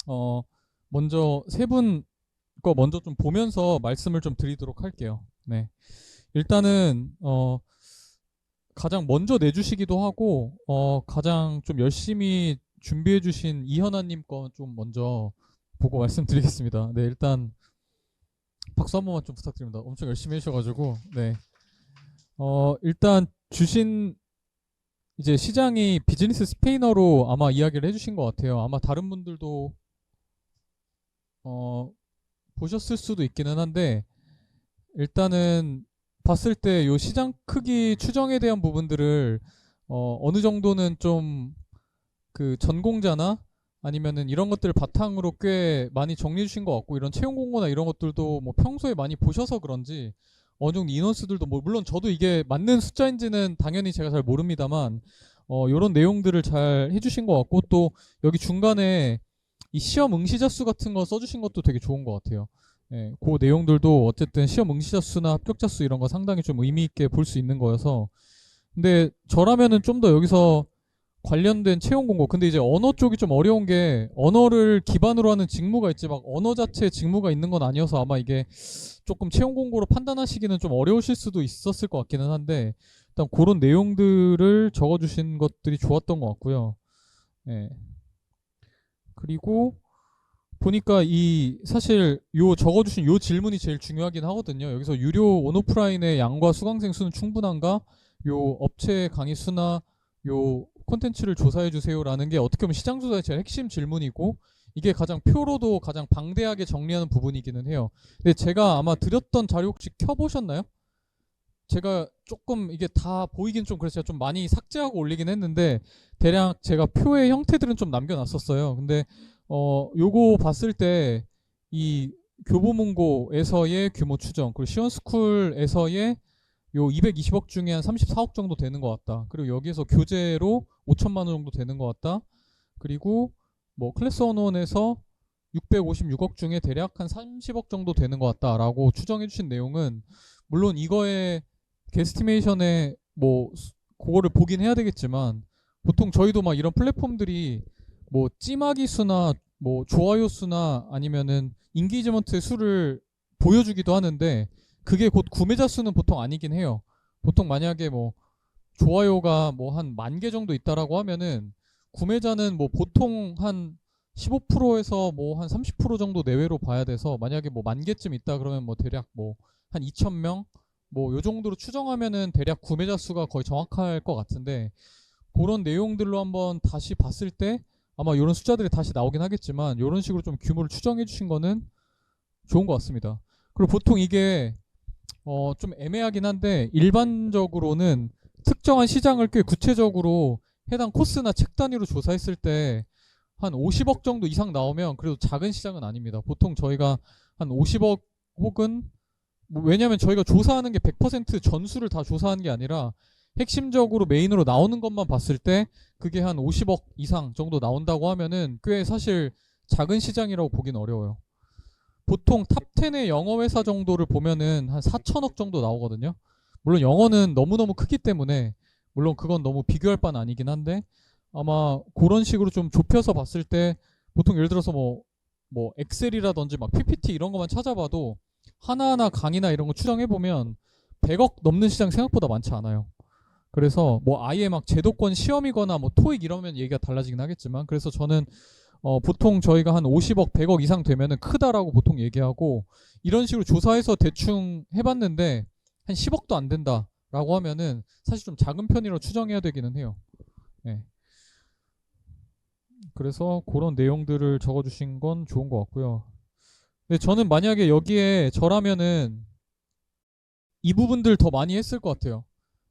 어, 먼저 세 분 거 먼저 좀 보면서 말씀을 좀 드리도록 할게요. 네. 일단은 가장 먼저 내주시기도 하고 가장 좀 열심히 준비해 주신 이현아님 거 좀 먼저 보고 말씀드리겠습니다. 네, 일단 박수 한 번만 좀 부탁드립니다. 엄청 열심히 해주셔가지고 네. 일단 주신 이제 시장이 비즈니스 스페인어로 아마 이야기를 해주신 것 같아요. 아마 다른 분들도 어, 보셨을 수도 있기는 한데 일단은 봤을 때 요 시장 크기 추정에 대한 부분들을 어느 정도는 좀 그 전공자나 아니면은 이런 것들 바탕으로 꽤 많이 정리해 주신 것 같고 이런 채용 공고나 이런 것들도 뭐 평소에 많이 보셔서 그런지 어느 정도 인원수들도 뭐 물론 저도 이게 맞는 숫자인지는 당연히 제가 잘 모릅니다만 요런 내용들을 잘 해주신 것 같고 또 여기 중간에 이 시험 응시자 수 같은 거 써주신 것도 되게 좋은 것 같아요. 예, 그 내용들도 어쨌든 시험 응시자 수나 합격자 수 이런 거 상당히 좀 의미 있게 볼 수 있는 거여서 근데 저라면은 좀 더 여기서 관련된 채용 공고 근데 이제 언어 쪽이 좀 어려운 게 언어를 기반으로 하는 직무가 있지 막 언어 자체에 직무가 있는 건 아니어서 아마 이게 조금 채용 공고로 판단하시기는 좀 어려우실 수도 있었을 것 같기는 한데 일단 그런 내용들을 적어주신 것들이 좋았던 것 같고요. 예. 그리고 보니까 이 사실 요 적어주신 요 질문이 제일 중요하긴 하거든요. 여기서 유료 온오프라인의 양과 수강생 수는 충분한가? 요 업체 강의 수나 요 콘텐츠를 조사해 주세요라는 게 어떻게 보면 시장 조사의 제일 핵심 질문이고 이게 가장 표로도 가장 방대하게 정리하는 부분이기는 해요. 근데 제가 아마 드렸던 자료 혹시 켜보셨나요? 제가 조금 이게 다 보이긴 좀 그래서 제가 좀 많이 삭제하고 올리긴 했는데 대략 제가 표의 형태들은 좀 남겨놨었어요. 근데 요거 봤을 때 이 교보문고에서의 규모 추정 그리고 시원스쿨에서의 요 220억 중에 한 34억 정도 되는 것 같다. 그리고 여기에서 교재로 5천만 원 정도 되는 것 같다. 그리고 뭐 클래스 원원에서 656억 중에 대략 한 30억 정도 되는 것 같다라고 추정해 주신 내용은 물론 이거에 게스티메이션에 뭐 그거를 보긴 해야 되겠지만 보통 저희도 막 이런 플랫폼들이 뭐 찜하기 수나 뭐 좋아요 수나 아니면은 인기지먼트의 수를 보여주기도 하는데 그게 곧 구매자 수는 보통 아니긴 해요. 보통 만약에 뭐 좋아요가 뭐 한 10,000개 정도 있다라고 하면은 구매자는 뭐 보통 한 15%에서 뭐 한 30% 정도 내외로 봐야 돼서 만약에 뭐 10,000개쯤 있다 그러면 뭐 대략 뭐 한 2,000명 뭐 요 정도로 추정하면은 대략 구매자 수가 거의 정확할 것 같은데 그런 내용들로 한번 다시 봤을 때 아마 이런 숫자들이 다시 나오긴 하겠지만 이런 식으로 좀 규모를 추정해 주신 거는 좋은 것 같습니다. 그리고 보통 이게 좀 애매하긴 한데 일반적으로는 특정한 시장을 꽤 구체적으로 해당 코스나 책 단위로 조사했을 때 한 50억 정도 이상 나오면 그래도 작은 시장은 아닙니다. 보통 저희가 한 50억 혹은 뭐 왜냐면 저희가 조사하는 게 100% 전수를 다 조사한 게 아니라 핵심적으로 메인으로 나오는 것만 봤을 때 그게 한 50억 이상 정도 나온다고 하면은 꽤 사실 작은 시장이라고 보긴 어려워요. 보통 탑10의 영어 회사 정도를 보면은 한 4천억 정도 나오거든요. 물론 영어는 너무너무 크기 때문에 물론 그건 너무 비교할 바는 아니긴 한데 아마 그런 식으로 좀 좁혀서 봤을 때 보통 예를 들어서 뭐 엑셀이라든지 막 PPT 이런 것만 찾아봐도 하나하나 강의나 이런 거 추정해 보면 100억 넘는 시장 생각보다 많지 않아요. 그래서 뭐 아예 막 제도권 시험이거나 뭐 토익 이러면 얘기가 달라지긴 하겠지만 그래서 저는 보통 저희가 한 50억, 100억 이상 되면은 크다라고 보통 얘기하고 이런 식으로 조사해서 대충 해봤는데 한 10억도 안 된다라고 하면은 사실 좀 작은 편이라고 추정해야 되기는 해요. 네. 그래서 그런 내용들을 적어주신 건 좋은 것 같고요. 근데 저는 만약에 여기에 저라면은 이 부분들 더 많이 했을 것 같아요.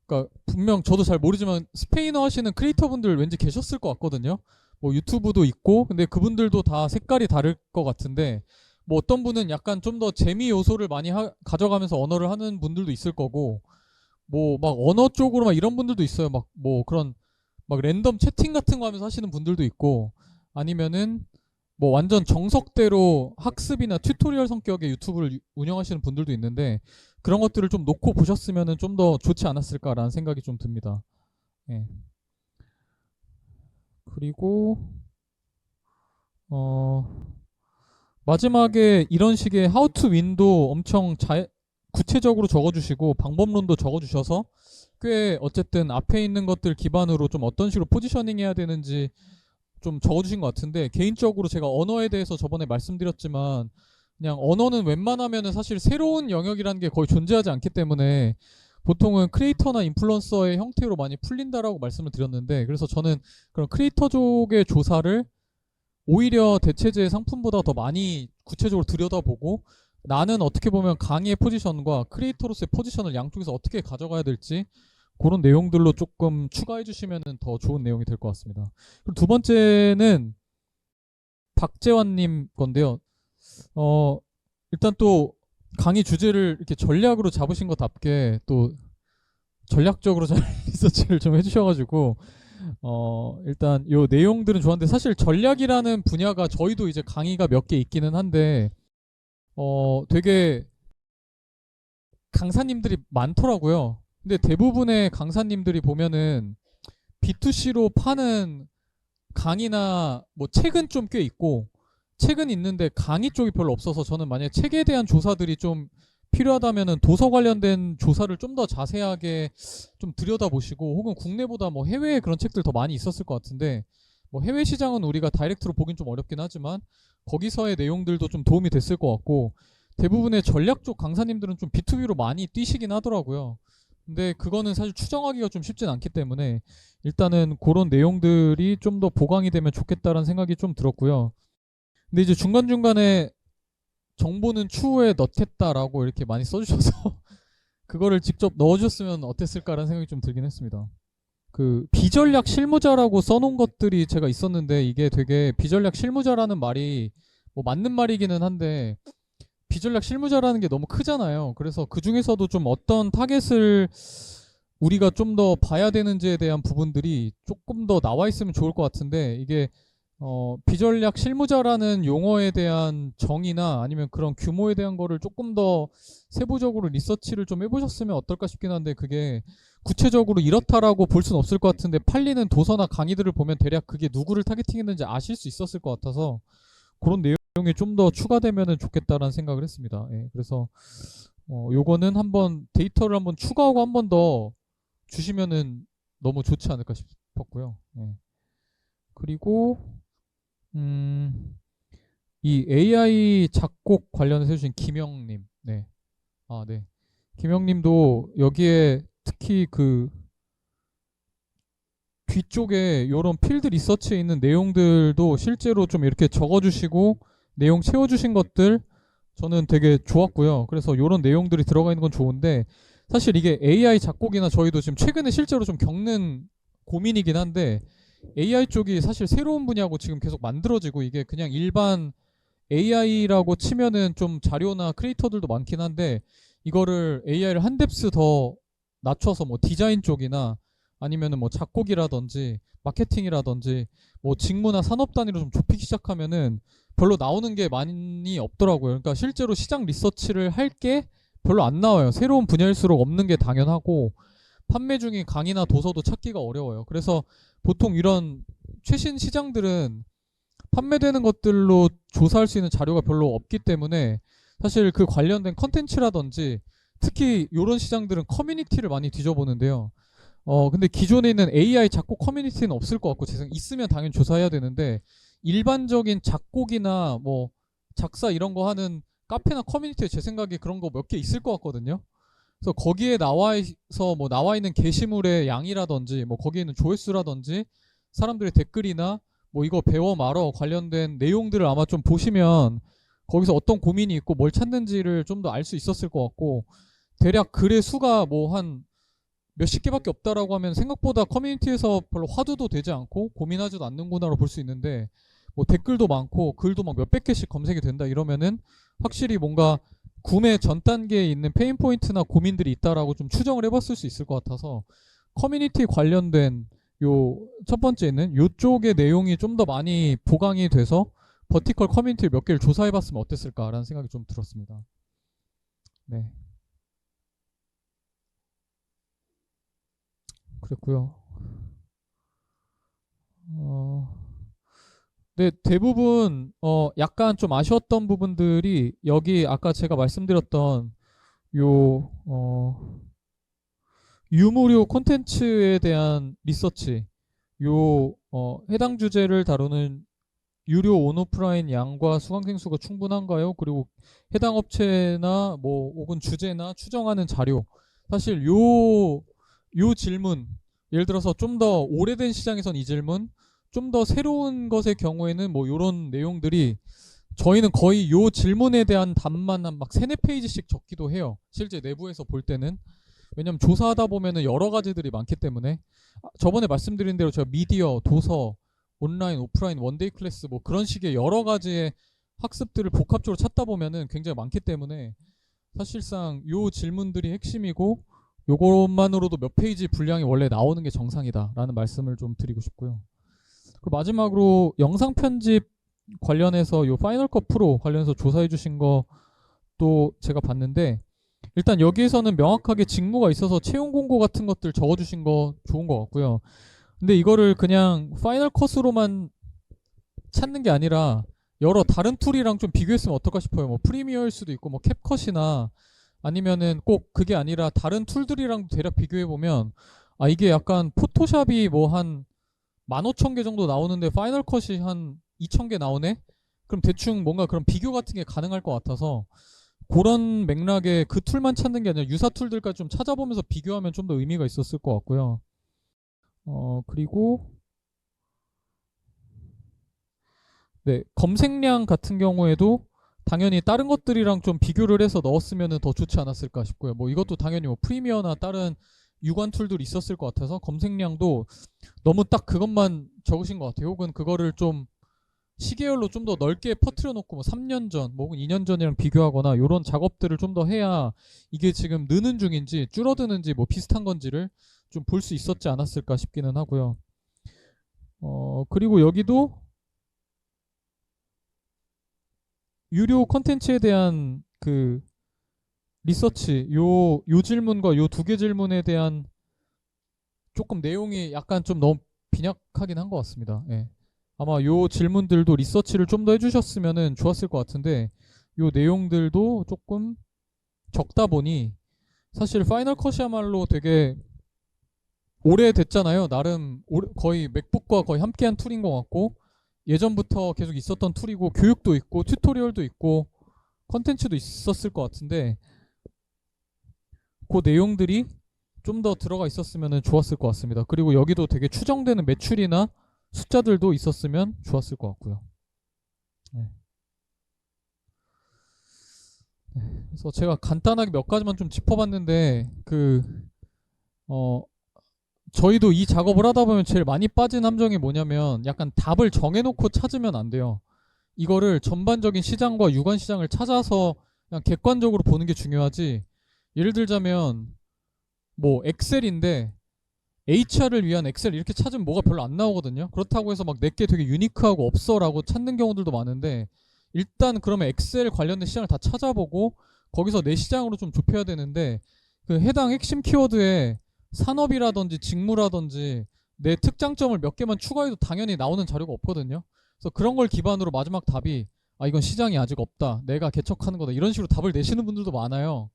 그러니까 분명 저도 잘 모르지만 스페인어 하시는 크리에이터 분들 왠지 계셨을 것 같거든요. 뭐 유튜브도 있고 근데 그분들도 다 색깔이 다를 것 같은데 뭐 어떤 분은 약간 좀 더 재미 요소를 많이 가져가면서 언어를 하는 분들도 있을 거고 뭐 막 언어 쪽으로 막 이런 분들도 있어요. 막 뭐 그런 막 랜덤 채팅 같은 거 하면서 하시는 분들도 있고 아니면은 뭐 완전 정석대로 학습이나 튜토리얼 성격의 유튜브를 운영하시는 분들도 있는데 그런 것들을 좀 놓고 보셨으면 좀 더 좋지 않았을까라는 생각이 좀 듭니다. 예. 그리고 마지막에 이런 식의 how to win도 엄청 구체적으로 적어주시고 방법론도 적어주셔서 꽤 어쨌든 앞에 있는 것들 기반으로 좀 어떤 식으로 포지셔닝 해야 되는지 좀 적어주신 것 같은데, 개인적으로 제가 언어에 대해서 저번에 말씀드렸지만 그냥 언어는 웬만하면은 사실 새로운 영역이라는 게 거의 존재하지 않기 때문에 보통은 크리에이터나 인플루언서의 형태로 많이 풀린다라고 말씀을 드렸는데, 그래서 저는 그런 크리에이터 쪽의 조사를 오히려 대체제 상품보다 더 많이 구체적으로 들여다보고, 나는 어떻게 보면 강의의 포지션과 크리에이터로서의 포지션을 양쪽에서 어떻게 가져가야 될지 그런 내용들로 조금 추가해 주시면 더 좋은 내용이 될 것 같습니다. 그리고 두 번째는 박재환님 건데요. 어, 일단 또 강의 주제를 이렇게 전략으로 잡으신 것답게 또 전략적으로 잘 리서치를 좀 해주셔가지고 일단 요 내용들은 좋았는데, 사실 전략이라는 분야가 저희도 이제 강의가 몇 개 있기는 한데 되게 강사님들이 많더라고요. 근데 대부분의 강사님들이 보면은 B2C로 파는 강의나 뭐 책은 좀 꽤 있고, 책은 있는데 강의 쪽이 별로 없어서, 저는 만약에 책에 대한 조사들이 좀 필요하다면은 도서 관련된 조사를 좀 더 자세하게 좀 들여다보시고, 혹은 국내보다 뭐 해외에 그런 책들 더 많이 있었을 것 같은데, 뭐 해외 시장은 우리가 다이렉트로 보긴 좀 어렵긴 하지만 거기서의 내용들도 좀 도움이 됐을 것 같고, 대부분의 전략 쪽 강사님들은 좀 B2B로 많이 뛰시긴 하더라고요. 근데 그거는 사실 추정하기가 좀 쉽진 않기 때문에 일단은 그런 내용들이 좀 더 보강이 되면 좋겠다라는 생각이 좀 들었고요. 근데 이제 중간중간에 정보는 추후에 넣겠다라고 이렇게 많이 써주셔서 그거를 직접 넣어주셨으면 어땠을까라는 생각이 좀 들긴 했습니다. 그 비전략 실무자라고 써놓은 것들이 제가 있었는데, 이게 되게 비전략 실무자라는 말이 뭐 맞는 말이기는 한데 비전략 실무자라는 게 너무 크잖아요. 그래서 그 중에서도 좀 어떤 타겟을 우리가 좀 더 봐야 되는지에 대한 부분들이 조금 더 나와 있으면 좋을 것 같은데, 이게 비전략 실무자라는 용어에 대한 정의나 아니면 그런 규모에 대한 거를 조금 더 세부적으로 리서치를 좀 해보셨으면 어떨까 싶긴 한데, 그게 구체적으로 이렇다라고 볼 수는 없을 것 같은데 팔리는 도서나 강의들을 보면 대략 그게 누구를 타겟팅했는지 아실 수 있었을 것 같아서 그런 내용이 좀 더 추가되면 좋겠다라는 생각을 했습니다. 예, 그래서 요거는 한번 데이터를 한번 추가하고 한번 더 주시면은 너무 좋지 않을까 싶었고요. 예. 그리고 음, 이 AI 작곡 관련해서 해주신 김영님, 네, 네, 김영님도 여기에 특히 그 뒤쪽에 이런 필드 리서치에 있는 내용들도 실제로 좀 이렇게 적어주시고 내용 채워주신 것들 저는 되게 좋았고요. 그래서 이런 내용들이 들어가 있는 건 좋은데, 사실 이게 AI 작곡이나 저희도 지금 최근에 실제로 좀 겪는 고민이긴 한데, AI 쪽이 사실 새로운 분야고 지금 계속 만들어지고, 이게 그냥 일반 AI라고 치면은 좀 자료나 크리에이터들도 많긴 한데, 이거를 AI를 한 뎁스 더 낮춰서 뭐 디자인 쪽이나 아니면은 뭐 작곡이라든지 마케팅이라든지 뭐 직무나 산업 단위로 좀 좁히기 시작하면은 별로 나오는 게 많이 없더라고요. 그러니까 실제로 시장 리서치를 할 게 별로 안 나와요. 새로운 분야일수록 없는 게 당연하고, 판매 중인 강의나 도서도 찾기가 어려워요. 그래서 보통 이런 최신 시장들은 판매되는 것들로 조사할 수 있는 자료가 별로 없기 때문에 사실 그 관련된 컨텐츠라든지, 특히 이런 시장들은 커뮤니티를 많이 뒤져보는데요. 근데 기존에 있는 AI 작곡 커뮤니티는 없을 것 같고, 제 생각 있으면 당연히 조사해야 되는데, 일반적인 작곡이나 뭐 작사 이런 거 하는 카페나 커뮤니티에 제 생각에 그런 거 몇 개 있을 것 같거든요. 그래서 거기에 나와서 뭐 나와 있는 게시물의 양이라든지 뭐 거기에 있는 조회수라든지 사람들의 댓글이나 뭐 이거 배워 말어 관련된 내용들을 아마 좀 보시면 거기서 어떤 고민이 있고 뭘 찾는지를 좀 더 알 수 있었을 것 같고, 대략 글의 수가 뭐 한 몇십 개밖에 없다라고 하면 생각보다 커뮤니티에서 별로 화두도 되지 않고 고민하지도 않는구나로 볼 수 있는데, 뭐 댓글도 많고 글도 막 몇백 개씩 검색이 된다 이러면은 확실히 뭔가 구매 전 단계에 있는 페인 포인트나 고민들이 있다라고 좀 추정을 해봤을 수 있을 것 같아서, 커뮤니티 관련된 요 첫 번째는 요쪽의 내용이 좀 더 많이 보강이 돼서 버티컬 커뮤니티 몇 개를 조사해봤으면 어땠을까라는 생각이 좀 들었습니다. 네, 그랬고요. 어, 네, 대부분 약간 좀 아쉬웠던 부분들이 여기 아까 제가 말씀드렸던 요 유무료 콘텐츠에 대한 리서치, 해당 주제를 다루는 유료 온오프라인 양과 수강생 수가 충분한가요? 그리고 해당 업체나 뭐 혹은 주제나 추정하는 자료. 사실 요 질문, 예를 들어서 좀 더 오래된 시장에선 이 질문, 좀 더 새로운 것의 경우에는 뭐 요런 내용들이 저희는 거의 요 질문에 대한 답만 한 막 세네 페이지씩 적기도 해요. 실제 내부에서 볼 때는. 왜냐면 조사하다 보면은 여러 가지들이 많기 때문에. 저번에 말씀드린 대로 제가 미디어, 도서, 온라인, 오프라인, 원데이 클래스 뭐 그런 식의 여러 가지의 학습들을 복합적으로 찾다 보면은 굉장히 많기 때문에 사실상 요 질문들이 핵심이고 요것만으로도 몇 페이지 분량이 원래 나오는 게 정상이다라는 말씀을 좀 드리고 싶고요. 그리고 마지막으로 영상 편집 관련해서 요 파이널 컷 프로 관련해서 조사해 주신 거 또 제가 봤는데 일단 여기에서는 명확하게 직무가 있어서 채용 공고 같은 것들 적어 주신 거 좋은 것 같고요. 근데 이거를 그냥 파이널 컷으로만 찾는 게 아니라 여러 다른 툴이랑 좀 비교했으면 어떨까 싶어요. 뭐 프리미어일 수도 있고 뭐 캡컷이나 아니면은 꼭 그게 아니라 다른 툴들이랑 대략 비교해 보면 아 이게 약간 포토샵이 뭐 한 15,000개 정도 나오는데 파이널 컷이 한 2,000개 나오네? 그럼 대충 뭔가 그런 비교 같은 게 가능할 것 같아서 그런 맥락에 그 툴만 찾는 게 아니라 유사 툴들까지 좀 찾아보면서 비교하면 좀 더 의미가 있었을 것 같고요. 그리고 네, 검색량 같은 경우에도 당연히 다른 것들이랑 좀 비교를 해서 넣었으면 더 좋지 않았을까 싶고요. 뭐 이것도 당연히 뭐 프리미어나 다른 유관 툴들이 있었을 것 같아서 검색량도 너무 딱 그것만 적으신 것 같아요. 혹은 그거를 좀 시계열로 좀 더 넓게 퍼트려 놓고 뭐 3년 전, 뭐 혹은 2년 전이랑 비교하거나 이런 작업들을 좀 더 해야 이게 지금 느는 중인지 줄어드는지 뭐 비슷한 건지를 좀 볼 수 있었지 않았을까 싶기는 하고요. 그리고 여기도 유료 컨텐츠에 대한 그 리서치 요 질문과 요 두 개 질문에 대한 조금 내용이 약간 좀 너무 빈약하긴 한 것 같습니다. 예. 아마 요 질문들도 리서치를 좀 더 해주셨으면 좋았을 것 같은데 요 내용들도 조금 적다 보니 사실 파이널 컷이야말로 되게 오래됐잖아요. 나름 거의 맥북과 거의 함께한 툴인 것 같고 예전부터 계속 있었던 툴이고 교육도 있고 튜토리얼도 있고 컨텐츠도 있었을 것 같은데 그 내용들이 좀 더 들어가 있었으면 좋았을 것 같습니다. 그리고 여기도 되게 추정되는 매출이나 숫자들도 있었으면 좋았을 것 같고요. 네. 그래서 제가 간단하게 몇 가지만 좀 짚어봤는데 어, 저희도 이 작업을 하다 보면 제일 많이 빠진 함정이 뭐냐면 약간 답을 정해놓고 찾으면 안 돼요. 이거를 전반적인 시장과 유관 시장을 찾아서 그냥 객관적으로 보는 게 중요하지. 예를 들자면 뭐 엑셀인데 HR을 위한 엑셀 이렇게 찾으면 뭐가 별로 안 나오거든요. 그렇다고 해서 막 내게 되게 유니크하고 없어라고 찾는 경우들도 많은데 일단 그러면 엑셀 관련된 시장을 다 찾아보고 거기서 내 시장으로 좀 좁혀야 되는데 그 해당 핵심 키워드에 산업이라든지 직무라든지 내 특장점을 몇 개만 추가해도 당연히 나오는 자료가 없거든요. 그래서 그런 걸 기반으로 마지막 답이 아 이건 시장이 아직 없다. 내가 개척하는 거다. 이런 식으로 답을 내시는 분들도 많아요.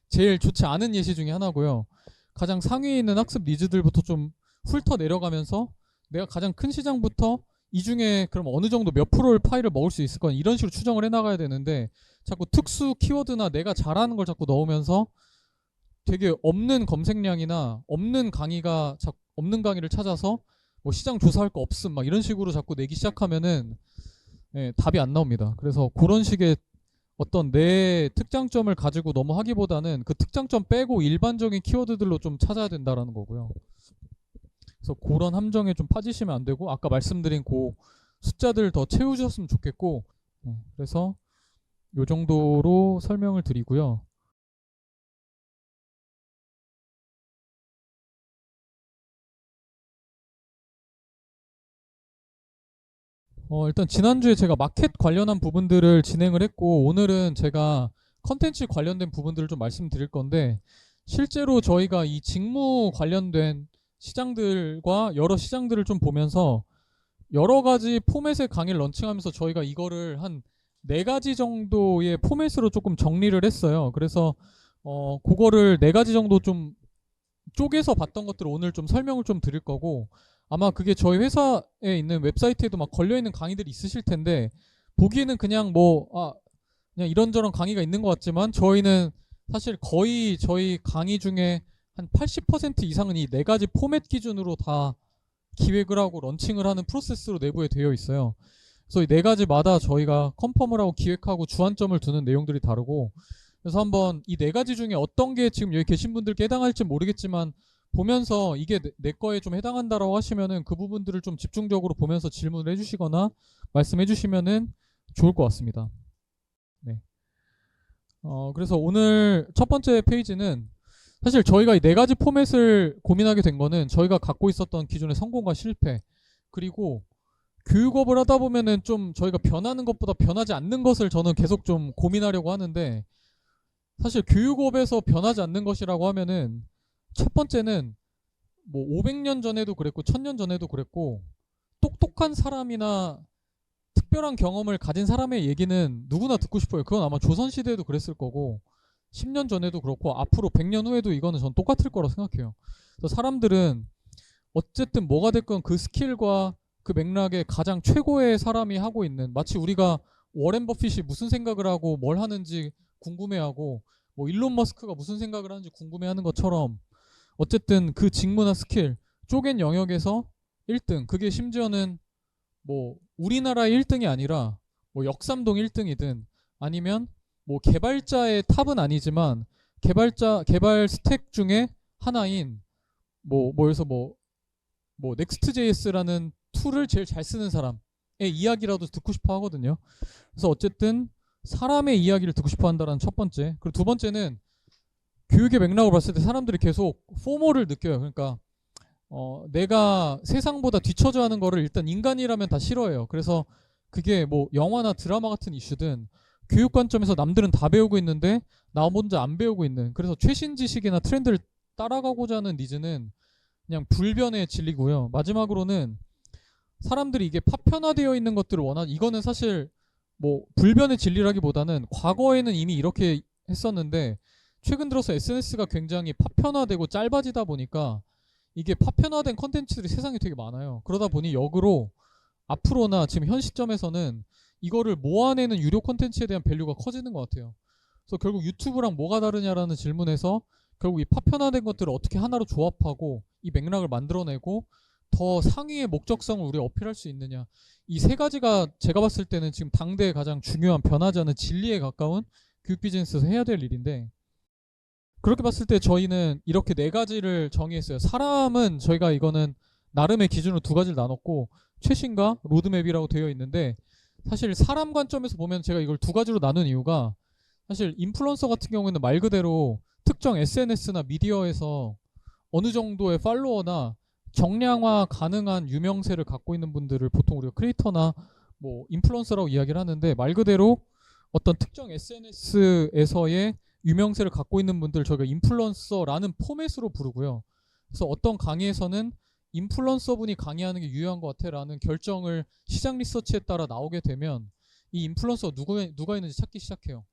제일 좋지 않은 예시 중에 하나고요. 가장 상위에 있는 학습 니즈들부터 좀 훑어 내려가면서 내가 가장 큰 시장부터 이 중에 그럼 어느 정도 몇 프로를 파이를 먹을 수 있을 건 이런 식으로 추정을 해 나가야 되는데 자꾸 특수 키워드나 내가 잘하는 걸 자꾸 넣으면서 되게 없는 검색량이나 없는 강의를 찾아서 뭐 시장 조사할 거 없음 막 이런 식으로 자꾸 내기 시작하면은 예, 답이 안 나옵니다. 그래서 그런 식의 어떤 내 특장점을 가지고 너무 하기보다는 그 특장점 빼고 일반적인 키워드들로 좀 찾아야 된다라는 거고요. 그래서 그런 함정에 좀 빠지시면 안 되고 아까 말씀드린 그 숫자들 더 채워주셨으면 좋겠고 그래서 요 정도로 설명을 드리고요. 일단 지난주에 제가 마켓 관련한 부분들을 진행을 했고 오늘은 제가 컨텐츠 관련된 부분들을 좀 말씀드릴 건데 실제로 저희가 이 직무 관련된 시장들과 여러 시장들을 좀 보면서 여러 가지 포맷의 강의를 런칭하면서 저희가 이거를 한 네 가지 정도의 포맷으로 조금 정리를 했어요. 그래서 그거를 네 가지 정도 좀 쪼개서 봤던 것들을 오늘 좀 설명을 좀 드릴 거고, 아마 그게 저희 회사에 있는 웹사이트에도 막 걸려 있는 강의들이 있으실 텐데, 보기에는 그냥 그냥 이런저런 강의가 있는 것 같지만, 저희는 사실 거의 저희 강의 중에 한 80% 이상은 이 네 가지 포맷 기준으로 다 기획을 하고 런칭을 하는 프로세스로 내부에 되어 있어요. 그래서 이 네 가지마다 저희가 컨펌을 하고 기획하고 주안점을 두는 내용들이 다르고, 그래서 한번 이 네 가지 중에 어떤 게 지금 여기 계신 분들께 해당할지 모르겠지만, 보면서 이게 내 거에 좀 해당한다라고 하시면은 그 부분들을 좀 집중적으로 보면서 질문을 해주시거나 말씀해 주시면은 좋을 것 같습니다. 네. 그래서 오늘 첫 번째 페이지는, 사실 저희가 이 네 가지 포맷을 고민하게 된 거는 저희가 갖고 있었던 기존의 성공과 실패, 그리고 교육업을 하다 보면은 좀 저희가 변하는 것보다 변하지 않는 것을 저는 계속 좀 고민하려고 하는데, 사실 교육업에서 변하지 않는 것이라고 하면은 첫 번째는 뭐 500년 전에도 그랬고 1000년 전에도 그랬고, 똑똑한 사람이나 특별한 경험을 가진 사람의 얘기는 누구나 듣고 싶어요. 그건 아마 조선시대에도 그랬을 거고 10년 전에도 그렇고 앞으로 100년 후에도 이거는 전 똑같을 거라고 생각해요. 그래서 사람들은 어쨌든 뭐가 됐건 그 스킬과 그 맥락에 가장 최고의 사람이 하고 있는, 마치 우리가 워렌 버핏이 무슨 생각을 하고 뭘 하는지 궁금해하고 뭐 일론 머스크가 무슨 생각을 하는지 궁금해하는 것처럼, 어쨌든 그 직무나 스킬 쪼갠 영역에서 1등, 그게 심지어는 뭐 우리나라의 1등이 아니라 뭐 역삼동 1등이든, 아니면 뭐 개발자의 탑은 아니지만 개발 스택 중에 하나인 뭐에서 뭐 넥스트.js라는 툴을 제일 잘 쓰는 사람의 이야기라도 듣고 싶어 하거든요. 그래서 어쨌든 사람의 이야기를 듣고 싶어 한다는 첫 번째. 그리고 두 번째는 교육의 맥락을 봤을 때 사람들이 계속 포모를 느껴요. 그러니까 내가 세상보다 뒤처져 하는 거를 일단 인간이라면 다 싫어해요. 그래서 그게 뭐 영화나 드라마 같은 이슈든 교육 관점에서 남들은 다 배우고 있는데 나 혼자 안 배우고 있는, 그래서 최신 지식이나 트렌드를 따라가고자 하는 니즈는 그냥 불변의 진리고요. 마지막으로는 사람들이 이게 파편화되어 있는 것들을 이거는 사실 뭐 불변의 진리라기보다는 과거에는 이미 이렇게 했었는데 최근 들어서 SNS가 굉장히 파편화되고 짧아지다 보니까 이게 파편화된 컨텐츠들이 세상에 되게 많아요. 그러다 보니 역으로 앞으로나 지금 현 시점에서는 이거를 모아내는 유료 컨텐츠에 대한 밸류가 커지는 것 같아요. 그래서 결국 유튜브랑 뭐가 다르냐라는 질문에서 결국 이 파편화된 것들을 어떻게 하나로 조합하고 이 맥락을 만들어내고 더 상위의 목적성을 우리가 어필할 수 있느냐, 이 세 가지가 제가 봤을 때는 지금 당대에 가장 중요한 변하지 않는 진리에 가까운 교육 비즈니스에서 해야 될 일인데, 그렇게 봤을 때 저희는 이렇게 네 가지를 정의했어요. 사람은 저희가 이거는 나름의 기준으로 두 가지를 나눴고 최신과 로드맵이라고 되어 있는데, 사실 사람 관점에서 보면 제가 이걸 두 가지로 나눈 이유가, 사실 인플루언서 같은 경우에는 말 그대로 특정 SNS나 미디어에서 어느 정도의 팔로워나 정량화 가능한 유명세를 갖고 있는 분들을 보통 우리가 크리에이터나 뭐 인플루언서라고 이야기를 하는데, 말 그대로 어떤 특정 SNS에서의 유명세를 갖고 있는 분들 저희가 인플루언서라는 포맷으로 부르고요. 그래서 어떤 강의에서는 인플루언서 분이 강의하는 게 유효한 것 같아 라는 결정을 시장 리서치에 따라 나오게 되면 이 인플루언서가 누가 있는지 찾기 시작해요.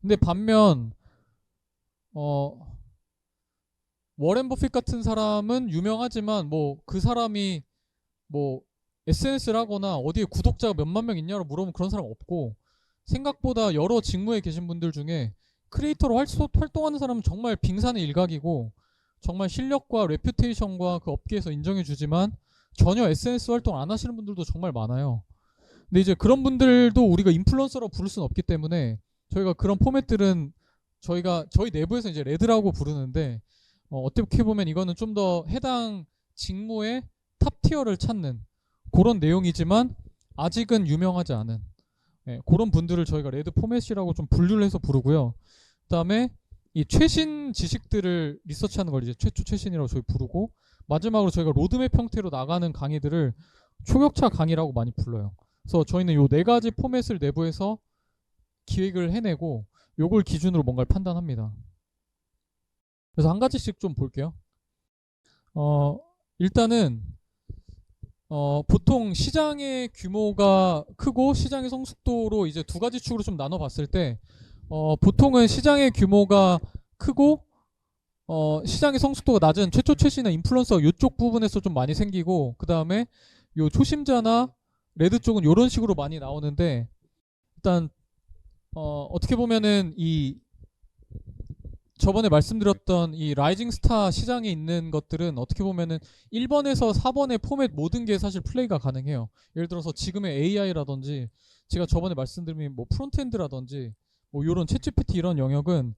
근데 반면 워렌 버핏 같은 사람은 유명하지만 뭐 그 사람이 뭐 SNS를 하거나 어디에 구독자가 몇만 명 있냐고 물어보면 그런 사람 없고, 생각보다 여러 직무에 계신 분들 중에 크리에이터로 활동하는 사람은 정말 빙산의 일각이고 정말 실력과 레퓨테이션과 그 업계에서 인정해 주지만 전혀 SNS 활동 안 하시는 분들도 정말 많아요. 근데 이제 그런 분들도 우리가 인플루언서라고 부를 수는 없기 때문에 저희가 그런 포맷들은 저희 내부에서 이제 레드라고 부르는데, 어떻게 보면 이거는 좀 더 해당 직무의 탑 티어를 찾는 그런 내용이지만 아직은 유명하지 않은, 그런 분들을 저희가 레드 포맷이라고 좀 분류를 해서 부르고요. 그다음에 이 최신 지식들을 리서치하는 걸 이제 최초 최신이라고 저희 부르고, 마지막으로 저희가 로드맵 형태로 나가는 강의들을 초격차 강의라고 많이 불러요. 그래서 저희는 요 네 가지 포맷을 내부에서 기획을 해내고 요걸 기준으로 뭔가를 판단합니다. 그래서 한 가지씩 좀 볼게요. 일단은 보통 시장의 규모가 크고 시장의 성숙도로 이제 두 가지 축으로 좀 나눠 봤을 때, 보통은 시장의 규모가 크고, 시장의 성숙도가 낮은 최초 최신의 인플루언서 이쪽 부분에서 좀 많이 생기고, 그 다음에 요 초심자나 레드 쪽은 이런 식으로 많이 나오는데, 일단, 어떻게 보면은 이 저번에 말씀드렸던 이 라이징 스타 시장에 있는 것들은 어떻게 보면은 1번에서 4번의 포맷 모든 게 사실 플레이가 가능해요. 예를 들어서 지금의 AI라든지 제가 저번에 말씀드린 뭐 프론트엔드라든지 뭐 이런 챗GPT 이런 영역은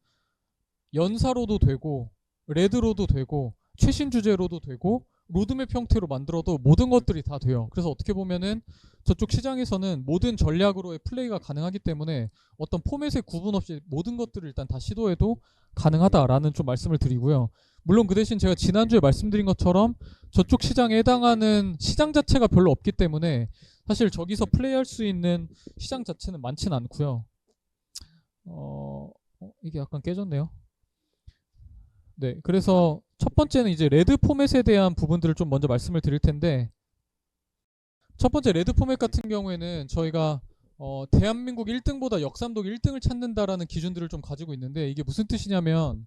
연사로도 되고 레드로도 되고 최신 주제로도 되고 로드맵 형태로 만들어도 모든 것들이 다 돼요. 그래서 어떻게 보면은 저쪽 시장에서는 모든 전략으로의 플레이가 가능하기 때문에 어떤 포맷의 구분 없이 모든 것들을 일단 다 시도해도 가능하다라는 좀 말씀을 드리고요. 물론 그 대신 제가 지난주에 말씀드린 것처럼 저쪽 시장에 해당하는 시장 자체가 별로 없기 때문에 사실 저기서 플레이할 수 있는 시장 자체는 많지는 않고요. 이게 약간 깨졌네요. 네, 그래서 첫 번째는 이제 레드 포맷에 대한 부분들을 좀 먼저 말씀을 드릴 텐데, 첫 번째 레드 포맷 같은 경우에는 저희가 대한민국 1등보다 역삼동 1등을 찾는다라는 기준들을 좀 가지고 있는데, 이게 무슨 뜻이냐면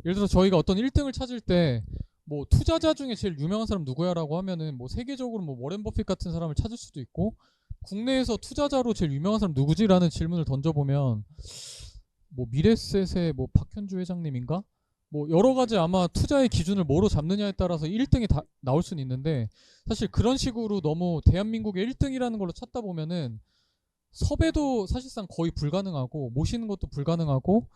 예를 들어 저희가 어떤 1등을 찾을 때 뭐 투자자 중에 제일 유명한 사람 누구야라고 하면은 뭐 세계적으로 뭐 워렌 버핏 같은 사람을 찾을 수도 있고, 국내에서 투자자로 제일 유명한 사람 누구지라는 질문을 던져보면 뭐 미래셋의 뭐 박현주 회장님인가? 뭐 여러 가지 아마 투자의 기준을 뭐로 잡느냐에 따라서 1등이 다 나올 수는 있는데, 사실 그런 식으로 너무 대한민국의 1등이라는 걸로 찾다 보면은 섭외도 사실상 거의 불가능하고 모시는 것도 불가능하고,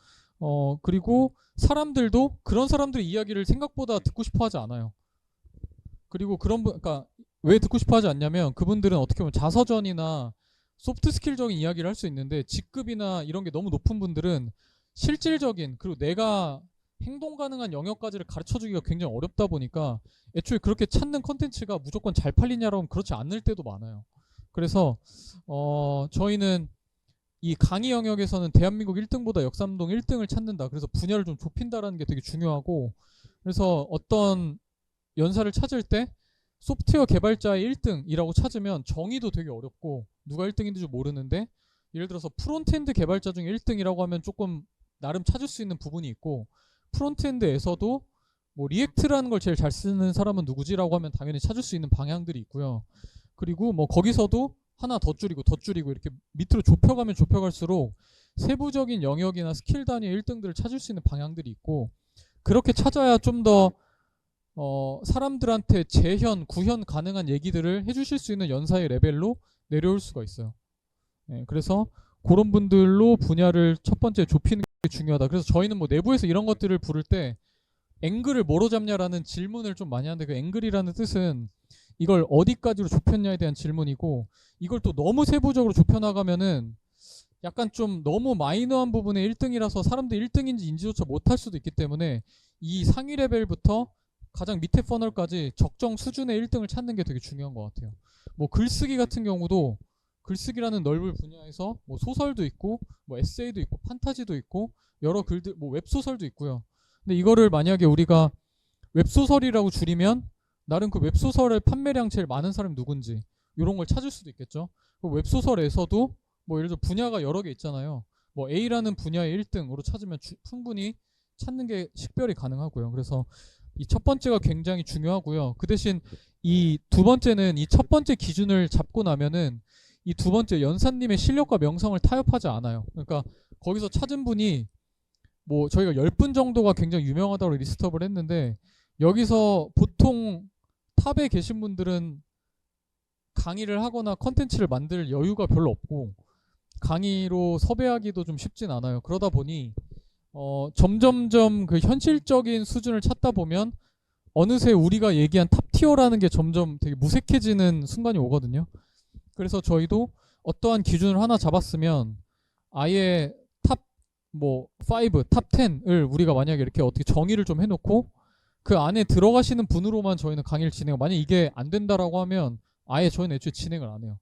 그리고 사람들도 그런 사람들의 이야기를 생각보다 듣고 싶어 하지 않아요. 그리고 그러니까 왜 듣고 싶어 하지 않냐면 그분들은 어떻게 보면 자서전이나 소프트 스킬적인 이야기를 할 수 있는데, 직급이나 이런 게 너무 높은 분들은 실질적인 그리고 내가 행동 가능한 영역까지를 가르쳐 주기가 굉장히 어렵다 보니까 애초에 그렇게 찾는 컨텐츠가 무조건 잘 팔리냐라고 하면 그렇지 않을 때도 많아요. 그래서 저희는 이 강의 영역에서는 대한민국 1등보다 역삼동 1등을 찾는다. 그래서 분야를 좀 좁힌다라는 게 되게 중요하고, 그래서 어떤 연사를 찾을 때 소프트웨어 개발자의 1등이라고 찾으면 정의도 되게 어렵고 누가 1등인지 모르는데, 예를 들어서 프론트엔드 개발자 중에 1등이라고 하면 조금 나름 찾을 수 있는 부분이 있고, 프론트엔드에서도 뭐 리액트라는 걸 제일 잘 쓰는 사람은 누구지라고 하면 당연히 찾을 수 있는 방향들이 있고요. 그리고 뭐 거기서도 하나 더 줄이고 더 줄이고 이렇게 밑으로 좁혀가면 좁혀갈수록 세부적인 영역이나 스킬 단위의 1등들을 찾을 수 있는 방향들이 있고, 그렇게 찾아야 좀 더 사람들한테 재현, 구현 가능한 얘기들을 해주실 수 있는 연사의 레벨로 내려올 수가 있어요. 네, 그래서 그런 분들로 분야를 첫 번째 좁히는 게 중요하다. 그래서 저희는 뭐 내부에서 이런 것들을 부를 때 앵글을 뭐로 잡냐라는 질문을 좀 많이 하는데, 그 앵글이라는 뜻은 이걸 어디까지로 좁혔냐에 대한 질문이고, 이걸 또 너무 세부적으로 좁혀나가면은 약간 좀 너무 마이너한 부분에 1등이라서 사람들이 1등인지 인지조차 못할 수도 있기 때문에 이 상위 레벨부터 가장 밑에 퍼널까지 적정 수준의 1등을 찾는 게 되게 중요한 것 같아요. 뭐 글쓰기 같은 경우도 글쓰기라는 넓은 분야에서 뭐 소설도 있고 뭐 에세이도 있고 판타지도 있고 여러 글들, 뭐 웹소설도 있고요. 근데 이거를 만약에 우리가 웹소설이라고 줄이면 나름 그 웹소설의 판매량 제일 많은 사람이 누군지 이런 걸 찾을 수도 있겠죠. 그 웹소설에서도 뭐 예를 들어 분야가 여러 개 있잖아요. 뭐 A라는 분야의 1등으로 찾으면 충분히 찾는 게 식별이 가능하고요. 그래서 이 첫 번째가 굉장히 중요하고요. 그 대신 이 두 번째는 이 첫 번째 기준을 잡고 나면은 이 두 번째 연사님의 실력과 명성을 타협하지 않아요. 그러니까 거기서 찾은 분이 뭐 저희가 10분 정도가 굉장히 유명하다고 리스트업을 했는데, 여기서 보통 탑에 계신 분들은 강의를 하거나 컨텐츠를 만들 여유가 별로 없고 강의로 섭외하기도 좀 쉽진 않아요. 그러다 보니 점점점 그 현실적인 수준을 찾다 보면 어느새 우리가 얘기한 탑티어라는 게 점점 되게 무색해지는 순간이 오거든요. 그래서 저희도 어떠한 기준을 하나 잡았으면 아예 탑 뭐 5, 탑 10을 우리가 만약에 이렇게 어떻게 정의를 좀 해놓고 그 안에 들어가시는 분으로만 저희는 강의를 진행하고, 만약 이게 안 된다라고 하면 아예 저희는 애초에 진행을 안 해요.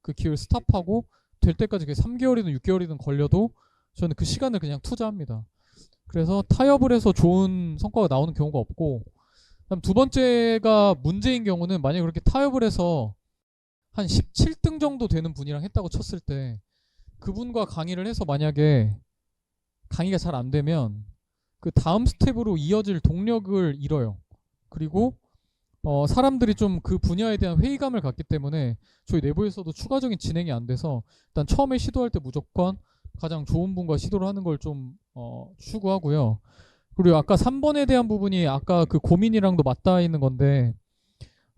그 기회를 스탑하고 될 때까지 3개월이든 6개월이든 걸려도 저는 그 시간을 그냥 투자합니다. 그래서 타협을 해서 좋은 성과가 나오는 경우가 없고, 그다음 두 번째가 문제인 경우는 만약에 그렇게 타협을 해서 한 17등 정도 되는 분이랑 했다고 쳤을 때 그분과 강의를 해서 만약에 강의가 잘 안 되면 그 다음 스텝으로 이어질 동력을 잃어요. 그리고 사람들이 좀 그 분야에 대한 회의감을 갖기 때문에 저희 내부에서도 추가적인 진행이 안 돼서 일단 처음에 시도할 때 무조건 가장 좋은 분과 시도를 하는 걸 좀 추구하고요. 그리고 아까 3번에 대한 부분이 아까 그 고민이랑도 맞닿아 있는 건데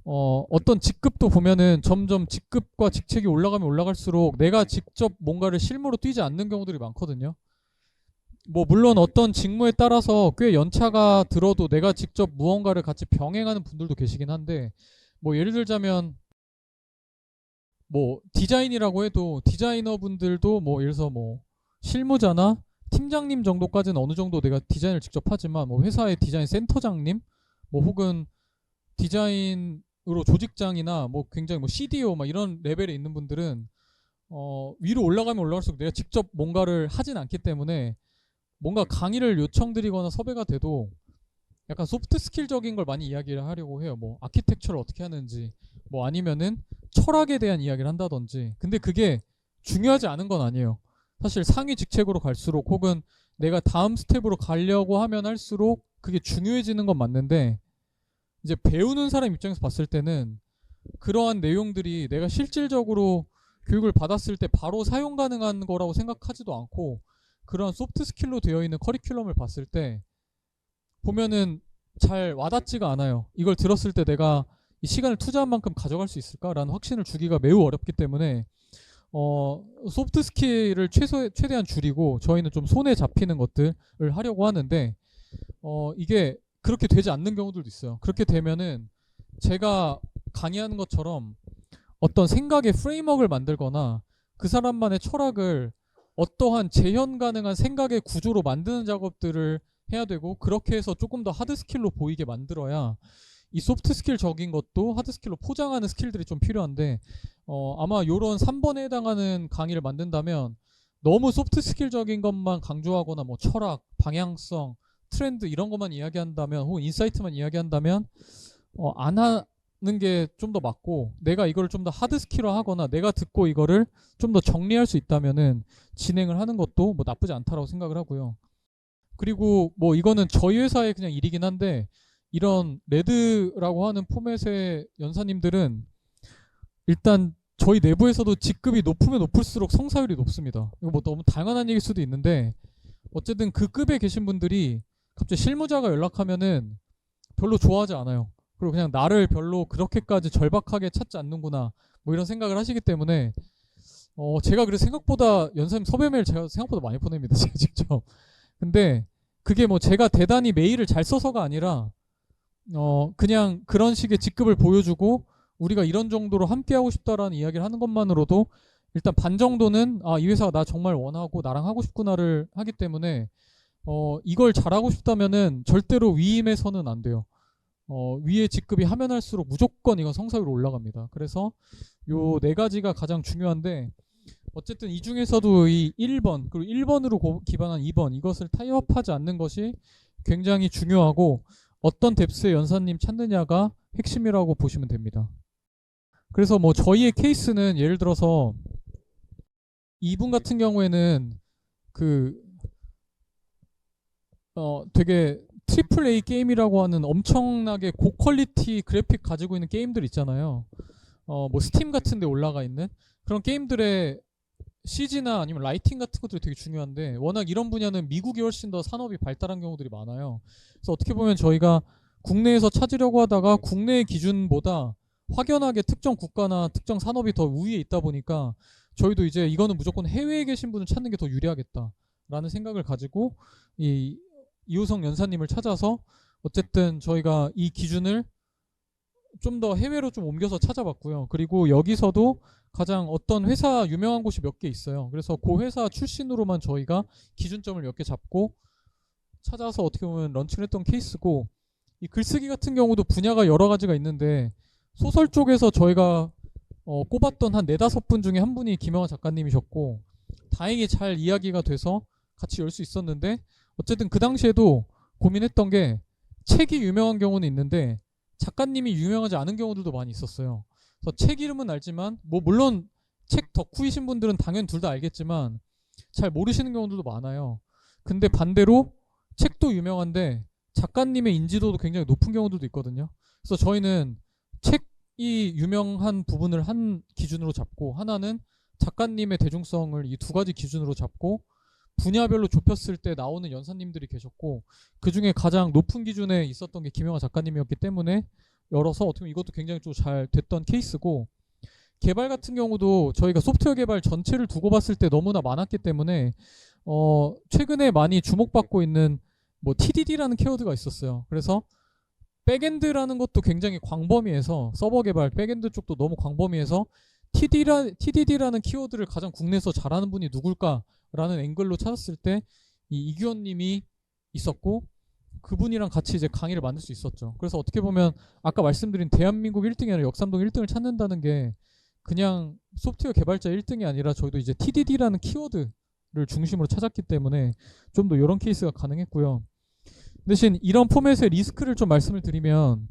어떤 직급도 보면은 점점 직급과 직책이 올라가면 올라갈수록 내가 직접 뭔가를 실무로 뛰지 않는 경우들이 많거든요. 뭐 물론 어떤 직무에 따라서 꽤 연차가 들어도 내가 직접 무언가를 같이 병행하는 분들도 계시긴 한데 뭐 예를 들자면 뭐 디자인이라고 해도 디자이너 분들도 뭐 예를 들어서 뭐 실무자나 팀장님 정도까지는 어느 정도 내가 디자인을 직접 하지만 뭐 회사의 디자인 센터장님 뭐 혹은 디자인으로 조직장이나 뭐 굉장히 뭐 CDO 막 이런 레벨에 있는 분들은 위로 올라가면 올라갈수록 내가 직접 뭔가를 하진 않기 때문에 뭔가 강의를 요청드리거나 섭외가 돼도 약간 소프트 스킬적인 걸 많이 이야기를 하려고 해요. 뭐 아키텍처를 어떻게 하는지 뭐 아니면은 철학에 대한 이야기를 한다든지. 근데 그게 중요하지 않은 건 아니에요. 사실 상위 직책으로 갈수록 혹은 내가 다음 스텝으로 가려고 하면 할수록 그게 중요해지는 건 맞는데 이제 배우는 사람 입장에서 봤을 때는 그러한 내용들이 내가 실질적으로 교육을 받았을 때 바로 사용 가능한 거라고 생각하지도 않고 그런 소프트 스킬로 되어 있는 커리큘럼을 봤을 때 보면은 잘 와닿지가 않아요. 이걸 들었을 때 내가 이 시간을 투자한 만큼 가져갈 수 있을까라는 확신을 주기가 매우 어렵기 때문에 소프트 스킬을 최대한 줄이고 저희는 좀 손에 잡히는 것들을 하려고 하는데 이게 그렇게 되지 않는 경우들도 있어요. 그렇게 되면은 제가 강의하는 것처럼 어떤 생각의 프레임워크를 만들거나 그 사람만의 철학을 어떠한 재현 가능한 생각의 구조로 만드는 작업들을 해야 되고 그렇게 해서 조금 더 하드 스킬로 보이게 만들어야 이 소프트 스킬적인 것도 하드 스킬로 포장하는 스킬들이 좀 필요한데 아마 요런 3번에 해당하는 강의를 만든다면 너무 소프트 스킬적인 것만 강조하거나 뭐 철학, 방향성, 트렌드 이런 것만 이야기한다면 혹은 인사이트만 이야기한다면 안 하는 게 좀 더 맞고 내가 이걸 좀 더 하드 스킬화 하거나 내가 듣고 이거를 좀 더 정리할 수 있다면은 진행을 하는 것도 뭐 나쁘지 않다라고 생각을 하고요. 그리고 뭐 이거는 저희 회사의 그냥 일이긴 한데 이런 레드라고 하는 포맷의 연사님들은 일단 저희 내부에서도 직급이 높으면 높을수록 성사율이 높습니다. 이거 뭐 너무 당연한 얘기일 수도 있는데 어쨌든 그 급에 계신 분들이 갑자기 실무자가 연락하면은 별로 좋아하지 않아요. 그리고 그냥 나를 별로 그렇게까지 절박하게 찾지 않는구나 뭐 이런 생각을 하시기 때문에 제가 그래서 생각보다 연사님 섭외 메일 제가 생각보다 많이 보냅니다. 제가 직접. 근데 그게 뭐 제가 대단히 메일을 잘 써서가 아니라 그냥 그런 식의 직급을 보여주고 우리가 이런 정도로 함께 하고 싶다라는 이야기를 하는 것만으로도 일단 반 정도는 이 회사가 나 정말 원하고 나랑 하고 싶구나를 하기 때문에 이걸 잘하고 싶다면은 절대로 위임해서는 안 돼요. 위의 직급이 하면 할수록 무조건 이건 성사율 올라갑니다. 그래서 요 네 가지가 가장 중요한데 어쨌든 이 중에서도 이 1번 그리고 1번으로 기반한 2번 이것을 타협하지 않는 것이 굉장히 중요하고 어떤 뎁스의 연사님 찾느냐가 핵심이라고 보시면 됩니다. 그래서 뭐 저희의 케이스는 예를 들어서 이분 같은 경우에는 그 되게 트리플 A 게임이라고 하는 엄청나게 고퀄리티 그래픽 가지고 있는 게임들 있잖아요. 뭐 스팀 같은 데 올라가 있는 그런 게임들의 CG나 아니면 라이팅 같은 것들이 되게 중요한데 워낙 이런 분야는 미국이 훨씬 더 산업이 발달한 경우들이 많아요. 그래서 어떻게 보면 저희가 국내에서 찾으려고 하다가 국내의 기준보다 확연하게 특정 국가나 특정 산업이 더 우위에 있다 보니까 저희도 이제 이거는 무조건 해외에 계신 분을 찾는 게 더 유리하겠다라는 생각을 가지고 이 이호성 연사님을 찾아서 어쨌든 저희가 이 기준을 좀 더 해외로 좀 옮겨서 찾아봤고요. 그리고 여기서도 가장 어떤 회사 유명한 곳이 몇 개 있어요. 그래서 그 회사 출신으로만 저희가 기준점을 몇 개 잡고 찾아서 어떻게 보면 런칭을 했던 케이스고 이 글쓰기 같은 경우도 분야가 여러 가지가 있는데 소설 쪽에서 저희가 꼽았던 한 네다섯 분 중에 한 분이 김영하 작가님이셨고 다행히 잘 이야기가 돼서 같이 열 수 있었는데 어쨌든 그 당시에도 고민했던 게 책이 유명한 경우는 있는데 작가님이 유명하지 않은 경우들도 많이 있었어요. 그래서 책 이름은 알지만 뭐 물론 책 덕후이신 분들은 당연 둘 다 알겠지만 잘 모르시는 경우들도 많아요. 근데 반대로 책도 유명한데 작가님의 인지도도 굉장히 높은 경우들도 있거든요. 그래서 저희는 책이 유명한 부분을 한 기준으로 잡고 하나는 작가님의 대중성을 이 두 가지 기준으로 잡고 분야별로 좁혔을 때 나오는 연사님들이 계셨고 그 중에 가장 높은 기준에 있었던 게 김영하 작가님이었기 때문에 열어서 어떻게 보면 이것도 굉장히 좀 잘 됐던 케이스고 개발 같은 경우도 저희가 소프트웨어 개발 전체를 두고 봤을 때 너무나 많았기 때문에 최근에 많이 주목받고 있는 뭐 TDD라는 키워드가 있었어요. 그래서 백엔드라는 것도 굉장히 광범위해서 서버 개발 백엔드 쪽도 너무 광범위해서 TDD라는 키워드를 가장 국내에서 잘하는 분이 누굴까라는 앵글로 찾았을 때 이 이규현님이 있었고 그분이랑 같이 이제 강의를 만들 수 있었죠. 그래서 어떻게 보면 아까 말씀드린 대한민국 1등이 아니라 역삼동 1등을 찾는다는 게 그냥 소프트웨어 개발자 1등이 아니라 저희도 이제 TDD라는 키워드를 중심으로 찾았기 때문에 좀 더 이런 케이스가 가능했고요. 대신 이런 포맷의 리스크를 좀 말씀을 드리면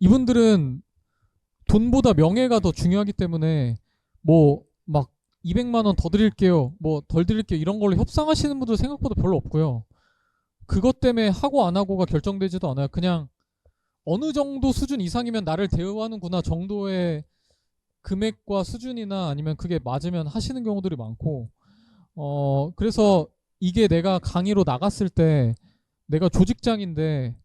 이분들은 돈보다 명예가 더 중요하기 때문에 뭐 막 200만 원 더 드릴게요, 뭐 덜 드릴게요 이런 걸로 협상하시는 분들 생각보다 별로 없고요. 그것 때문에 하고 안 하고가 결정되지도 않아요. 그냥 어느 정도 수준 이상이면 나를 대우하는구나 정도의 금액과 수준이나 아니면 그게 맞으면 하시는 경우들이 많고 그래서 이게 내가 강의로 나갔을 때 내가 조직장인데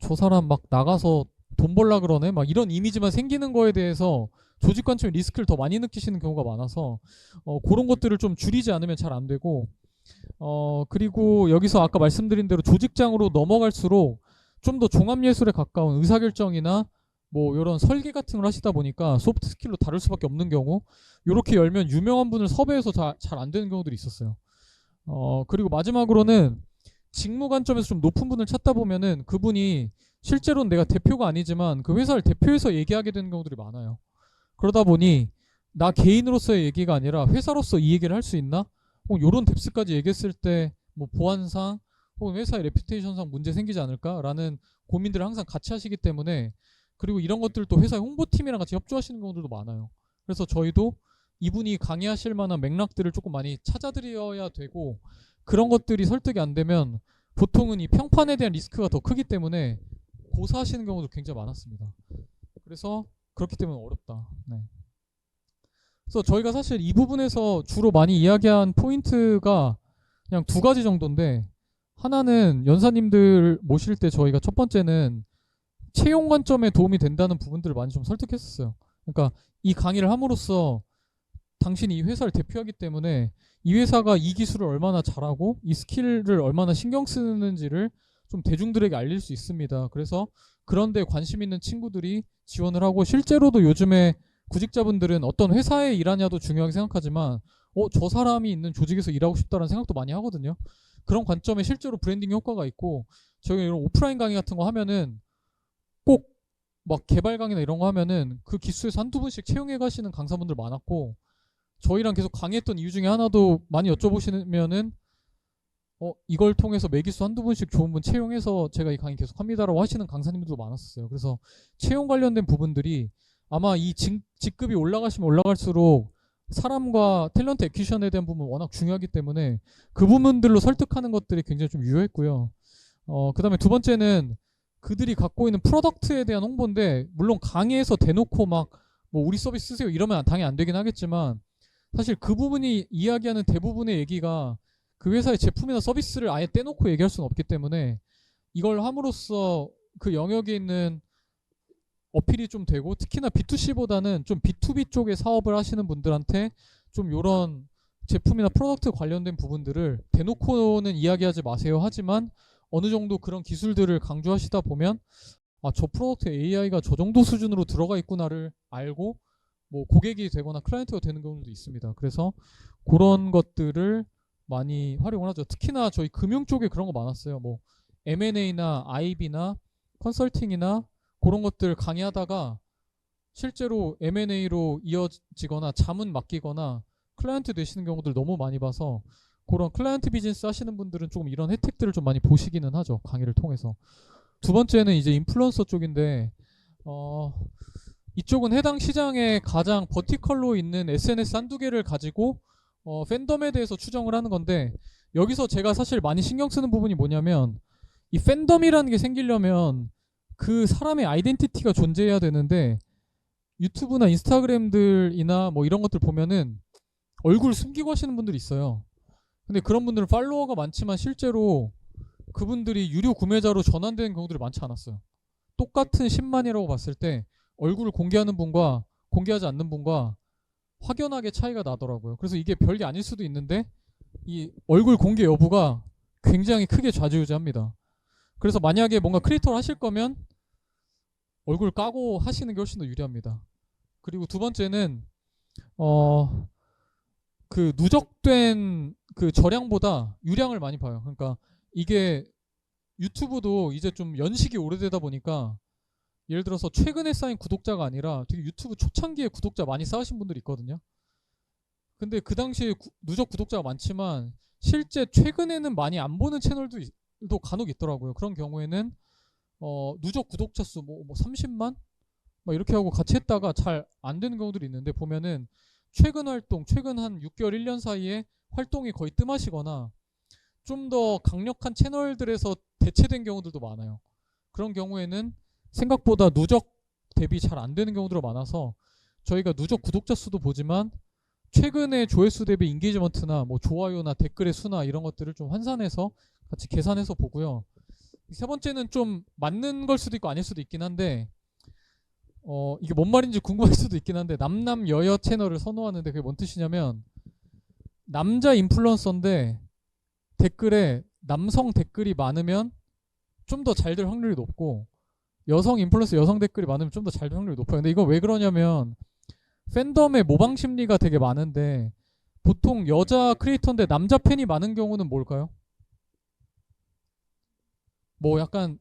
저 사람 막 나가서 돈 벌라 그러네 막 이런 이미지만 생기는 거에 대해서 조직 관점의 리스크를 더 많이 느끼시는 경우가 많아서 그런 것들을 좀 줄이지 않으면 잘 안 되고 그리고 여기서 아까 말씀드린 대로 조직장으로 넘어갈수록 좀 더 종합예술에 가까운 의사결정이나 뭐 이런 설계 같은 걸 하시다 보니까 소프트 스킬로 다룰 수밖에 없는 경우 이렇게 열면 유명한 분을 섭외해서 잘 안 되는 경우들이 있었어요. 그리고 마지막으로는 직무 관점에서 좀 높은 분을 찾다 보면은 그분이 실제로는 내가 대표가 아니지만 그 회사를 대표해서 얘기하게 되는 경우들이 많아요. 그러다 보니 나 개인으로서의 얘기가 아니라 회사로서 이 얘기를 할 수 있나? 혹은 이런 뎁스까지 얘기했을 때 뭐 보안상 혹은 회사의 레퓨테이션상 문제 생기지 않을까라는 고민들을 항상 같이 하시기 때문에 그리고 이런 것들도 회사 홍보팀이랑 같이 협조하시는 경우들도 많아요. 그래서 저희도 이분이 강의하실 만한 맥락들을 조금 많이 찾아드려야 되고 그런 것들이 설득이 안 되면 보통은 이 평판에 대한 리스크가 더 크기 때문에 고사하시는 경우도 굉장히 많았습니다. 그래서 그렇기 때문에 어렵다. 네. 그래서 저희가 사실 이 부분에서 주로 많이 이야기한 포인트가 그냥 두 가지 정도인데 하나는 연사님들 모실 때 저희가 첫 번째는 채용 관점에 도움이 된다는 부분들을 많이 좀 설득했었어요. 그러니까 이 강의를 함으로써 당신이 이 회사를 대표하기 때문에 이 회사가 이 기술을 얼마나 잘하고 이 스킬을 얼마나 신경 쓰는지를 좀 대중들에게 알릴 수 있습니다. 그래서 그런 데 관심 있는 친구들이 지원을 하고 실제로도 요즘에 구직자분들은 어떤 회사에 일하냐도 중요하게 생각하지만 저 사람이 있는 조직에서 일하고 싶다는 생각도 많이 하거든요. 그런 관점에 실제로 브랜딩 효과가 있고 저희가 이런 오프라인 강의 같은 거 하면은 꼭 막 개발 강의나 이런 거 하면은 그 기수에서 한두 분씩 채용해 가시는 강사분들 많았고 저희랑 계속 강의했던 이유 중에 하나도 많이 여쭤보시면은 이걸 통해서 매기수 한두 분씩 좋은 분 채용해서 제가 이 강의 계속 합니다라고 하시는 강사님들도 많았었어요. 그래서 채용 관련된 부분들이 아마 이 직급이 올라가시면 올라갈수록 사람과 탤런트 액퀴션에 대한 부분 워낙 중요하기 때문에 그 부분들로 설득하는 것들이 굉장히 좀 유효했고요. 그 다음에 두 번째는 그들이 갖고 있는 프로덕트에 대한 홍보인데 물론 강의에서 대놓고 막 뭐 우리 서비스 쓰세요 이러면 당연히 안 되긴 하겠지만 사실 그 부분이 이야기하는 대부분의 얘기가 그 회사의 제품이나 서비스를 아예 떼놓고 얘기할 수는 없기 때문에 이걸 함으로써 그 영역에 있는 어필이 좀 되고 특히나 B2C보다는 좀 B2B 쪽의 사업을 하시는 분들한테 좀 이런 제품이나 프로덕트 관련된 부분들을 대놓고는 이야기하지 마세요 하지만 어느 정도 그런 기술들을 강조하시다 보면 저 프로덕트 AI가 저 정도 수준으로 들어가 있구나를 알고 뭐 고객이 되거나 클라이언트가 되는 경우도 있습니다. 그래서 그런 것들을 많이 활용을 하죠. 특히나 저희 금융 쪽에 그런 거 많았어요. 뭐 M&A나 IB나 컨설팅이나 그런 것들 강의하다가 실제로 M&A로 이어지거나 자문 맡기거나 클라이언트 되시는 경우들 너무 많이 봐서 그런 클라이언트 비즈니스 하시는 분들은 조금 이런 혜택들을 좀 많이 보시기는 하죠. 강의를 통해서. 두 번째는 이제 인플루언서 쪽인데 이쪽은 해당 시장에 가장 버티컬로 있는 SNS 한두 개를 가지고 팬덤에 대해서 추정을 하는 건데, 여기서 제가 사실 많이 신경 쓰는 부분이 뭐냐면, 이 팬덤이라는 게 생기려면 그 사람의 아이덴티티가 존재해야 되는데, 유튜브나 인스타그램들이나 뭐 이런 것들 보면은 얼굴 숨기고 하시는 분들이 있어요. 근데 그런 분들은 팔로워가 많지만 실제로 그분들이 유료 구매자로 전환되는 경우들이 많지 않았어요. 똑같은 10만이라고 봤을 때 얼굴을 공개하는 분과 공개하지 않는 분과 확연하게 차이가 나더라고요. 그래서 이게 별게 아닐 수도 있는데 이 얼굴 공개 여부가 굉장히 크게 좌지우지합니다. 그래서 만약에 뭔가 크리에이터를 하실 거면 얼굴 까고 하시는 게 훨씬 더 유리합니다. 그리고 두 번째는 그 누적된 그 저량보다 유량을 많이 봐요. 그러니까 이게 유튜브도 이제 좀 연식이 오래되다 보니까 예를 들어서 최근에 쌓인 구독자가 아니라 되게 유튜브 초창기에 구독자 많이 쌓으신 분들이 있거든요. 근데 그 당시에 누적 구독자가 많지만 실제 최근에는 많이 안 보는 채널도 도 간혹 있더라고요. 그런 경우에는 누적 구독자 수 뭐 30만 막 이렇게 하고 같이 했다가 잘 안 되는 경우들이 있는데, 보면은 최근 활동, 최근 한 6개월, 1년 사이에 활동이 거의 뜸하시거나 좀 더 강력한 채널들에서 대체된 경우들도 많아요. 그런 경우에는 생각보다 누적 대비 잘 안 되는 경우들이 많아서 저희가 누적 구독자 수도 보지만 최근에 조회수 대비 인게이지먼트나 뭐 좋아요나 댓글의 수나 이런 것들을 좀 환산해서 같이 계산해서 보고요. 세 번째는 좀 맞는 걸 수도 있고 아닐 수도 있긴 한데, 이게 뭔 말인지 궁금할 수도 있긴 한데, 남남여여 채널을 선호하는데 그게 뭔 뜻이냐면, 남자 인플루언서인데 댓글에 남성 댓글이 많으면 좀 더 잘 될 확률이 높고, 여성 인플루언서 여성 댓글이 많으면 좀 더 잘 될 확률이 높아요. 근데 이거 왜 그러냐면 팬덤의 모방 심리가 되게 많은데, 보통 여자 크리에이터인데 남자 팬이 많은 경우는 뭘까요? 뭐 약간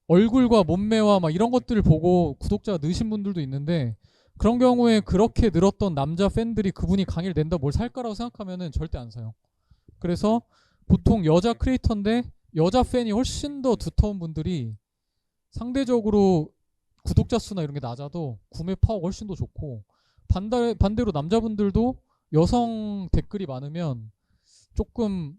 얼굴과 몸매와 막 이런 것들을 보고 구독자가 느신 분들도 있는데, 그런 경우에 그렇게 늘었던 남자 팬들이 그분이 강의를 낸다 뭘 살 거라고 생각하면은 절대 안 사요. 그래서 보통 여자 크리에이터인데 여자 팬이 훨씬 더 두터운 분들이 상대적으로 구독자 수나 이런 게 낮아도 구매 파워가 훨씬 더 좋고, 반대로 남자분들도 여성 댓글이 많으면 조금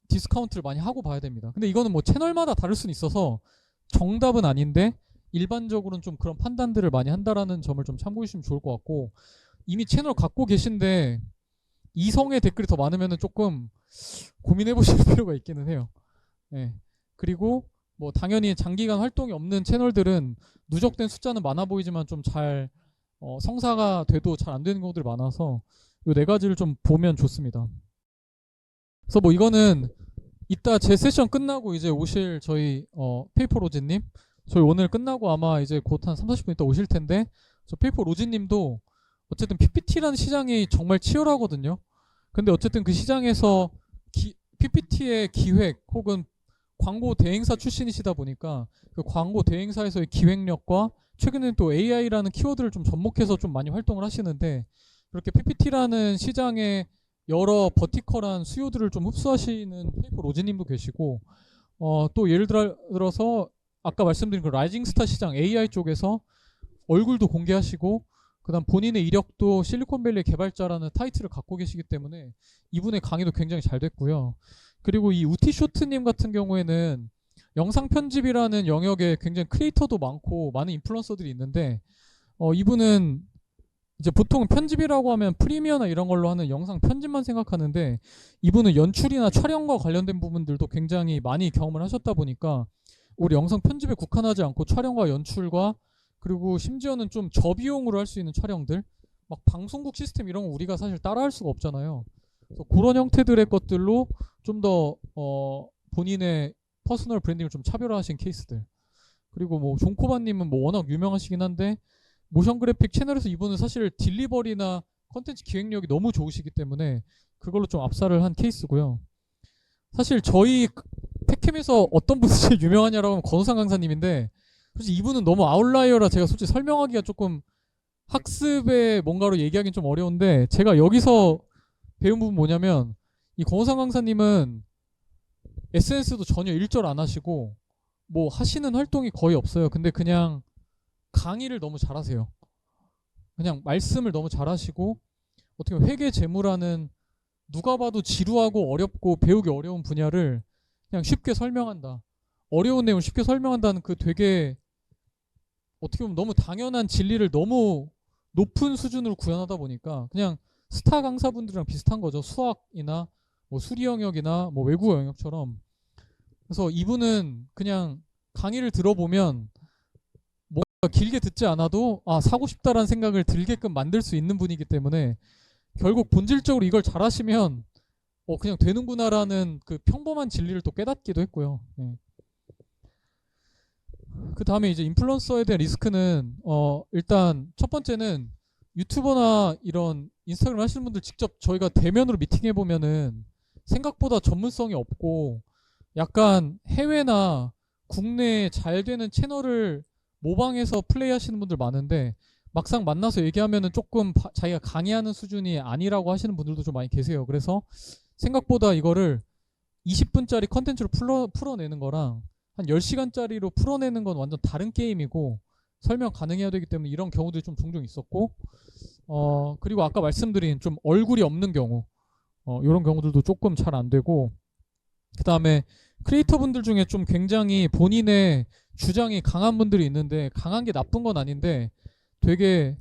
디스카운트를 많이 하고 봐야 됩니다. 근데 이거는 뭐 채널마다 다를 수는 있어서 정답은 아닌데, 일반적으로는 좀 그런 판단들을 많이 한다라는 점을 좀 참고해 주시면 좋을 것 같고, 이미 채널 갖고 계신데 이성의 댓글이 더 많으면은 조금 고민해 보실 필요가 있기는 해요. 예. 그리고 뭐 당연히 장기간 활동이 없는 채널들은 누적된 숫자는 많아 보이지만 좀 잘 성사가 돼도 잘 안 되는 경우들이 많아서 이 네 가지를 좀 보면 좋습니다. 그래서 뭐 이거는 이따 제 세션 끝나고 이제 오실 저희 페이퍼 로즈님, 저희 오늘 끝나고 아마 이제 곧 한 3, 40분 있다 오실 텐데, 저 페이퍼 로즈님도 어쨌든 PPT라는 시장이 정말 치열하거든요. 근데 어쨌든 그 시장에서 PPT의 기획 혹은 광고 대행사 출신이시다 보니까 그 광고 대행사에서의 기획력과 최근에는 또 AI라는 키워드를 좀 접목해서 좀 많이 활동을 하시는데, 그렇게 PPT라는 시장의 여러 버티컬한 수요들을 좀 흡수하시는 페이퍼 로즈님도 계시고, 또 예를 들어서 아까 말씀드린 그 라이징 스타 시장 AI 쪽에서 얼굴도 공개하시고 그다음 본인의 이력도 실리콘밸리 개발자라는 타이틀을 갖고 계시기 때문에 이분의 강의도 굉장히 잘 됐고요. 그리고 이 우티쇼트님 같은 경우에는 영상 편집이라는 영역에 굉장히 크리에이터도 많고 많은 인플루언서들이 있는데, 이분은 이제 보통 편집이라고 하면 프리미어나 이런 걸로 하는 영상 편집만 생각하는데, 이분은 연출이나 촬영과 관련된 부분들도 굉장히 많이 경험을 하셨다 보니까 우리 영상 편집에 국한하지 않고 촬영과 연출과, 그리고 심지어는 좀 저비용으로 할 수 있는 촬영들, 막 방송국 시스템 이런 거 우리가 사실 따라할 수가 없잖아요. 그래서 그런 형태들의 것들로 좀 더 본인의 퍼스널 브랜딩을 좀 차별화하신 케이스들. 그리고 뭐 존코바님은 뭐 워낙 유명하시긴 한데 모션 그래픽 채널에서 이분은 사실 딜리버리나 컨텐츠 기획력이 너무 좋으시기 때문에 그걸로 좀 압살을 한 케이스고요. 사실 저희 팩캠에서 어떤 분이 제일 유명하냐라고 하면 권호상 강사님인데, 솔직히 이분은 너무 아웃라이어라 제가 솔직히 설명하기가 조금 학습의 뭔가로 얘기하기는 좀 어려운데, 제가 여기서 배운 부분 뭐냐면 이 권호상 강사님은 SNS도 전혀 일절 안 하시고 뭐 하시는 활동이 거의 없어요. 근데 그냥 강의를 너무 잘하세요. 그냥 말씀을 너무 잘하시고 어떻게 보면 회계 재무라는 누가 봐도 지루하고 어렵고 배우기 어려운 분야를 그냥 쉽게 설명한다. 어려운 내용을 쉽게 설명한다는 그 되게 어떻게 보면 너무 당연한 진리를 너무 높은 수준으로 구현하다 보니까 그냥 스타 강사분들이랑 비슷한 거죠. 수학이나 뭐 수리 영역이나 뭐 외국어 영역처럼. 그래서 이분은 그냥 강의를 들어보면 뭔가 길게 듣지 않아도 아, 사고 싶다라는 생각을 들게끔 만들 수 있는 분이기 때문에 결국 본질적으로 이걸 잘하시면 그냥 되는구나라는 그 평범한 진리를 또 깨닫기도 했고요. 네. 그 다음에 이제 인플루언서에 대한 리스크는 일단 첫 번째는 유튜버나 이런 인스타그램 하시는 분들 직접 저희가 대면으로 미팅해 보면은 생각보다 전문성이 없고 약간 해외나 국내에 잘 되는 채널을 모방해서 플레이하시는 분들 많은데 막상 만나서 얘기하면은 조금 자기가 강의하는 수준이 아니라고 하시는 분들도 좀 많이 계세요. 그래서 생각보다 이거를 20분짜리 컨텐츠로 풀어내는 거랑 한 10시간짜리로 풀어내는 건 완전 다른 게임이고 설명 가능해야 되기 때문에 이런 경우들이 좀 종종 있었고 그리고 아까 말씀드린 좀 얼굴이 없는 경우 이런 경우들도 조금 잘 안 되고 그 다음에 크리에이터 분들 중에 좀 굉장히 본인의 주장이 강한 분들이 있는데 강한 게 나쁜 건 아닌데 되게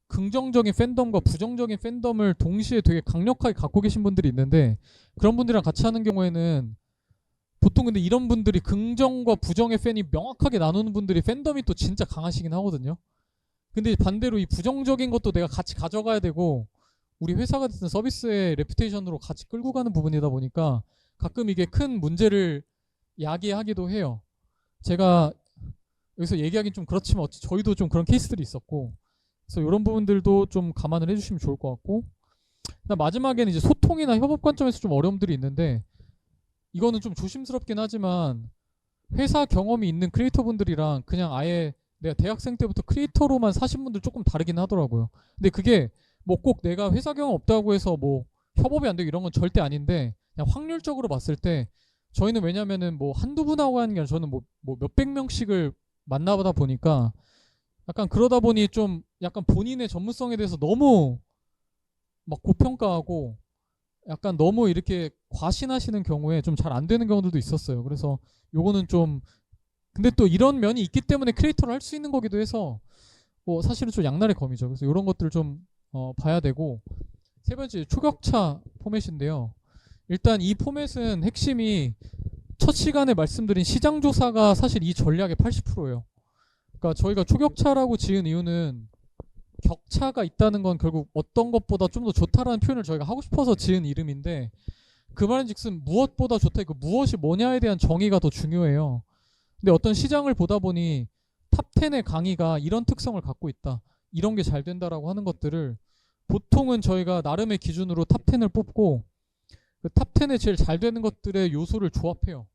긍정적인 팬덤과 부정적인 팬덤을 동시에 되게 강력하게 갖고 계신 분들이 있는데 그런 분들이랑 같이 하는 경우에는 보통 근데 이런 분들이 긍정과 부정의 팬이 명확하게 나누는 분들이 팬덤이 또 진짜 강하시긴 하거든요. 근데 반대로 이 부정적인 것도 내가 같이 가져가야 되고 우리 회사가 됐든 서비스의 레퓨테이션으로 같이 끌고 가는 부분이다 보니까 가끔 이게 큰 문제를 야기하기도 해요. 제가 여기서 얘기하긴 좀 그렇지만 어찌 저희도 좀 그런 케이스들이 있었고 그래서 이런 부분들도 좀 감안을 해주시면 좋을 것 같고 마지막에는 이제 소통이나 협업 관점에서 좀 어려움들이 있는데 이거는 좀 조심스럽긴 하지만 회사 경험이 있는 크리에이터 분들이랑 그냥 아예 내가 대학생 때부터 크리에이터로만 사신 분들 조금 다르긴 하더라고요. 근데 그게 뭐 꼭 내가 회사 경험 없다고 해서 뭐 협업이 안 되고 이런 건 절대 아닌데 그냥 확률적으로 봤을 때 저희는 왜냐면은 뭐 한두 분하고 하는 게 아니라 저는 뭐 몇백 명씩을 만나보다 보니까 약간 그러다 보니 좀 약간 본인의 전문성에 대해서 너무 막 고평가하고 약간 너무 이렇게 과신하시는 경우에 좀 잘 안 되는 경우들도 있었어요. 그래서 요거는 좀 근데 또 이런 면이 있기 때문에 크리에이터를 할 수 있는 거기도 해서 뭐 사실은 좀 양날의 검이죠. 그래서 이런 것들을 좀 봐야 되고 세 번째 초격차 포맷인데요. 일단 이 포맷은 핵심이 첫 시간에 말씀드린 시장 조사가 사실 이 전략의 80%예요. 그러니까 저희가 초격차라고 지은 이유는 격차가 있다는 건 결국 어떤 것보다 좀 더 좋다라는 표현을 저희가 하고 싶어서 지은 이름인데 그 말인즉슨 무엇보다 좋다 그 무엇이 뭐냐에 대한 정의가 더 중요해요. 근데 어떤 시장을 보다 보니 탑10의 강의가 이런 특성을 갖고 있다. 이런 게 잘 된다라고 하는 것들을 보통은 저희가 나름의 기준으로 탑10을 뽑고 그 탑10에 제일 잘 되는 것들의 요소를 조합해요.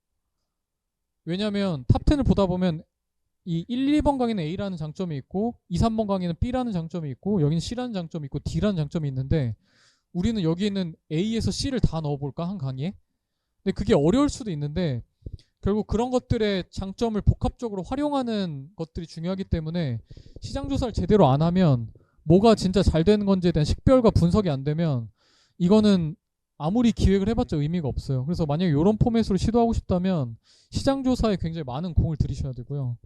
왜냐하면 탑10을 보다 보면 이 1, 2번 강의는 A라는 장점이 있고 2, 3번 강의는 B라는 장점이 있고 여기는 C라는 장점이 있고 D라는 장점이 있는데 우리는 여기 있는 A에서 C를 다 넣어볼까 한 강의에? 근데 그게 어려울 수도 있는데 결국 그런 것들의 장점을 복합적으로 활용하는 것들이 중요하기 때문에 시장 조사를 제대로 안 하면 뭐가 진짜 잘 되는 건지에 대한 식별과 분석이 안 되면 이거는 아무리 기획을 해봤자 의미가 없어요. 그래서 만약에 이런 포맷으로 시도하고 싶다면 시장 조사에 굉장히 많은 공을 들이셔야 되고요.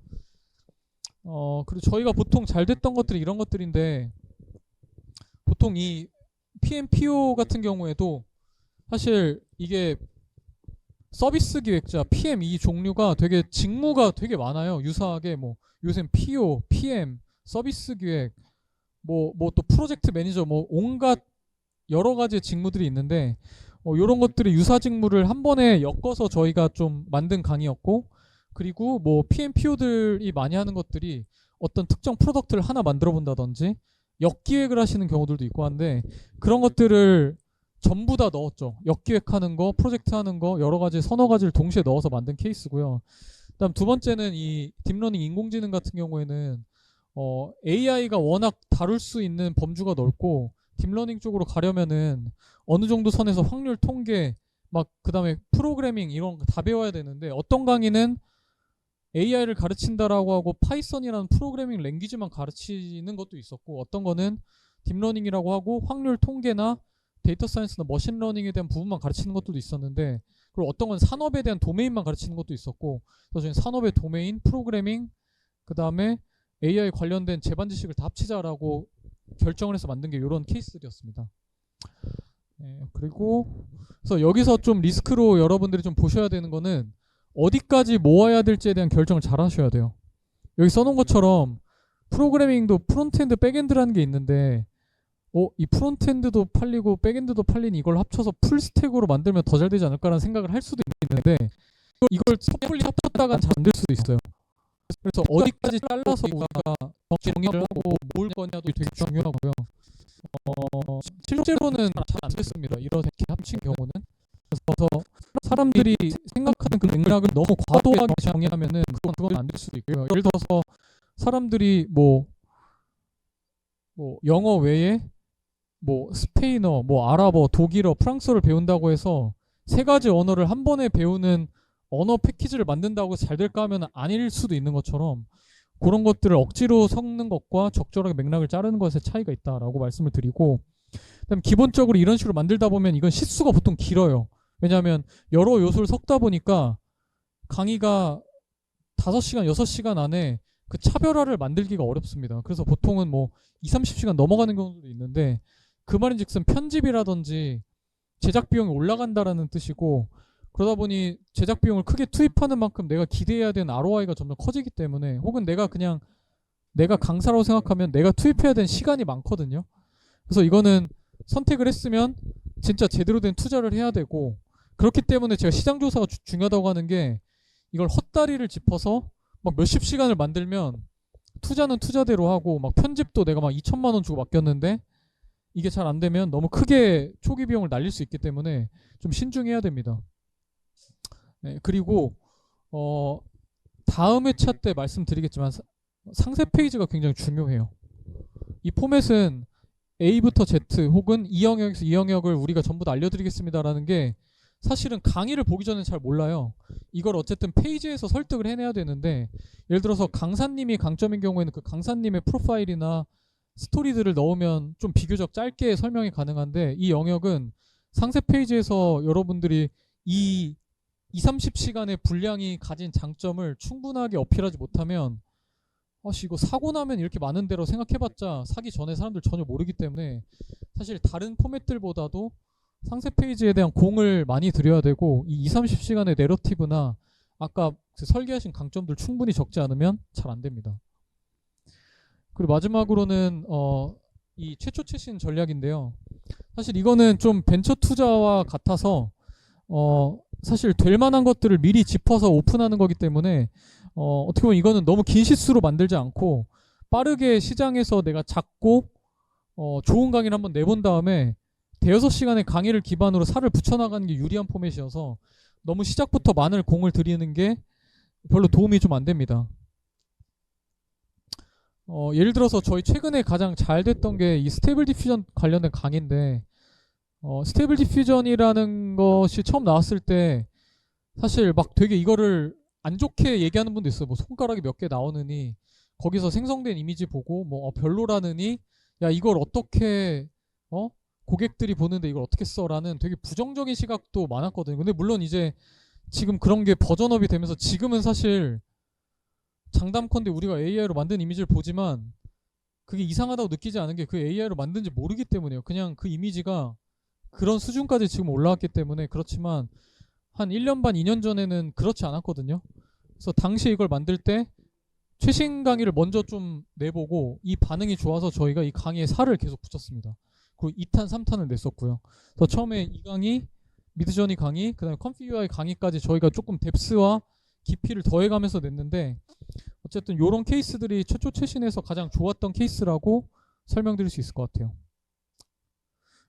그리고 저희가 보통 잘 됐던 것들이 이런 것들인데 보통 이 PMPO 같은 경우에도 사실 이게 서비스 기획자 PM 이 종류가 되게 직무가 되게 많아요. 유사하게 뭐 요새는 PO, PM, 서비스 기획, 뭐 또 프로젝트 매니저 뭐 온갖 여러 가지 직무들이 있는데 이런 것들이 유사 직무를 한 번에 엮어서 저희가 좀 만든 강의였고 그리고 뭐 PMPO들이 많이 하는 것들이 어떤 특정 프로덕트를 하나 만들어 본다든지 역기획을 하시는 경우들도 있고 한데 그런 것들을 전부 다 넣었죠. 역기획하는 거, 프로젝트 하는 거 여러 가지 서너 가지를 동시에 넣어서 만든 케이스고요. 그다음 두 번째는 이 딥러닝 인공지능 같은 경우에는 AI가 워낙 다룰 수 있는 범주가 넓고 딥러닝 쪽으로 가려면은 어느 정도 선에서 확률 통계 막 그다음에 프로그래밍 이런 거 다 배워야 되는데 어떤 강의는 AI를 가르친다라고 하고 파이썬이라는 프로그래밍 랭귀지만 가르치는 것도 있었고, 어떤 거는 딥러닝이라고 하고 확률 통계나 데이터 사이언스나 머신러닝에 대한 부분만 가르치는 것들도 있었는데, 그리고 어떤 건 산업에 대한 도메인만 가르치는 것도 있었고, 그래서 저는 산업의 도메인, 프로그래밍, 그 다음에 AI 관련된 제반 지식을 다 합치자라고 결정을 해서 만든 게 이런 케이스들이었습니다. 네, 그리고 그래서 여기서 좀 리스크로 여러분들이 좀 보셔야 되는 거는 어디까지 모아야 될지에 대한 결정을 잘 하셔야 돼요. 여기 써놓은 것처럼 프로그래밍도 프론트엔드, 백엔드라는 게 있는데, 이 프론트엔드도 팔리고 백엔드도 팔린 이걸 합쳐서 풀스택으로 만들면 더 잘 되지 않을까라는 생각을 할 수도 있는데, 이걸 섣불리 합쳤다간 잘 안 될 수도 있어요. 그래서 어디까지 잘라서 우리가 정리를 하고 모을 거냐도 되게 중요하고요. 실제로는 잘 안 됐습니다. 이렇게 합친 경우는. 그래서 사람들이 생각하는 그 맥락을 너무 과도하게 정의하면은 그건 안 될 수도 있고요. 예를 들어서 사람들이 뭐 영어 외에 뭐 스페인어, 뭐 아랍어, 독일어, 프랑스어를 배운다고 해서 세 가지 언어를 한 번에 배우는 언어 패키지를 만든다고 해서 잘 될까 하면 아닐 수도 있는 것처럼, 그런 것들을 억지로 섞는 것과 적절하게 맥락을 자르는 것의 차이가 있다라고 말씀을 드리고, 그다음 기본적으로 이런 식으로 만들다 보면 이건 시수가 보통 길어요. 왜냐하면 여러 요소를 섞다 보니까 강의가 5시간, 6시간 안에 그 차별화를 만들기가 어렵습니다. 그래서 보통은 뭐 2, 30시간 넘어가는 경우도 있는데, 그 말인즉슨 편집이라든지 제작 비용이 올라간다라는 뜻이고, 그러다 보니 제작 비용을 크게 투입하는 만큼 내가 기대해야 되는 ROI가 점점 커지기 때문에, 혹은 내가 강사라고 생각하면 내가 투입해야 되는 시간이 많거든요. 그래서 이거는 선택을 했으면 진짜 제대로 된 투자를 해야 되고, 그렇기 때문에 제가 시장 조사가 중요하다고 하는 게, 이걸 헛다리를 짚어서 막 몇십 시간을 만들면 투자는 투자대로 하고, 막 편집도 내가 막 2천만 원 주고 맡겼는데 이게 잘 안 되면 너무 크게 초기 비용을 날릴 수 있기 때문에 좀 신중해야 됩니다. 네, 그리고 다음 회차 때 말씀드리겠지만 상세 페이지가 굉장히 중요해요. 이 포맷은 A부터 Z 혹은 이 영역에서 이 영역을 우리가 전부 다 알려드리겠습니다라는 게 사실은 강의를 보기 전에 잘 몰라요. 이걸 어쨌든 페이지에서 설득을 해내야 되는데, 예를 들어서 강사님이 강점인 경우에는 그 강사님의 프로파일이나 스토리들을 넣으면 좀 비교적 짧게 설명이 가능한데, 이 영역은 상세 페이지에서 여러분들이 이 2, 30시간의 분량이 가진 장점을 충분하게 어필하지 못하면, 이거 사고 나면 이렇게 많은 대로 생각해봤자 사기 전에 사람들 전혀 모르기 때문에, 사실 다른 포맷들보다도 상세 페이지에 대한 공을 많이 들여야 되고, 이 2, 30시간의 내러티브나 아까 설계하신 강점들 충분히 적지 않으면 잘 안 됩니다. 그리고 마지막으로는 이 최초 최신 전략인데요. 사실 이거는 좀 벤처 투자와 같아서 사실 될 만한 것들을 미리 짚어서 오픈하는 거기 때문에 어떻게 보면 이거는 너무 긴 시수로 만들지 않고 빠르게 시장에서 내가 작고 좋은 강의를 한번 내본 다음에 대여섯 시간의 강의를 기반으로 살을 붙여나가는 게 유리한 포맷이어서 너무 시작부터 많은 공을 들이는 게 별로 도움이 좀 안 됩니다. 예를 들어서 저희 최근에 가장 잘 됐던 게 이 스테이블 디퓨전 관련된 강의인데, 스테이블 디퓨전이라는 것이 처음 나왔을 때 사실 막 되게 이거를 안 좋게 얘기하는 분도 있어요. 뭐 손가락이 몇 개 나오느니, 거기서 생성된 이미지 보고 뭐 별로라느니, 야 이걸 어떻게 고객들이 보는데 이걸 어떻게 써라는 되게 부정적인 시각도 많았거든요. 근데 물론 이제 지금 그런 게 버전업이 되면서 지금은 사실 장담컨대 우리가 AI로 만든 이미지를 보지만 그게 이상하다고 느끼지 않은 게 그 AI로 만든지 모르기 때문이에요. 그냥 그 이미지가 그런 수준까지 지금 올라왔기 때문에. 그렇지만 한 1년 반, 2년 전에는 그렇지 않았거든요. 그래서 당시에 이걸 만들 때 최신 강의를 먼저 좀 내보고 이 반응이 좋아서 저희가 이 강의에 살을 계속 붙였습니다. 그리고 2탄, 3탄을 냈었고요. 그래서 처음에 이 강의, 미드저니 강의, 그 다음에 컴피 UI 강의까지 저희가 조금 뎁스와 깊이를 더해가면서 냈는데, 어쨌든 이런 케이스들이 최초 최신에서 가장 좋았던 케이스라고 설명드릴 수 있을 것 같아요.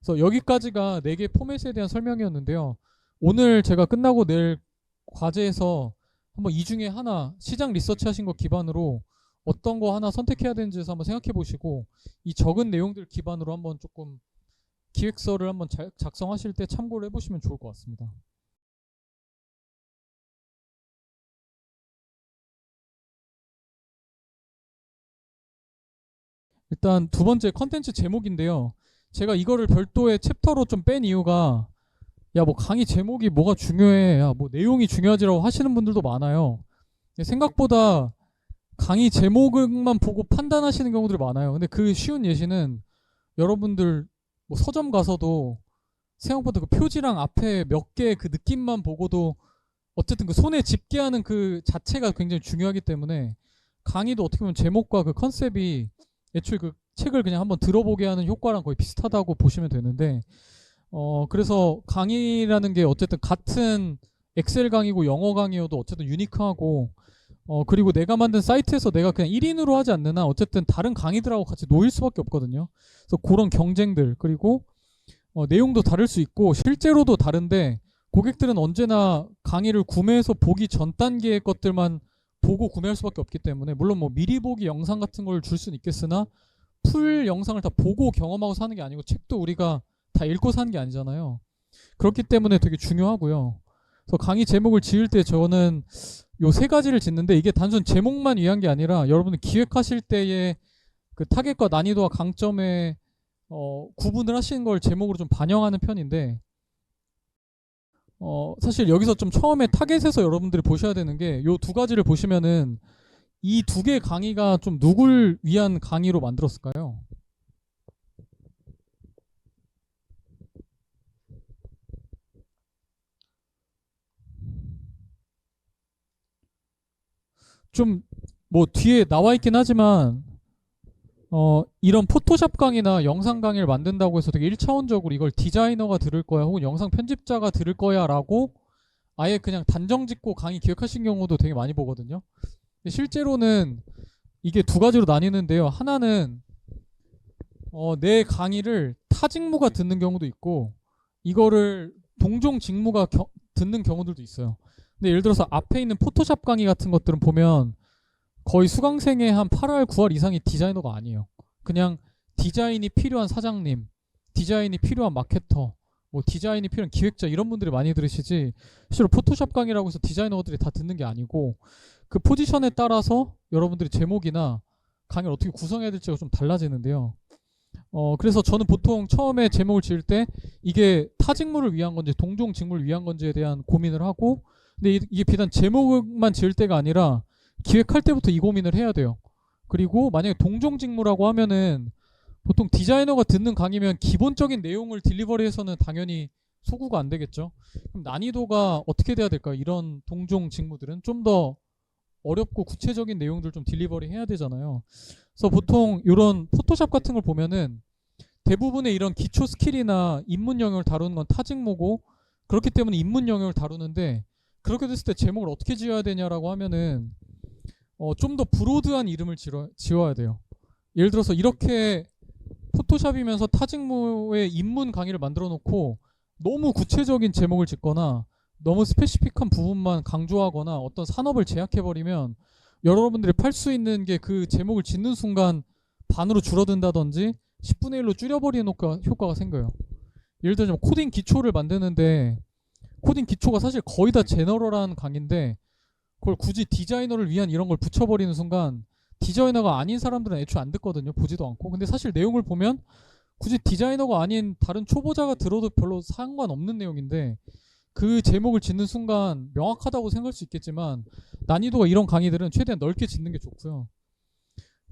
그래서 여기까지가 4개 포맷에 대한 설명이었는데요. 오늘 제가 끝나고 낼 과제에서 한번 이 중에 하나 시장 리서치 하신 거 기반으로 어떤 거 하나 선택해야 되는지에서 한번 생각해 보시고, 이 적은 내용들 기반으로 한번 조금 기획서를 한번 작성하실 때 참고를 해보시면 좋을 것 같습니다. 일단 두 번째 컨텐츠 제목인데요. 제가 이거를 별도의 챕터로 좀 뺀 이유가 야, 뭐 강의 제목이 뭐가 중요해. 야, 뭐 내용이 중요하지라고 하시는 분들도 많아요. 근데 생각보다 강의 제목만 보고 판단하시는 경우들이 많아요. 근데 그 쉬운 예시는 여러분들 뭐 서점 가서도 생각보다 그 표지랑 앞에 몇 개 그 느낌만 보고도 어쨌든 그 손에 집게하는 그 자체가 굉장히 중요하기 때문에 강의도 어떻게 보면 제목과 그 컨셉이 애초에 그 책을 그냥 한번 들어보게 하는 효과랑 거의 비슷하다고 보시면 되는데 그래서 강의라는 게 어쨌든 같은 엑셀 강의고 영어 강의여도 어쨌든 유니크하고 그리고 내가 만든 사이트에서 내가 그냥 1인으로 하지 않는 한 어쨌든 다른 강의들하고 같이 놓일 수밖에 없거든요. 그래서 그런 경쟁들 그리고 내용도 다를 수 있고 실제로도 다른데 고객들은 언제나 강의를 구매해서 보기 전 단계의 것들만 보고 구매할 수밖에 없기 때문에 물론 뭐 미리 보기 영상 같은 걸 줄 수는 있겠으나 풀 영상을 다 보고 경험하고 사는 게 아니고 책도 우리가 다 읽고 사는 게 아니잖아요. 그렇기 때문에 되게 중요하고요. 그래서 강의 제목을 지을 때 저는 요 세 가지를 짓는데 이게 단순 제목만 위한 게 아니라 여러분들 기획하실 때의 그 타겟과 난이도와 강점에 구분을 하시는 걸 제목으로 좀 반영하는 편인데 사실 여기서 좀 처음에 타겟에서 여러분들이 보셔야 되는 게 요 두 가지를 보시면은 이 두 개의 강의가 좀 누굴 위한 강의로 만들었을까요? 좀 뭐 뒤에 나와 있긴 하지만 이런 포토샵 강의나 영상 강의를 만든다고 해서 되게 1차원적으로 이걸 디자이너가 들을 거야 혹은 영상 편집자가 들을 거야 라고 아예 그냥 단정 짓고 강의 기획하신 경우도 되게 많이 보거든요. 근데 실제로는 이게 두 가지로 나뉘는데요. 하나는 내 강의를 타 직무가 듣는 경우도 있고 이거를 동종 직무가 듣는 경우들도 있어요. 근데 예를 들어서 앞에 있는 포토샵 강의 같은 것들은 보면 거의 수강생의 한 8할, 9할 이상이 디자이너가 아니에요. 그냥 디자인이 필요한 사장님, 디자인이 필요한 마케터, 뭐 디자인이 필요한 기획자 이런 분들이 많이 들으시지 실제로 포토샵 강의라고 해서 디자이너들이 다 듣는 게 아니고 그 포지션에 따라서 여러분들이 제목이나 강의를 어떻게 구성해야 될지가 좀 달라지는데요. 그래서 저는 보통 처음에 제목을 지을 때 이게 타 직무를 위한 건지 동종 직무를 위한 건지에 대한 고민을 하고 근데 이게 비단 제목만 지을 때가 아니라 기획할 때부터 이 고민을 해야 돼요. 그리고 만약에 동종 직무라고 하면은 보통 디자이너가 듣는 강의면 기본적인 내용을 딜리버리해서는 당연히 소구가 안 되겠죠. 그럼 난이도가 어떻게 돼야 될까요? 이런 동종 직무들은 좀 더 어렵고 구체적인 내용들 좀 딜리버리 해야 되잖아요. 그래서 보통 이런 포토샵 같은 걸 보면은 대부분의 이런 기초 스킬이나 입문 영역을 다루는 건 타직무고 그렇기 때문에 입문 영역을 다루는데 그렇게 됐을 때 제목을 어떻게 지어야 되냐라고 하면은 좀 더 브로드한 이름을 지어야 돼요. 예를 들어서 이렇게 포토샵이면서 타직무의 입문 강의를 만들어 놓고 너무 구체적인 제목을 짓거나 너무 스페시픽한 부분만 강조하거나 어떤 산업을 제약해버리면 여러분들이 팔 수 있는 게 그 제목을 짓는 순간 반으로 줄어든다든지 10분의 1로 줄여버리는 효과가 생겨요. 예를 들자면 코딩 기초를 만드는데 코딩 기초가 사실 거의 다 제너럴한 강의인데 그걸 굳이 디자이너를 위한 이런 걸 붙여버리는 순간 디자이너가 아닌 사람들은 애초에 안 듣거든요. 보지도 않고. 근데 사실 내용을 보면 굳이 디자이너가 아닌 다른 초보자가 들어도 별로 상관없는 내용인데 그 제목을 짓는 순간 명확하다고 생각할 수 있겠지만 난이도가 이런 강의들은 최대한 넓게 짓는 게 좋고요.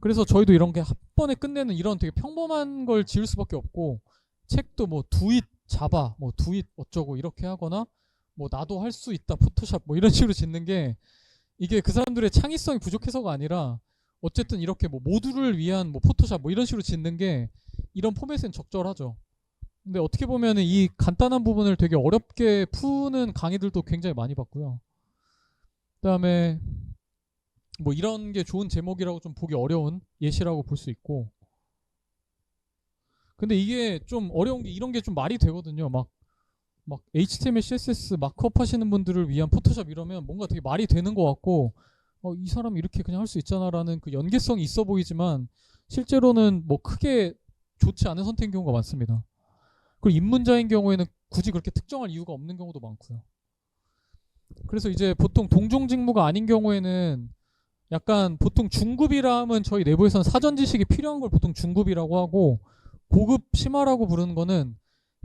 그래서 저희도 이런 게 한 번에 끝내는 이런 되게 평범한 걸 지을 수밖에 없고 책도 뭐 두잇 자바 뭐 두잇 어쩌고 이렇게 하거나 뭐 나도 할 수 있다 포토샵 뭐 이런 식으로 짓는 게 이게 그 사람들의 창의성이 부족해서가 아니라 어쨌든 이렇게 뭐 모두를 위한 뭐 포토샵 뭐 이런 식으로 짓는 게 이런 포맷은 적절하죠. 근데 어떻게 보면 이 간단한 부분을 되게 어렵게 푸는 강의들도 굉장히 많이 봤고요. 그다음에 뭐 이런 게 좋은 제목이라고 좀 보기 어려운 예시라고 볼 수 있고 근데 이게 좀 어려운 게 이런 게 좀 말이 되거든요. 막 HTML, CSS 마크업 하시는 분들을 위한 포토샵 이러면 뭔가 되게 말이 되는 것 같고 이 사람 이렇게 그냥 할 수 있잖아라는 그 연계성이 있어 보이지만 실제로는 뭐 크게 좋지 않은 선택인 경우가 많습니다. 그리고 입문자인 경우에는 굳이 그렇게 특정할 이유가 없는 경우도 많고요. 그래서 이제 보통 동종 직무가 아닌 경우에는 약간 보통 중급이라 하면 저희 내부에서는 사전 지식이 필요한 걸 보통 중급이라고 하고, 고급 심화라고 부르는 거는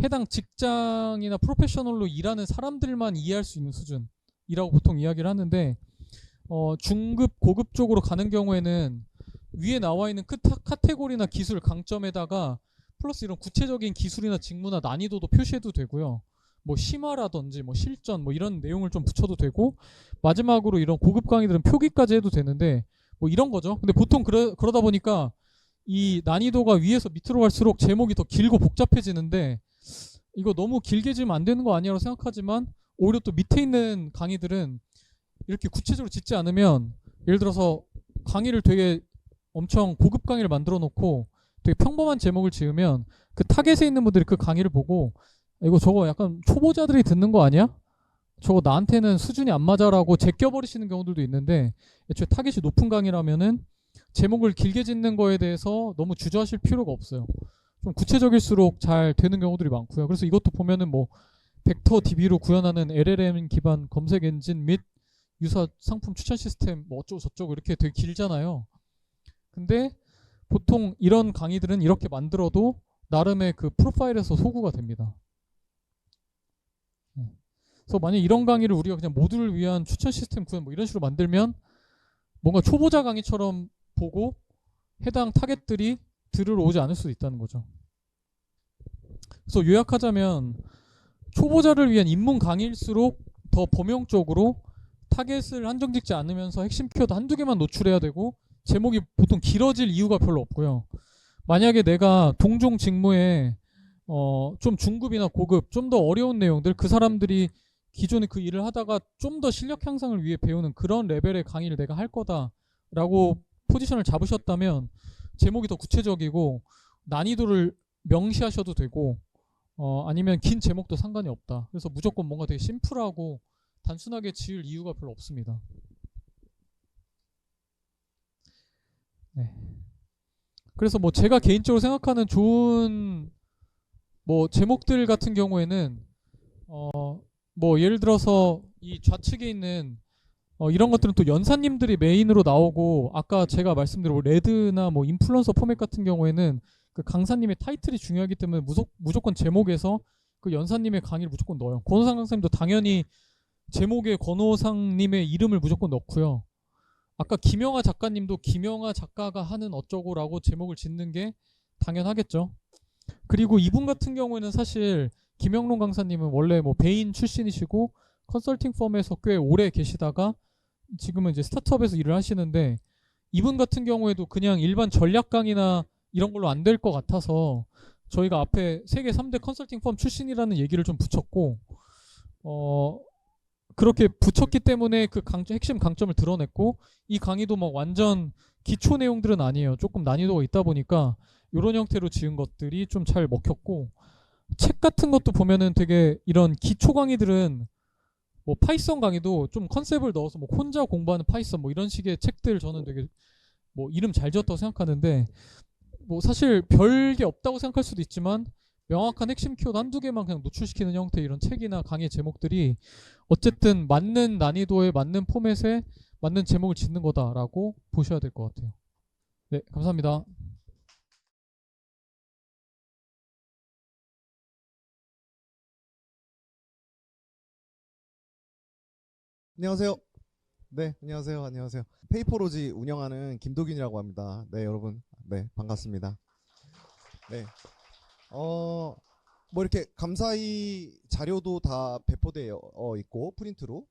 해당 직장이나 프로페셔널로 일하는 사람들만 이해할 수 있는 수준이라고 보통 이야기를 하는데, 중급, 고급 쪽으로 가는 경우에는 위에 나와 있는 카테고리나 기술 강점에다가 플러스 이런 구체적인 기술이나 직무나 난이도도 표시해도 되고요. 뭐 심화라든지 뭐 실전 뭐 이런 내용을 좀 붙여도 되고, 마지막으로 이런 고급 강의들은 표기까지 해도 되는데 뭐 이런 거죠. 근데 보통 그러다 보니까 이 난이도가 위에서 밑으로 갈수록 제목이 더 길고 복잡해지는데, 이거 너무 길게 지으면 안 되는 거 아니야라고 생각하지만, 오히려 또 밑에 있는 강의들은 이렇게 구체적으로 짓지 않으면, 예를 들어서 강의를 되게 엄청 고급 강의를 만들어 놓고 되게 평범한 제목을 지으면 그 타겟에 있는 분들이 그 강의를 보고 이거 저거 약간 초보자들이 듣는 거 아니야? 저거 나한테는 수준이 안 맞아라고 제껴버리시는 경우들도 있는데, 애초에 타겟이 높은 강의라면은 제목을 길게 짓는 거에 대해서 너무 주저하실 필요가 없어요. 좀 구체적일수록 잘 되는 경우들이 많고요. 그래서 이것도 보면은 뭐 벡터 DB로 구현하는 LLM 기반 검색 엔진 및 유사 상품 추천 시스템 뭐 어쩌고 저쩌고 이렇게 되게 길잖아요. 근데 보통 이런 강의들은 이렇게 만들어도 나름의 그 프로파일에서 소구가 됩니다. 그래서 만약 이런 강의를 우리가 그냥 모두를 위한 추천 시스템 구현 뭐 이런 식으로 만들면 뭔가 초보자 강의처럼 보고 해당 타겟들이 들으러 오지 않을 수도 있다는 거죠. 그래서 요약하자면 초보자를 위한 입문 강의일수록 더 범용적으로 타겟을 한정 짓지 않으면서 핵심 키워드 한두 개만 노출해야 되고, 제목이 보통 길어질 이유가 별로 없고요. 만약에 내가 동종 직무에 좀 중급이나 고급 좀 더 어려운 내용들, 그 사람들이 기존에 그 일을 하다가 좀 더 실력 향상을 위해 배우는 그런 레벨의 강의를 내가 할 거다라고 포지션을 잡으셨다면 제목이 더 구체적이고 난이도를 명시하셔도 되고, 아니면 긴 제목도 상관이 없다. 그래서 무조건 뭔가 되게 심플하고 단순하게 지을 이유가 별로 없습니다. 네. 그래서 뭐 제가 개인적으로 생각하는 좋은 뭐 제목들 같은 경우에는 뭐 예를 들어서 이 좌측에 있는 이런 것들은 또 연사님들이 메인으로 나오고, 아까 제가 말씀드린 뭐 레드나 뭐 인플루언서 포맷 같은 경우에는 그 강사님의 타이틀이 중요하기 때문에 무조건 제목에서 그 연사님의 강의를 무조건 넣어요. 권호상 강사님도 당연히 제목에 권호상님의 이름을 무조건 넣고요. 아까 김영하 작가님도 김영하 작가가 하는 어쩌고라고 제목을 짓는 게 당연하겠죠. 그리고 이분 같은 경우에는 사실 김영론 강사님은 원래 뭐 베인 출신이시고 컨설팅 펌에서 꽤 오래 계시다가 지금은 이제 스타트업에서 일을 하시는데, 이분 같은 경우에도 그냥 일반 전략 강의나 이런 걸로 안 될 것 같아서 저희가 앞에 세계 3대 컨설팅 펌 출신이라는 얘기를 좀 붙였고, 그렇게 붙였기 때문에 그 핵심 강점을 드러냈고, 이 강의도 막 완전 기초 내용들은 아니에요. 조금 난이도가 있다 보니까 이런 형태로 지은 것들이 좀 잘 먹혔고, 책 같은 것도 보면은 되게 이런 기초 강의들은 뭐 파이썬 강의도 좀 컨셉을 넣어서 뭐 혼자 공부하는 파이썬 뭐 이런 식의 책들 저는 되게 뭐 이름 잘 지었다고 생각하는데, 뭐 사실 별게 없다고 생각할 수도 있지만 명확한 핵심 키워드 한두 개만 그냥 노출시키는 형태 이런 책이나 강의 제목들이 어쨌든 맞는 난이도에 맞는 포맷에 맞는 제목을 짓는 거다라고 보셔야 될 것 같아요. 네, 감사합니다. 안녕하세요. 네, 안녕하세요. 안녕하세요. 페이퍼로지 운영하는 김도균이라고 합니다. 네, 여러분. 네, 반갑습니다. 네. 뭐 이렇게 감사히 자료도 다 배포되어 있고 프린트로.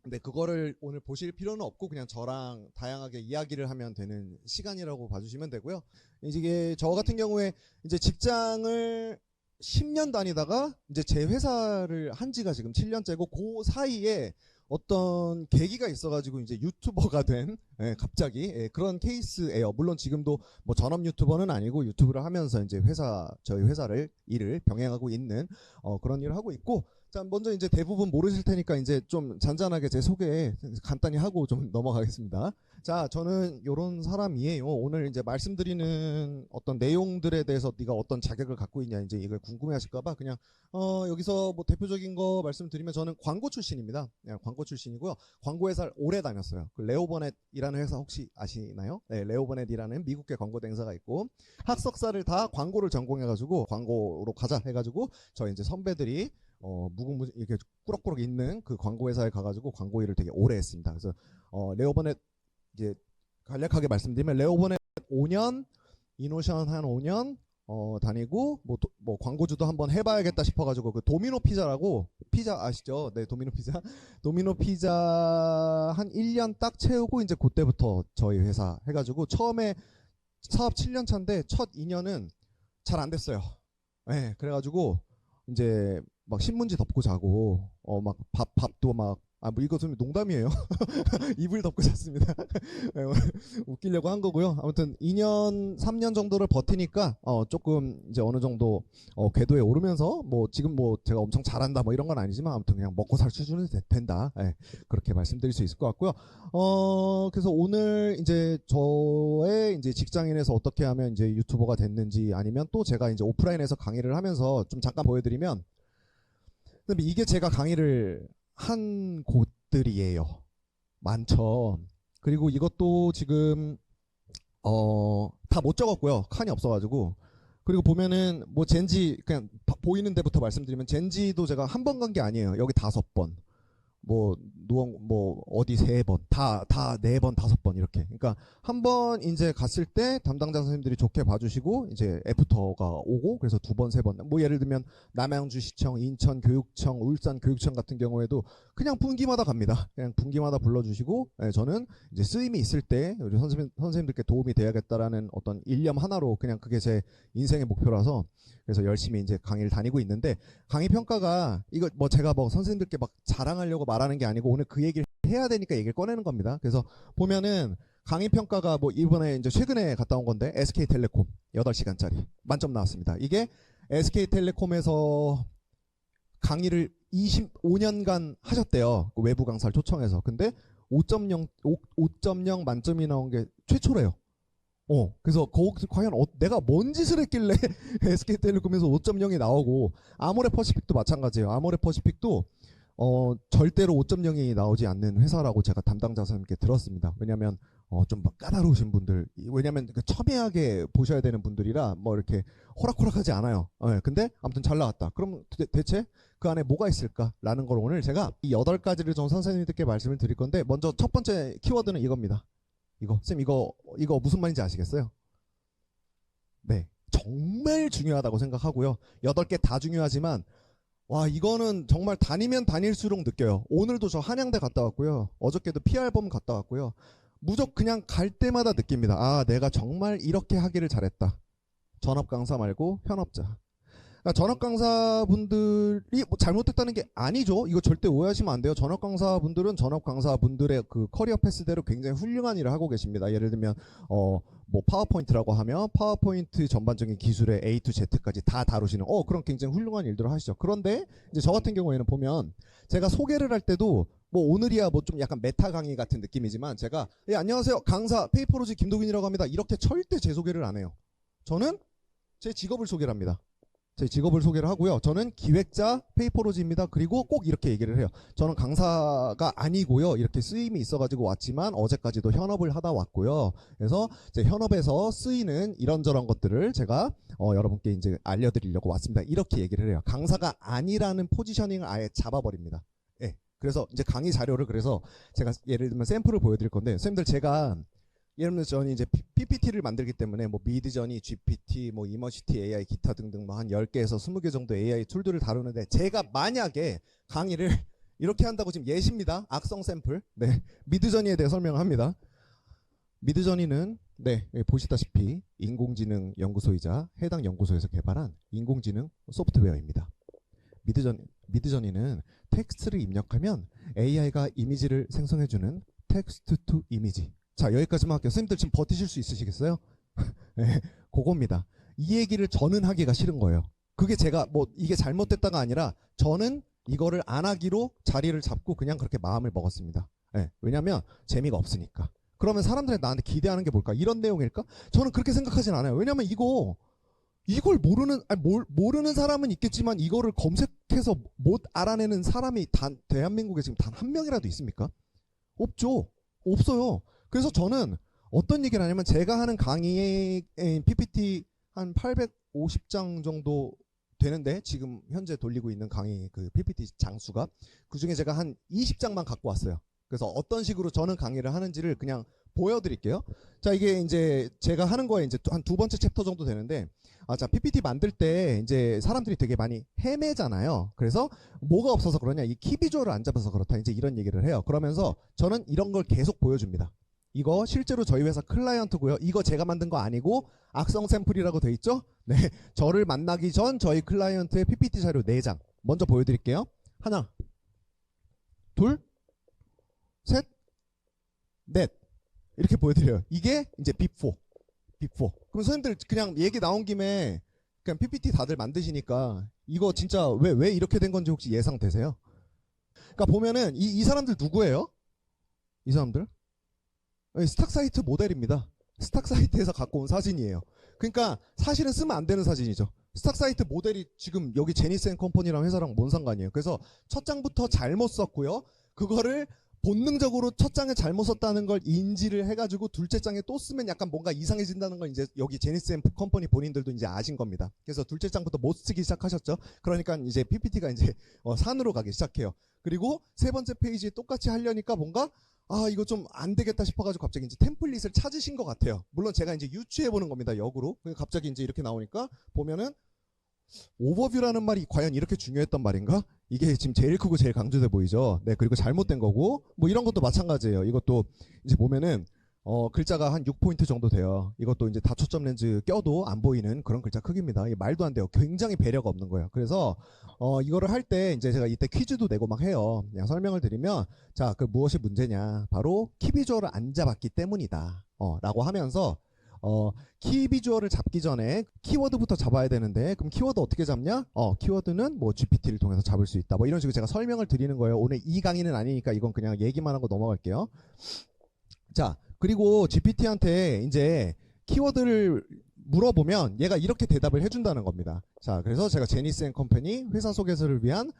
근데 그거를 오늘 보실 필요는 없고 그냥 저랑 다양하게 이야기를 하면 되는 시간이라고 봐주시면 되고요. 이게 저 같은 경우에 이제 직장을 10년 다니다가 이제 제 회사를 한 지가 지금 7년째고, 그 사이에 어떤 계기가 있어가지고 이제 유튜버가 된, 갑자기, 그런 케이스예요. 물론 지금도 뭐 전업 유튜버는 아니고 유튜브를 하면서 이제 저희 회사를 일을 병행하고 있는 그런 일을 하고 있고, 자, 먼저 이제 대부분 모르실 테니까 이제 좀 잔잔하게 제 소개 간단히 하고 좀 넘어가겠습니다. 자, 저는 요런 사람이에요. 오늘 이제 말씀드리는 어떤 내용들에 대해서 네가 어떤 자격을 갖고 있냐 이제 이걸 궁금해 하실까봐 그냥 여기서 뭐 대표적인 거 말씀드리면, 저는 광고 출신입니다. 광고 출신이고요. 광고 회사를 오래 다녔어요. 그 레오버넷이라는 회사 혹시 아시나요? 네, 레오버넷이라는 미국계 광고 대행사가 있고 학석사를 다 광고를 전공해가지고 광고로 가자 해가지고 저희 이제 선배들이 무궁무 이렇게 꾸럭꾸럭 있는 그 광고 회사에 가가지고 광고 일을 되게 오래 했습니다. 그래서 레오버넷 이제 간략하게 말씀드리면 레오버넷 5년, 이노션 한 5년 다니고 뭐 광고주도 한번 해봐야겠다 싶어가지고 그 도미노 피자라고 피자 아시죠? 네, 도미노 피자. 도미노 피자 한 1년 딱 채우고 이제 그때부터 저희 회사 해가지고 처음에 사업 7년 차인데 첫 2년은 잘 안 됐어요. 네, 그래가지고 이제 막 신문지 덮고 자고 막 밥도 막 뭐 이거 좀 농담이에요. 이불 덮고 잤습니다. 웃기려고 한 거고요. 아무튼 2년, 3년 정도를 버티니까 조금 이제 어느 정도 궤도에 오르면서 뭐 지금 뭐 제가 엄청 잘한다 뭐 이런 건 아니지만 아무튼 그냥 먹고 살 수준은 된다. 예, 그렇게 말씀드릴 수 있을 것 같고요. 그래서 오늘 이제 저의 이제 직장인에서 어떻게 하면 이제 유튜버가 됐는지 아니면 또 제가 이제 오프라인에서 강의를 하면서 좀 잠깐 보여드리면 근데 이게 제가 강의를 한 곳들이에요. 많죠. 그리고 이것도 지금 다 못 적었고요. 칸이 없어가지고. 그리고 보면은 뭐 젠지 그냥 보이는 데부터 말씀드리면 젠지도 제가 한 번 간 게 아니에요. 여기 5번. 뭐 어디 3번, 다 4번, 5번 이렇게. 그러니까 한 번 이제 갔을 때 담당자 선생님들이 좋게 봐주시고 이제 애프터가 오고 그래서 2번, 3번. 뭐 예를 들면 남양주시청, 인천교육청, 울산교육청 같은 경우에도 그냥 분기마다 갑니다. 그냥 분기마다 불러주시고 저는 이제 쓰임이 있을 때 우리 선생님들께 도움이 돼야겠다라는 어떤 일념 하나로 그냥 그게 제 인생의 목표라서 그래서 열심히 이제 강의를 다니고 있는데 강의 평가가 이거 뭐 제가 뭐 선생님들께 막 자랑하려고 말하는 게 아니고 오늘 그 얘기를 해야 되니까 얘기를 꺼내는 겁니다. 그래서 보면은 강의 평가가 뭐 이번에 이제 최근에 갔다 온 건데 SK텔레콤 8시간짜리 만점 나왔습니다. 이게 SK텔레콤에서 강의를 25년간 하셨대요. 그 외부 강사를 초청해서. 근데 5.0 만점이 나온 게 최초래요. 그래서 거기서 과연 내가 뭔 짓을 했길래 SK텔레콤에서 5.0이 나오고 아모레퍼시픽도 마찬가지예요. 아모레퍼시픽도 절대로 5.0이 나오지 않는 회사라고 제가 담당자 선생님께 들었습니다. 왜냐하면 좀 막 까다로우신 분들, 왜냐하면 첨예하게 보셔야 되는 분들이라 뭐 이렇게 호락호락하지 않아요. 근데 아무튼 잘 나왔다. 그럼 대체 그 안에 뭐가 있을까라는 걸 오늘 제가 이 8가지를 좀 선생님들께 말씀을 드릴 건데 먼저 첫 번째 키워드는 이겁니다. 쌤 이거 무슨 말인지 아시겠어요? 네, 정말 중요하다고 생각하고요. 8개 다 중요하지만 와 이거는 정말 다니면 다닐수록 느껴요. 오늘도 저 한양대 갔다 왔고요. 어저께도 PR범 갔다 왔고요. 무조건 그냥 갈 때마다 느낍니다. 아 내가 정말 이렇게 하기를 잘했다. 전업 강사 말고 현업자. 그러니까 전업 강사분들이 뭐 잘못됐다는 게 아니죠. 이거 절대 오해하시면 안 돼요. 전업 강사분들은 전업 강사분들의 그 커리어 패스대로 굉장히 훌륭한 일을 하고 계십니다. 예를 들면 뭐 파워포인트라고 하면 파워포인트 전반적인 기술의 A to Z까지 다 다루시는 그런 굉장히 훌륭한 일들을 하시죠. 그런데 이제 저 같은 경우에는 보면 제가 소개를 할 때도 뭐 오늘이야 뭐 좀 약간 메타 강의 같은 느낌이지만 제가 안녕하세요 강사 페이퍼로지 김도균이라고 합니다. 이렇게 절대 제 소개를 안 해요. 저는 제 직업을 소개를 합니다. 제 직업을 소개를 하고요. 저는 기획자 페이퍼로지입니다. 그리고 꼭 이렇게 얘기를 해요. 저는 강사가 아니고요. 이렇게 쓰임이 있어가지고 왔지만 어제까지도 현업을 하다 왔고요. 그래서 이제 현업에서 쓰이는 이런저런 것들을 제가 여러분께 이제 알려드리려고 왔습니다. 이렇게 얘기를 해요. 강사가 아니라는 포지셔닝을 아예 잡아버립니다. 예. 그래서 이제 강의 자료를 그래서 제가 예를 들면 샘플을 보여드릴 건데 선생님들 제가 예를 들면 저는 이제 PPT를 만들기 때문에 뭐 미드저니, GPT, 뭐 이머시티 AI 기타 등등 뭐 한 10개에서 20개 정도 AI 툴들을 다루는데 제가 만약에 강의를 이렇게 한다고 지금 예시입니다. 악성 샘플. 네. 미드저니에 대해 설명합니다. 미드저니는 네, 보시다시피 인공지능 연구소이자 해당 연구소에서 개발한 인공지능 소프트웨어입니다. 미드저니는 텍스트를 입력하면 AI가 이미지를 생성해주는 텍스트 투 이미지. 자 여기까지만 할게요. 선생님들 지금 버티실 수 있으시겠어요? 네, 그겁니다. 이 얘기를 저는 하기가 싫은 거예요. 그게 제가 뭐 이게 잘못됐다가 아니라 저는 이거를 안 하기로 자리를 잡고 그냥 그렇게 마음을 먹었습니다. 네, 왜냐면 재미가 없으니까. 그러면 사람들이 나한테 기대하는 게 뭘까? 이런 내용일까? 저는 그렇게 생각하진 않아요. 왜냐면 이거 이걸 모르는 사람은 있겠지만 이거를 검색해서 못 알아내는 사람이 대한민국에 지금 단 한 명이라도 있습니까? 없죠. 없어요. 그래서 저는 어떤 얘기를 하냐면 제가 하는 강의의 PPT 한 850장 정도 되는데 지금 현재 돌리고 있는 강의 그 PPT 장수가 그중에 제가 한 20장만 갖고 왔어요. 그래서 어떤 식으로 저는 강의를 하는지를 그냥 보여드릴게요. 자, 이게 이제 제가 하는 거에 이제 한 두 번째 챕터 정도 되는데, 자, PPT 만들 때 이제 사람들이 되게 많이 헤매잖아요. 그래서 뭐가 없어서 그러냐, 이 키비주얼을 안 잡아서 그렇다, 이제 이런 얘기를 해요. 그러면서 저는 이런 걸 계속 보여줍니다. 이거 실제로 저희 회사 클라이언트고요. 이거 제가 만든 거 아니고 악성 샘플이라고 돼 있죠? 네, 저를 만나기 전 저희 클라이언트의 PPT 자료 4장 먼저 보여드릴게요. 하나, 둘, 셋, 넷. 이렇게 보여드려요. 이게 이제 비포. 그럼 선생님들 그냥 얘기 나온 김에 그냥 PPT 다들 만드시니까 이거 진짜 왜 이렇게 된 건지 혹시 예상되세요? 그러니까 보면은 이 사람들 누구예요? 이 사람들? 스탁사이트 모델입니다. 스탁사이트에서 갖고 온 사진이에요. 그러니까 사실은 쓰면 안 되는 사진이죠. 스탁사이트 모델이 지금 여기 제니스앤컴퍼니랑 회사랑 뭔 상관이에요. 그래서 첫 장부터 잘못 썼고요. 그거를 본능적으로 첫 장에 잘못 썼다는 걸 인지를 해가지고 둘째 장에 또 쓰면 약간 뭔가 이상해진다는 걸 이제 여기 제니스앤컴퍼니 본인들도 이제 아신 겁니다. 그래서 둘째 장부터 못 쓰기 시작하셨죠. 그러니까 이제 PPT가 이제 산으로 가기 시작해요. 그리고 세 번째 페이지에 똑같이 하려니까 뭔가 이거 좀 안 되겠다 싶어가지고 갑자기 이제 템플릿을 찾으신 것 같아요. 물론 제가 이제 유추해 보는 겁니다. 역으로. 갑자기 이제 이렇게 나오니까 보면은 오버뷰라는 말이 과연 이렇게 중요했던 말인가? 이게 지금 제일 크고 제일 강조돼 보이죠. 네, 그리고 잘못된 거고 뭐 이런 것도 마찬가지예요. 이것도 이제 보면은 글자가 한 6포인트 정도 돼요. 이것도 이제 다초점 렌즈 껴도 안 보이는 그런 글자 크기입니다. 이게 말도 안 돼요. 굉장히 배려가 없는 거예요. 그래서 이거를 할 때 이제 제가 이때 퀴즈도 내고 막 해요. 그냥 설명을 드리면 자, 그 무엇이 문제냐? 바로 키비주얼을 안 잡았기 때문이다. 라고 하면서 키비주얼을 잡기 전에 키워드부터 잡아야 되는데 그럼 키워드 어떻게 잡냐? 키워드는 뭐 GPT를 통해서 잡을 수 있다. 뭐 이런 식으로 제가 설명을 드리는 거예요. 오늘 이 강의는 아니니까 이건 그냥 얘기만 하고 넘어갈게요. 자, 그리고 GPT한테 이제 키워드를 물어보면 얘가 이렇게 대답을 해준다는 겁니다. 자, 그래서 제가 제니스앤컴퍼니 회사 소개서를 위한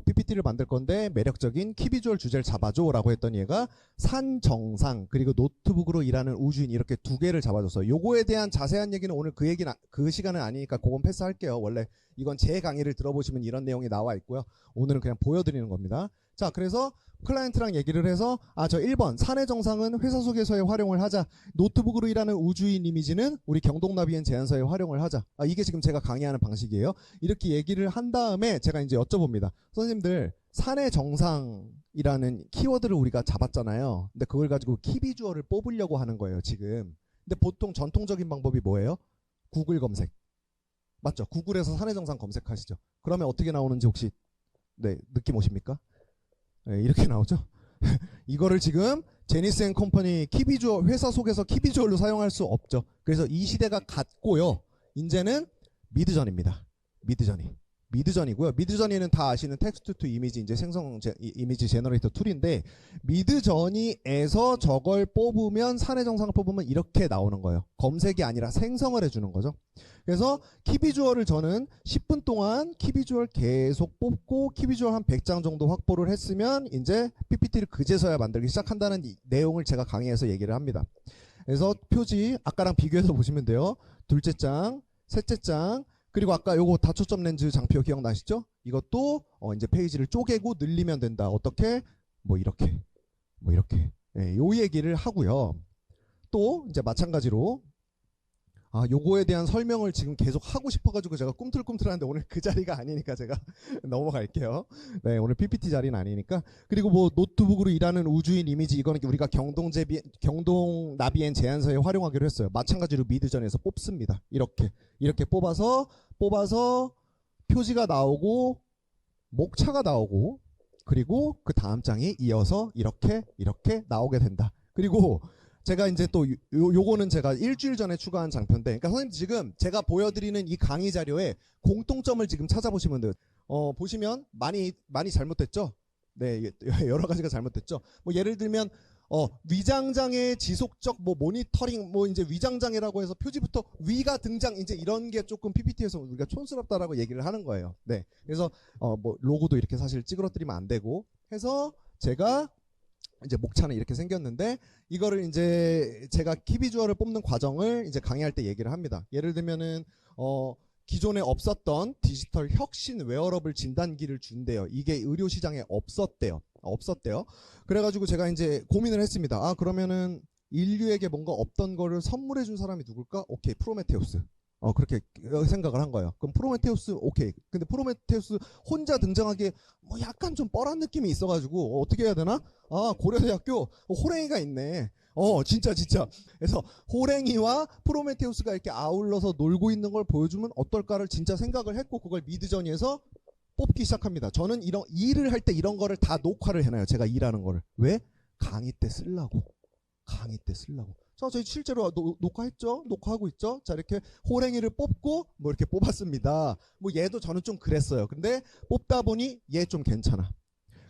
PPT를 만들 건데 매력적인 키비주얼 주제를 잡아줘 라고 했더니 얘가 산 정상 그리고 노트북으로 일하는 우주인 이렇게 두 개를 잡아줬어요. 요거에 대한 자세한 얘기는 오늘 그 시간은 아니니까 그건 패스할게요. 원래 이건 제 강의를 들어보시면 이런 내용이 나와 있고요. 오늘은 그냥 보여드리는 겁니다. 자, 그래서 클라이언트랑 얘기를 해서 저 1번 사내 정상은 회사 소개서에 활용을 하자. 노트북으로 일하는 우주인 이미지는 우리 경동나비엔 제안서에 활용을 하자. 이게 지금 제가 강의하는 방식이에요. 이렇게 얘기를 한 다음에 제가 이제 여쭤봅니다. 선생님들 사내 정상이라는 키워드를 우리가 잡았잖아요. 근데 그걸 가지고 키비주얼을 뽑으려고 하는 거예요 지금. 근데 보통 전통적인 방법이 뭐예요? 구글 검색. 맞죠? 구글에서 사내 정상 검색하시죠. 그러면 어떻게 나오는지 혹시 느낌 오십니까? 네, 이렇게 나오죠. 이거를 지금 제니스앤컴퍼니 키비주얼 회사 속에서 키비주얼로 사용할 수 없죠. 그래서 이 시대가 갔고요. 이제는 미드전입니다. 미드전이고요. 미드저니는 다 아시는 텍스트 투 이미지 이제 이미지 제너레이터 툴인데 미드저니에서 저걸 뽑으면 사내 정상을 뽑으면 이렇게 나오는 거예요. 검색이 아니라 생성을 해주는 거죠. 그래서 키비주얼을 저는 10분 동안 키비주얼 계속 뽑고 키비주얼 한 100장 정도 확보를 했으면 이제 PPT를 그제서야 만들기 시작한다는 내용을 제가 강의에서 얘기를 합니다. 그래서 표지 아까랑 비교해서 보시면 돼요. 둘째 장, 셋째 장, 그리고 아까 요거 다초점 렌즈 장표 기억나시죠? 이것도 이제 페이지를 쪼개고 늘리면 된다. 어떻게? 뭐 이렇게. 네, 요 얘기를 하고요. 또 이제 마찬가지로 요거에 대한 설명을 지금 계속 하고 싶어가지고 제가 꿈틀꿈틀하는데 오늘 그 자리가 아니니까 제가 넘어갈게요. 네, 오늘 PPT 자리는 아니니까. 그리고 뭐 노트북으로 일하는 우주인 이미지 이거는 우리가 경동나비엔 제안서에 활용하기로 했어요. 마찬가지로 미드전에서 뽑습니다. 이렇게 뽑아서 표지가 나오고 목차가 나오고 그리고 그 다음 장이 이어서 이렇게 나오게 된다. 그리고 제가 이제 또 요거는 제가 일주일 전에 추가한 장표인데, 그러니까 선생님 지금 제가 보여드리는 이 강의 자료에 공통점을 지금 찾아보시면 돼요. 보시면 많이 잘못됐죠? 네, 여러 가지가 잘못됐죠. 뭐 예를 들면 위장장애 지속적 뭐 모니터링 뭐 이제 위장장애라고 해서 표지부터 위가 등장 이제 이런 게 조금 PPT에서 우리가 촌스럽다라고 얘기를 하는 거예요. 네. 그래서 뭐 로고도 이렇게 사실 찌그러뜨리면 안 되고 해서 제가 이제 목차는 이렇게 생겼는데 이거를 이제 제가 키비주얼을 뽑는 과정을 이제 강의할 때 얘기를 합니다. 예를 들면은 기존에 없었던 디지털 혁신 웨어러블 진단기를 준대요. 이게 의료 시장에 없었대요. 그래가지고 제가 이제 고민을 했습니다. 아 그러면은 인류에게 뭔가 없던 거를 선물해 준 사람이 누굴까? 오케이, 프로메테우스. 그렇게 생각을 한 거예요. 그럼 프로메테우스 오케이. 근데 프로메테우스 혼자 등장하기에 뭐 약간 좀 뻔한 느낌이 있어가지고 어떻게 해야 되나? 아 고려대학교 호랭이가 있네. 진짜. 그래서 호랭이와 프로메테우스가 이렇게 아울러서 놀고 있는 걸 보여주면 어떨까를 진짜 생각을 했고 그걸 미드저니에서 뽑기 시작합니다. 저는 이런 일을 할 때 이런 거를 다 녹화를 해놔요. 제가 일하는 거를. 왜? 강의 때 쓰려고. 자, 저희 실제로 녹화했죠? 녹화하고 있죠? 자, 이렇게 호랭이를 뽑고 뭐 이렇게 뽑았습니다. 뭐 얘도 저는 좀 그랬어요. 근데 뽑다 보니 얘 좀 괜찮아.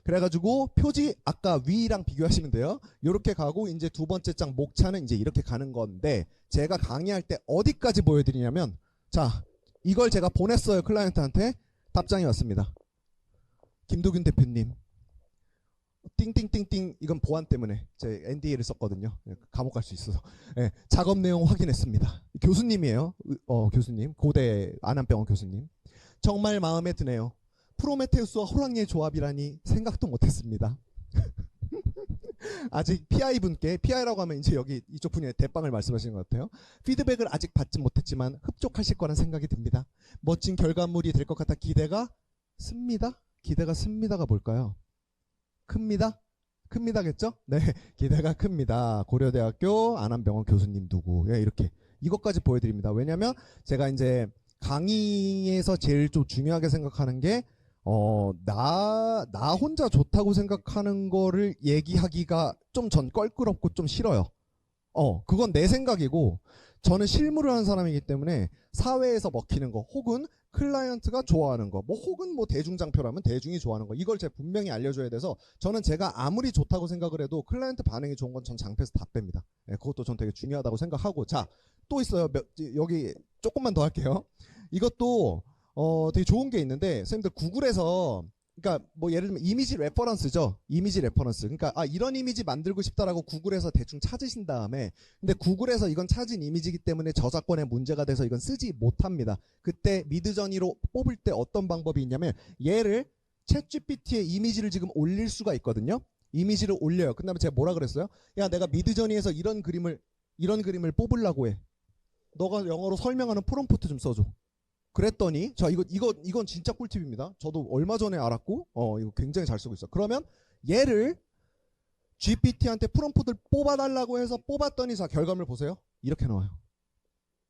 그래가지고 표지 아까 위랑 비교하시면 돼요. 이렇게 가고 이제 두 번째 장 목차는 이제 이렇게 가는 건데 제가 강의할 때 어디까지 보여드리냐면 자 이걸 제가 보냈어요. 클라이언트한테 답장이 왔습니다. 김도균 대표님 띵띵띵띵 이건 보안 때문에 제 NDA를 썼거든요. 감옥 갈 수 있어서 작업 내용 확인했습니다. 교수님이에요. 교수님 고대 안암병원 교수님 정말 마음에 드네요. 프로메테우스와 호랑이의 조합이라니 생각도 못했습니다. 아직 PI 분께 PI라고 하면 이제 여기 이쪽 분야의 대빵을 말씀하시는 것 같아요. 피드백을 아직 받지 못했지만 흡족하실 거란 생각이 듭니다. 멋진 결과물이 될 것 같아 기대가 씁니다. 기대가 씁니다가 뭘까요? 큽니다겠죠? 네, 기대가 큽니다. 고려대학교 안암병원 교수님 누구? 이렇게 이것까지 보여드립니다. 왜냐하면 제가 이제 강의에서 제일 좀 중요하게 생각하는 게 나 혼자 좋다고 생각하는 거를 얘기하기가 좀 전 껄끄럽고 좀 싫어요. 그건 내 생각이고 저는 실무를 하는 사람이기 때문에 사회에서 먹히는 거 혹은 클라이언트가 좋아하는 거 뭐 혹은 뭐 대중장표라면 대중이 좋아하는 거 이걸 제가 분명히 알려줘야 돼서 저는 제가 아무리 좋다고 생각을 해도 클라이언트 반응이 좋은 건 전 장표에서 다 뺍니다. 그것도 전 되게 중요하다고 생각하고 자 또 있어요. 여기 조금만 더 할게요. 이것도 되게 좋은 게 있는데 선생님들 구글에서 그러니까 뭐 예를 들면 이미지 레퍼런스죠. 이미지 레퍼런스. 그러니까 이런 이미지 만들고 싶다라고 구글에서 대충 찾으신 다음에 근데 구글에서 이건 찾은 이미지이기 때문에 저작권에 문제가 돼서 이건 쓰지 못합니다. 그때 미드저니로 뽑을 때 어떤 방법이 있냐면 얘를 챗GPT에 이미지를 지금 올릴 수가 있거든요. 이미지를 올려요. 그다음에 제가 뭐라 그랬어요? 야 내가 미드저니에서 이런 그림을 뽑으려고 해. 너가 영어로 설명하는 프롬프트 좀 써줘. 그랬더니 자 이건 진짜 꿀팁입니다. 저도 얼마 전에 알았고 이거 굉장히 잘 쓰고 있어. 그러면 얘를 GPT한테 프롬프트를 뽑아달라고 해서 뽑았더니 자 결과물 보세요. 이렇게 나와요.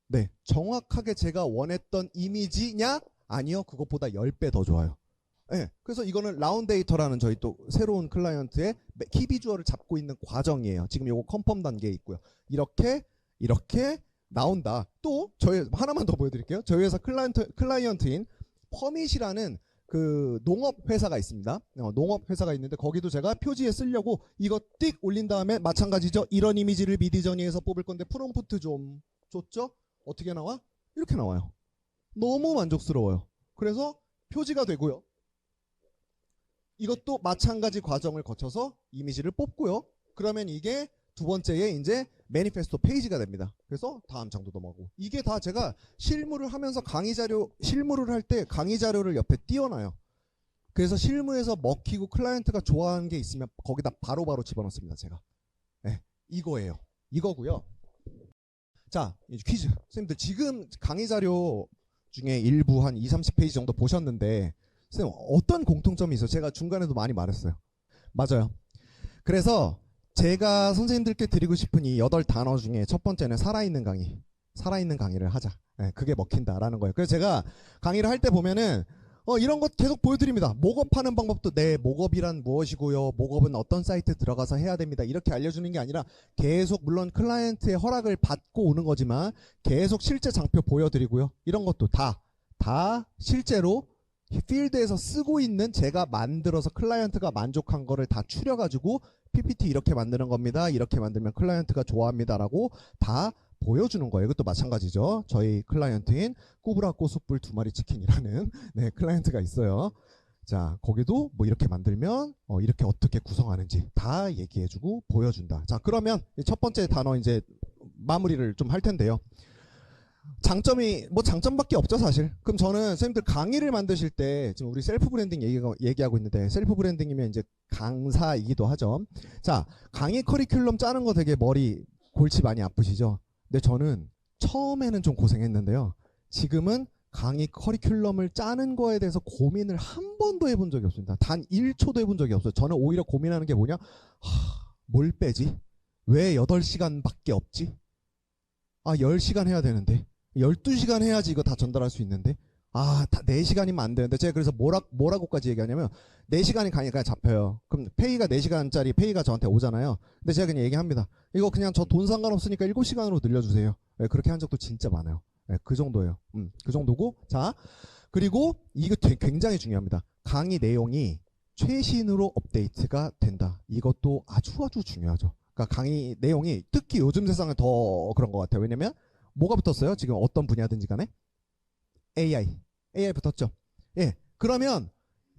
네, 정확하게 제가 원했던 이미지냐? 아니요, 그것보다 10배 더 좋아요. 네, 그래서 이거는 라운데이터라는 저희 또 새로운 클라이언트의 키비주얼을 잡고 있는 과정이에요. 지금 요거 컨펌 단계에 있고요. 이렇게 나온다. 또 저희 하나만 더 보여드릴게요. 저희 회사 클라이언트인 퍼밋이라는 그 농업 회사가 있습니다. 농업 회사가 있는데 거기도 제가 표지에 쓰려고 이거 띡 올린 다음에 마찬가지죠. 이런 이미지를 미드저니에서 뽑을 건데 프롬프트 좀 줬죠? 어떻게 나와? 이렇게 나와요. 너무 만족스러워요. 그래서 표지가 되고요. 이것도 마찬가지 과정을 거쳐서 이미지를 뽑고요. 그러면 이게 두 번째에 이제 매니페스토 페이지가 됩니다. 그래서 다음 장도 넘어가고 이게 다 제가 실무를 하면서 실무를 할 때 강의 자료를 옆에 띄워놔요. 그래서 실무에서 먹히고 클라이언트가 좋아하는 게 있으면 거기다 바로바로 집어넣습니다. 제가 이거예요. 이거고요. 자 이제 퀴즈. 선생님들 지금 강의 자료 중에 일부 한 20-30페이지 정도 보셨는데 선생님 어떤 공통점이 있어요? 제가 중간에도 많이 말했어요. 맞아요. 그래서 제가 선생님들께 드리고 싶은 이 8단어 중에 첫 번째는 살아있는 강의를 하자. 그게 먹힌다라는 거예요. 그래서 제가 강의를 할 때 보면은 이런 것 계속 보여드립니다. 목업하는 방법도 목업이란 무엇이고요. 목업은 어떤 사이트 들어가서 해야 됩니다. 이렇게 알려주는 게 아니라 계속 물론 클라이언트의 허락을 받고 오는 거지만 계속 실제 장표 보여드리고요. 이런 것도 다 실제로 필드에서 쓰고 있는 제가 만들어서 클라이언트가 만족한 거를 다 추려가지고 PPT 이렇게 만드는 겁니다. 이렇게 만들면 클라이언트가 좋아합니다라고 다 보여주는 거예요. 이것도 마찬가지죠. 저희 클라이언트인 꾸브라 꼬숯불 2마리 치킨이라는 네, 클라이언트가 있어요. 자, 거기도 뭐 이렇게 만들면 이렇게 어떻게 구성하는지 다 얘기해주고 보여준다. 자, 그러면 첫 번째 단어 이제 마무리를 좀 할 텐데요. 장점이 뭐 장점밖에 없죠 사실. 그럼 저는 선생님들 강의를 만드실 때 지금 우리 셀프 브랜딩 얘기하고 있는데 셀프 브랜딩이면 이제 강사이기도 하죠. 자, 강의 커리큘럼 짜는 거 되게 머리 골치 많이 아프시죠? 근데 저는 처음에는 좀 고생했는데요. 지금은 강의 커리큘럼을 짜는 거에 대해서 고민을 한 번도 해본 적이 없습니다. 단 1초도 해본 적이 없어요. 저는 오히려 고민하는 게 뭐냐? 뭘 빼지? 왜 8시간밖에 없지? 10시간 해야 되는데 12시간 해야지 이거 다 전달할 수 있는데 다 4시간이면 안 되는데 제가 그래서 뭐라고까지 얘기하냐면 4시간이 강의가 그냥 잡혀요. 그럼 페이가 4시간짜리 페이가 저한테 오잖아요. 근데 제가 그냥 얘기합니다. 이거 그냥 저 돈 상관없으니까 7시간으로 늘려주세요. 네, 그렇게 한 적도 진짜 많아요. 네, 그 정도예요. 그 정도고. 자, 그리고 이거 굉장히 중요합니다. 강의 내용이 최신으로 업데이트가 된다. 이것도 아주 중요하죠. 그러니까 강의 내용이 특히 요즘 세상은 더 그런 것 같아요. 왜냐면 뭐가 붙었어요? 지금 어떤 분야든지 간에 AI 붙었죠. 예, 그러면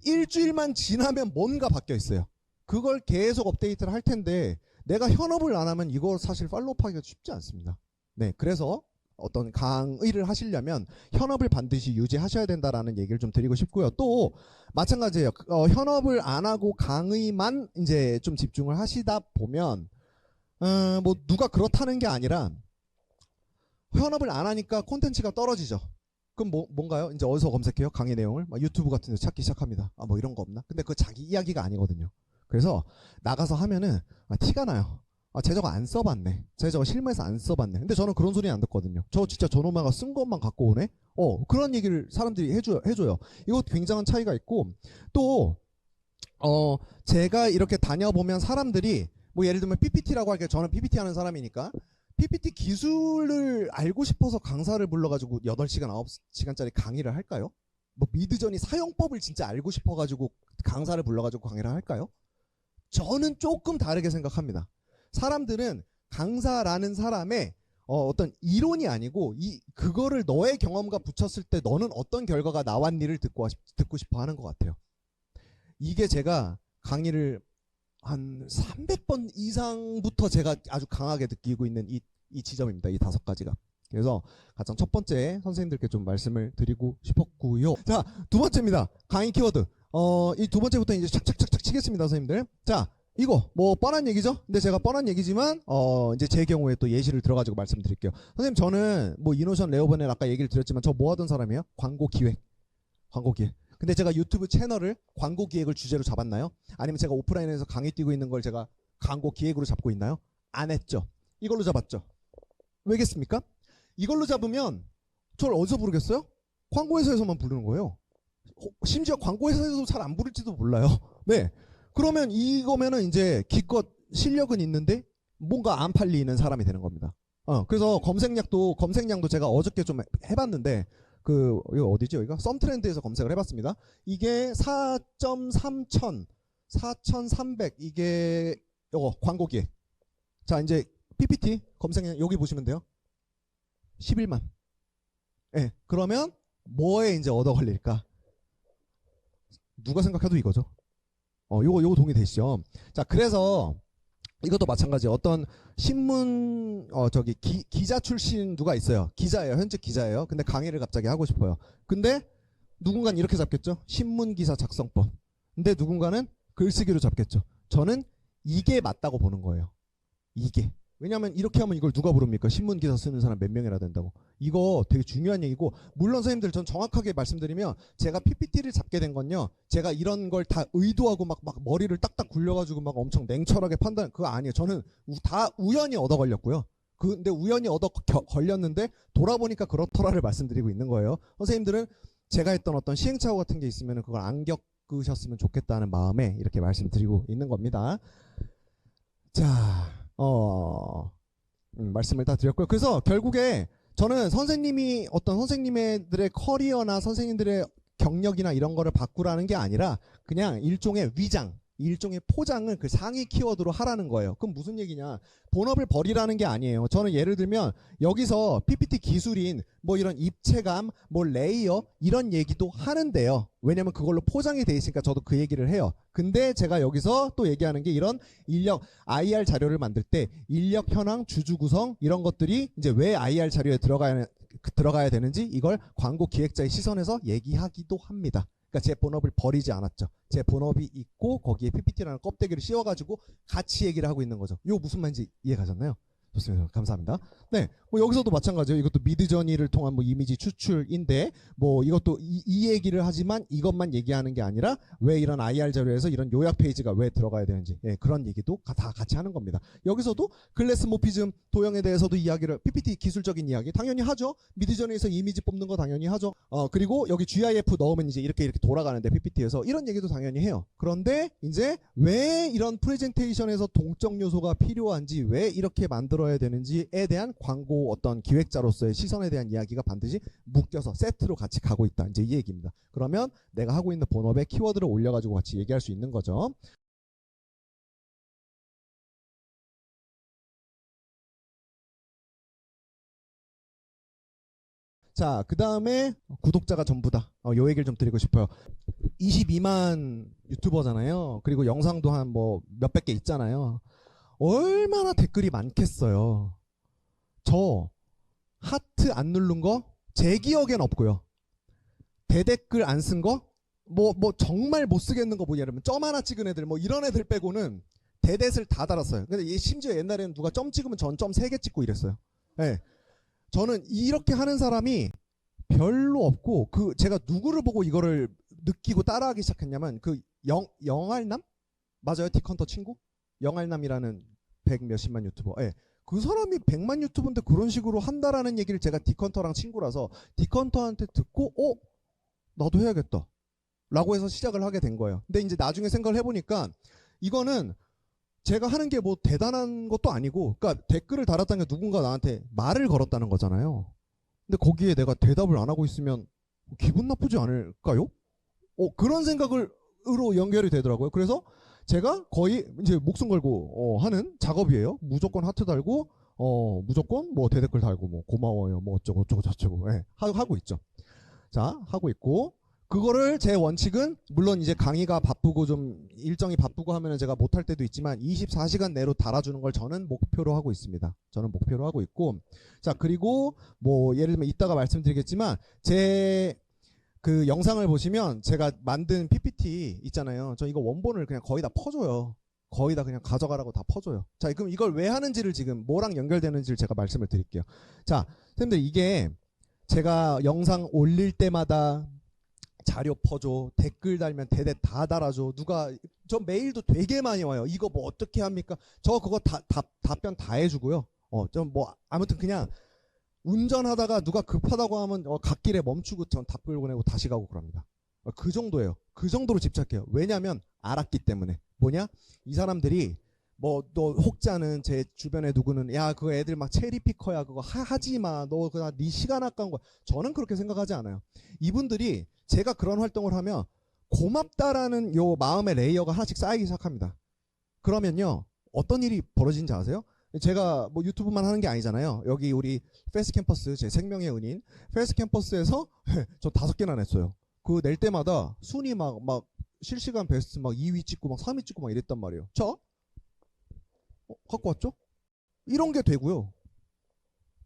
일주일만 지나면 뭔가 바뀌어 있어요. 그걸 계속 업데이트를 할 텐데 내가 현업을 안 하면 이거 사실 팔로우하기가 쉽지 않습니다. 네, 그래서 어떤 강의를 하시려면 현업을 반드시 유지하셔야 된다라는 얘기를 좀 드리고 싶고요. 또 마찬가지예요. 현업을 안 하고 강의만 이제 좀 집중을 하시다 보면 뭐 누가 그렇다는 게 아니라 현업을 안 하니까 콘텐츠가 떨어지죠. 그럼 뭔가요? 이제 어디서 검색해요? 강의 내용을 유튜브 같은 데 찾기 시작합니다. 뭐 이런 거 없나? 근데 그거 자기 이야기가 아니거든요. 그래서 나가서 하면은 티가 나요. 쟤 저거 안 써봤네. 쟤 저거 실무에서 안 써봤네. 근데 저는 그런 소리 안 듣거든요. 저 진짜 저놈아가 쓴 것만 갖고 오네. 그런 얘기를 사람들이 해줘요. 이거 굉장한 차이가 있고 또 제가 이렇게 다녀보면 사람들이 뭐 예를 들면 PPT라고 할게요. 저는 PPT 하는 사람이니까 PPT 기술을 알고 싶어서 강사를 불러가지고 8시간 9시간짜리 강의를 할까요? 뭐 미드저니 사용법을 진짜 알고 싶어가지고 강사를 불러가지고 강의를 할까요? 저는 조금 다르게 생각합니다. 사람들은 강사라는 사람의 어떤 이론이 아니고 그거를 너의 경험과 붙였을 때 너는 어떤 결과가 나왔니를 듣고 싶어 하는 것 같아요. 이게 제가 강의를 한 300번 이상부터 제가 아주 강하게 느끼고 있는 이 지점입니다. 이 5가지가. 그래서 가장 첫 번째 선생님들께 좀 말씀을 드리고 싶었고요. 자, 두 번째입니다. 강의 키워드. 이 두 번째부터 이제 착착착착 치겠습니다, 선생님들. 자, 이거 뭐 뻔한 얘기죠? 근데 제가 뻔한 얘기지만 이제 제 경우에 또 예시를 들어가지고 말씀드릴게요. 선생님, 저는 뭐 이노션 레오번에 아까 얘기를 드렸지만 저 뭐 하던 사람이에요? 광고 기획. 근데 제가 유튜브 채널을 광고 기획을 주제로 잡았나요? 아니면 제가 오프라인에서 강의 뛰고 있는 걸 제가 광고 기획으로 잡고 있나요? 안 했죠. 이걸로 잡았죠. 왜겠습니까? 이걸로 잡으면 저를 어디서 부르겠어요? 광고회사에서만 부르는 거예요. 심지어 광고회사에서도 잘 안 부를지도 몰라요. 네. 그러면 이거면은 이제 기껏 실력은 있는데 뭔가 안 팔리는 사람이 되는 겁니다. 그래서 검색량도 제가 어저께 좀 해봤는데 이거 어디지 여기가? 썸트렌드에서 검색을 해봤습니다. 이게 4,300 이게 요거 광고 기획. 자, 이제 PPT 검색량 여기 보시면 돼요. 11만. 예. 그러면 뭐에 이제 얻어 걸릴까? 누가 생각해도 이거죠. 요거 동의되시죠? 자, 그래서 이것도 마찬가지예요. 어떤 신문 기자 출신 누가 있어요. 기자예요. 현재 기자예요. 근데 강의를 갑자기 하고 싶어요. 근데 누군가는 이렇게 잡겠죠. 신문 기사 작성법. 근데 누군가는 글쓰기로 잡겠죠. 저는 이게 맞다고 보는 거예요. 이게. 왜냐하면 이렇게 하면 이걸 누가 부릅니까? 신문 기사 쓰는 사람 몇 명이나 된다고. 이거 되게 중요한 얘기고, 물론 선생님들 전 정확하게 말씀드리면 제가 PPT를 잡게 된 건요, 제가 이런 걸 다 의도하고 막 머리를 딱딱 굴려가지고 막 엄청 냉철하게 판단, 그거 아니에요. 저는 다 우연히 얻어 걸렸고요. 근데 우연히 얻어 걸렸는데 돌아보니까 그렇더라를 말씀드리고 있는 거예요. 선생님들은 제가 했던 어떤 시행착오 같은 게 있으면 그걸 안 겪으셨으면 좋겠다는 마음에 이렇게 말씀드리고 있는 겁니다. 자, 말씀을 다 드렸고요. 그래서 결국에 저는 선생님들의 커리어나 선생님들의 경력이나 이런 거를 바꾸라는 게 아니라 그냥 일종의 위장, 일종의 포장을 그 상위 키워드로 하라는 거예요. 그럼 무슨 얘기냐? 본업을 버리라는 게 아니에요. 저는 예를 들면 여기서 PPT 기술인 뭐 이런 입체감, 뭐 레이어 이런 얘기도 하는데요. 왜냐면 그걸로 포장이 돼 있으니까 저도 그 얘기를 해요. 근데 제가 여기서 또 얘기하는 게 이런 인력 IR 자료를 만들 때 인력 현황, 주주 구성 이런 것들이 이제 왜 IR 자료에 들어가야 되는지 이걸 광고 기획자의 시선에서 얘기하기도 합니다. 그러니까 제 본업을 버리지 않았죠. 제 본업이 있고 거기에 PPT라는 껍데기를 씌워가지고 같이 얘기를 하고 있는 거죠. 이거 무슨 말인지 이해 가셨나요? 좋습니다. 감사합니다. 네, 뭐 여기서도 마찬가지예요. 이것도 미드저니를 통한 뭐 이미지 추출인데 뭐 이것도 이 얘기를 하지만 이것만 얘기하는 게 아니라 왜 이런 IR 자료에서 이런 요약 페이지가 왜 들어가야 되는지 그런 얘기도 다 같이 하는 겁니다. 여기서도 글래스모피즘 도형에 대해서도 이야기를 PPT 기술적인 이야기 당연히 하죠. 미드저니에서 이미지 뽑는 거 당연히 하죠. 그리고 여기 GIF 넣으면 이제 이렇게 돌아가는데 PPT에서 이런 얘기도 당연히 해요. 그런데 이제 왜 이런 프레젠테이션에서 동적 요소가 필요한지 왜 이렇게 만들어야 되는지에 대한 광고 어떤 기획자로서의 시선에 대한 이야기가 반드시 묶여서 세트로 같이 가고 있다. 이제 이 얘기입니다. 그러면 내가 하고 있는 본업에 키워드를 올려가지고 같이 얘기할 수 있는 거죠. 자, 그 다음에 구독자가 전부다. 요 얘기를 좀 드리고 싶어요. 22만 유튜버잖아요. 그리고 영상도 한 뭐 몇백 개 있잖아요. 얼마나 댓글이 많겠어요. 저 하트 안 누른 거 제 기억엔 없고요. 대댓글 안 쓴 거 뭐 정말 못 쓰겠는 거 뭐냐 그러면 점 하나 찍은 애들 뭐 이런 애들 빼고는 대댓을 다 달았어요. 근데 심지어 옛날에는 누가 점 찍으면 전 점 3개 찍고 이랬어요. 네. 저는 이렇게 하는 사람이 별로 없고 그 제가 누구를 보고 이거를 느끼고 따라하기 시작했냐면 그 영알남? 맞아요. 디컨터 친구? 영알남이라는 100 몇십만 유튜버. 예. 그 사람이 100만 유튜브인데 그런 식으로 한다라는 얘기를 제가 디컨터랑 친구라서 디컨터한테 듣고 나도 해야겠다 라고 해서 시작을 하게 된 거예요. 근데 이제 나중에 생각을 해보니까 이거는 제가 하는 게 뭐 대단한 것도 아니고 그러니까 댓글을 달았다는 게 누군가 나한테 말을 걸었다는 거잖아요. 근데 거기에 내가 대답을 안 하고 있으면 기분 나쁘지 않을까요? 그런 생각으로 연결이 되더라고요. 그래서 제가 거의 이제 목숨 걸고 하는 작업이에요. 무조건 하트 달고 무조건 뭐 대댓글 달고 뭐 고마워요 뭐 어쩌고 저쩌고 하고 있죠. 자, 하고 있고 그거를 제 원칙은 물론 이제 강의가 바쁘고 좀 일정이 바쁘고 하면은 제가 못할 때도 있지만 24시간 내로 달아주는 걸 저는 목표로 하고 있습니다. 저는 목표로 하고 있고 자 그리고 뭐 예를 들면 이따가 말씀드리겠지만 제 그 영상을 보시면 제가 만든 PPT 있잖아요. 저 이거 원본을 그냥 거의 다 퍼줘요. 거의 다 그냥 가져가라고 다 퍼줘요. 자 그럼 이걸 왜 하는지를 지금 뭐랑 연결되는지를 제가 말씀을 드릴게요. 자 선생님들 이게 제가 영상 올릴 때마다 자료 퍼줘 댓글 달면 대대 다 달아줘 누가 저 메일도 되게 많이 와요. 이거 뭐 어떻게 합니까? 저 그거 답변 다 해주고요. 좀 뭐 아무튼 그냥 운전하다가 누가 급하다고 하면 갓길에 멈추고 전 답글 보내고 다시 가고 그럽니다. 그 정도예요. 그 정도로 집착해요. 왜냐하면 알았기 때문에. 뭐냐? 이 사람들이 뭐 너 혹자는 제 주변에 누구는 야 그거 애들 막 체리피커야 그거 하지 마. 너 그냥 네 시간 아까운 거야. 저는 그렇게 생각하지 않아요. 이분들이 제가 그런 활동을 하면 고맙다라는 요 마음의 레이어가 하나씩 쌓이기 시작합니다. 그러면요 어떤 일이 벌어진지 아세요? 제가 뭐 유튜브만 하는 게 아니잖아요. 여기 우리 패스 캠퍼스 제 생명의 은인 패스 캠퍼스에서 저 5개나 냈어요. 그 낼 때마다 순위 막 실시간 베스트 막 2위 찍고 막 3위 찍고 막 이랬단 말이에요. 저 갖고 왔죠? 이런 게 되고요.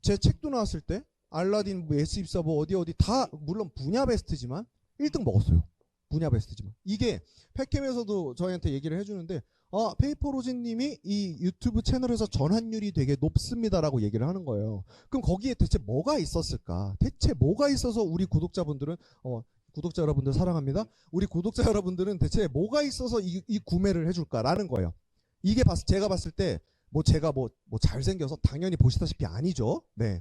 제 책도 나왔을 때 알라딘 뭐 S24 뭐 어디 다 물론 분야 베스트지만 1등 먹었어요. 분야 베스트지만 이게 팩캠에서도 저희한테 얘기를 해주는데 페이퍼로즈님이 이 유튜브 채널에서 전환율이 되게 높습니다라고 얘기를 하는 거예요. 그럼 거기에 대체 뭐가 있었을까? 대체 뭐가 있어서 우리 구독자분들은 구독자 여러분들 사랑합니다. 우리 구독자 여러분들은 대체 뭐가 있어서 이 구매를 해줄까라는 거예요. 이게 제가 봤을 때 뭐 제가 뭐 잘생겨서 당연히 보시다시피 아니죠. 네,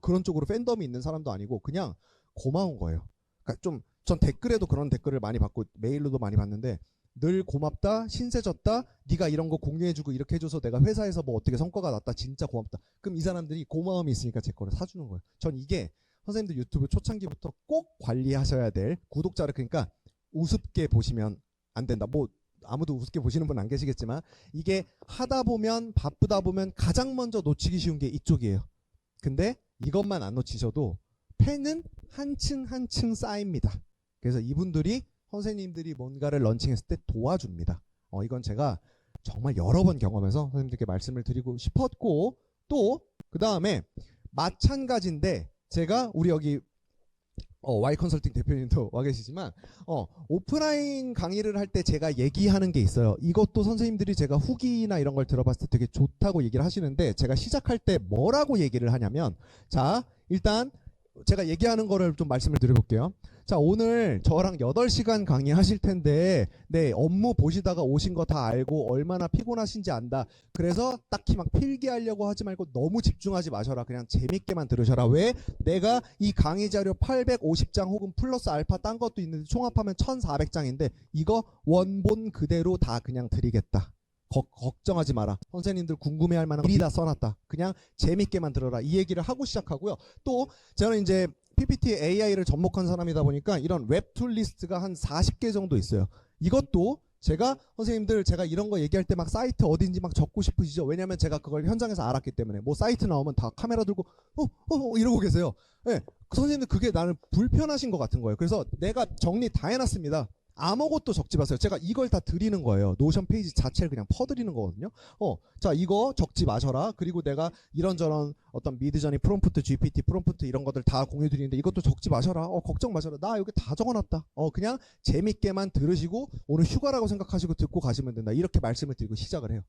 그런 쪽으로 팬덤이 있는 사람도 아니고 그냥 고마운 거예요. 그러니까 전 댓글에도 그런 댓글을 많이 받고 메일로도 많이 받는데 늘 고맙다, 신세졌다, 네가 이런 거 공유해주고 이렇게 해줘서 내가 회사에서 뭐 어떻게 성과가 났다, 진짜 고맙다. 그럼 이 사람들이 고마움이 있으니까 제 거를 사주는 거예요. 전 이게 선생님들 유튜브 초창기부터 꼭 관리하셔야 될 구독자를, 그러니까 우습게 보시면 안 된다. 뭐 아무도 우습게 보시는 분 안 계시겠지만 이게 하다 보면 바쁘다 보면 가장 먼저 놓치기 쉬운 게 이쪽이에요. 근데 이것만 안 놓치셔도 팬은 한층 한층 쌓입니다. 그래서 이분들이 선생님들이 뭔가를 런칭했을 때 도와줍니다. 이건 제가 정말 여러 번 경험해서 선생님들께 말씀을 드리고 싶었고, 또 그 다음에 마찬가지인데 제가 우리 여기 Y 컨설팅 대표님도 와 계시지만 오프라인 강의를 할 때 제가 얘기하는 게 있어요. 이것도 선생님들이 제가 후기나 이런 걸 들어봤을 때 되게 좋다고 얘기를 하시는데, 제가 시작할 때 뭐라고 얘기를 하냐면, 자 일단 제가 얘기하는 거를 좀 말씀을 드려볼게요. 자, 오늘 저랑 8시간 강의 하실 텐데, 네, 업무 보시다가 오신 거 다 알고 얼마나 피곤하신지 안다. 그래서 딱히 막 필기하려고 하지 말고 너무 집중하지 마셔라. 그냥 재밌게만 들으셔라. 왜? 내가 이 강의 자료 850장 혹은 플러스 알파 딴 것도 있는데 총합하면 1400장인데 이거 원본 그대로 다 그냥 드리겠다. 걱정하지 마라. 선생님들 궁금해할 만한 거 미리 다 써놨다. 그냥 재밌게만 들어라. 이 얘기를 하고 시작하고요. 또 저는 이제 PPT AI를 접목한 사람이다 보니까 이런 웹툴 리스트가 한 40개 정도 있어요. 이것도 제가 선생님들 제가 이런 거 얘기할 때 막 사이트 어딘지 막 적고 싶으시죠? 왜냐면 제가 그걸 현장에서 알았기 때문에. 뭐 사이트 나오면 다 카메라 들고 이러고 계세요. 네, 선생님들 그게 나는 불편하신 것 같은 거예요. 그래서 내가 정리 다 해놨습니다. 아무것도 적지 마세요. 제가 이걸 다 드리는 거예요. 노션 페이지 자체를 그냥 퍼드리는 거거든요. 자, 이거 적지 마셔라. 그리고 내가 이런저런 어떤 미드저니 프롬프트, GPT 프롬프트 이런 것들 다 공유 드리는데 이것도 적지 마셔라. 걱정 마셔라. 나 여기 다 적어놨다. 그냥 재밌게만 들으시고 오늘 휴가라고 생각하시고 듣고 가시면 된다. 이렇게 말씀을 드리고 시작을 해요.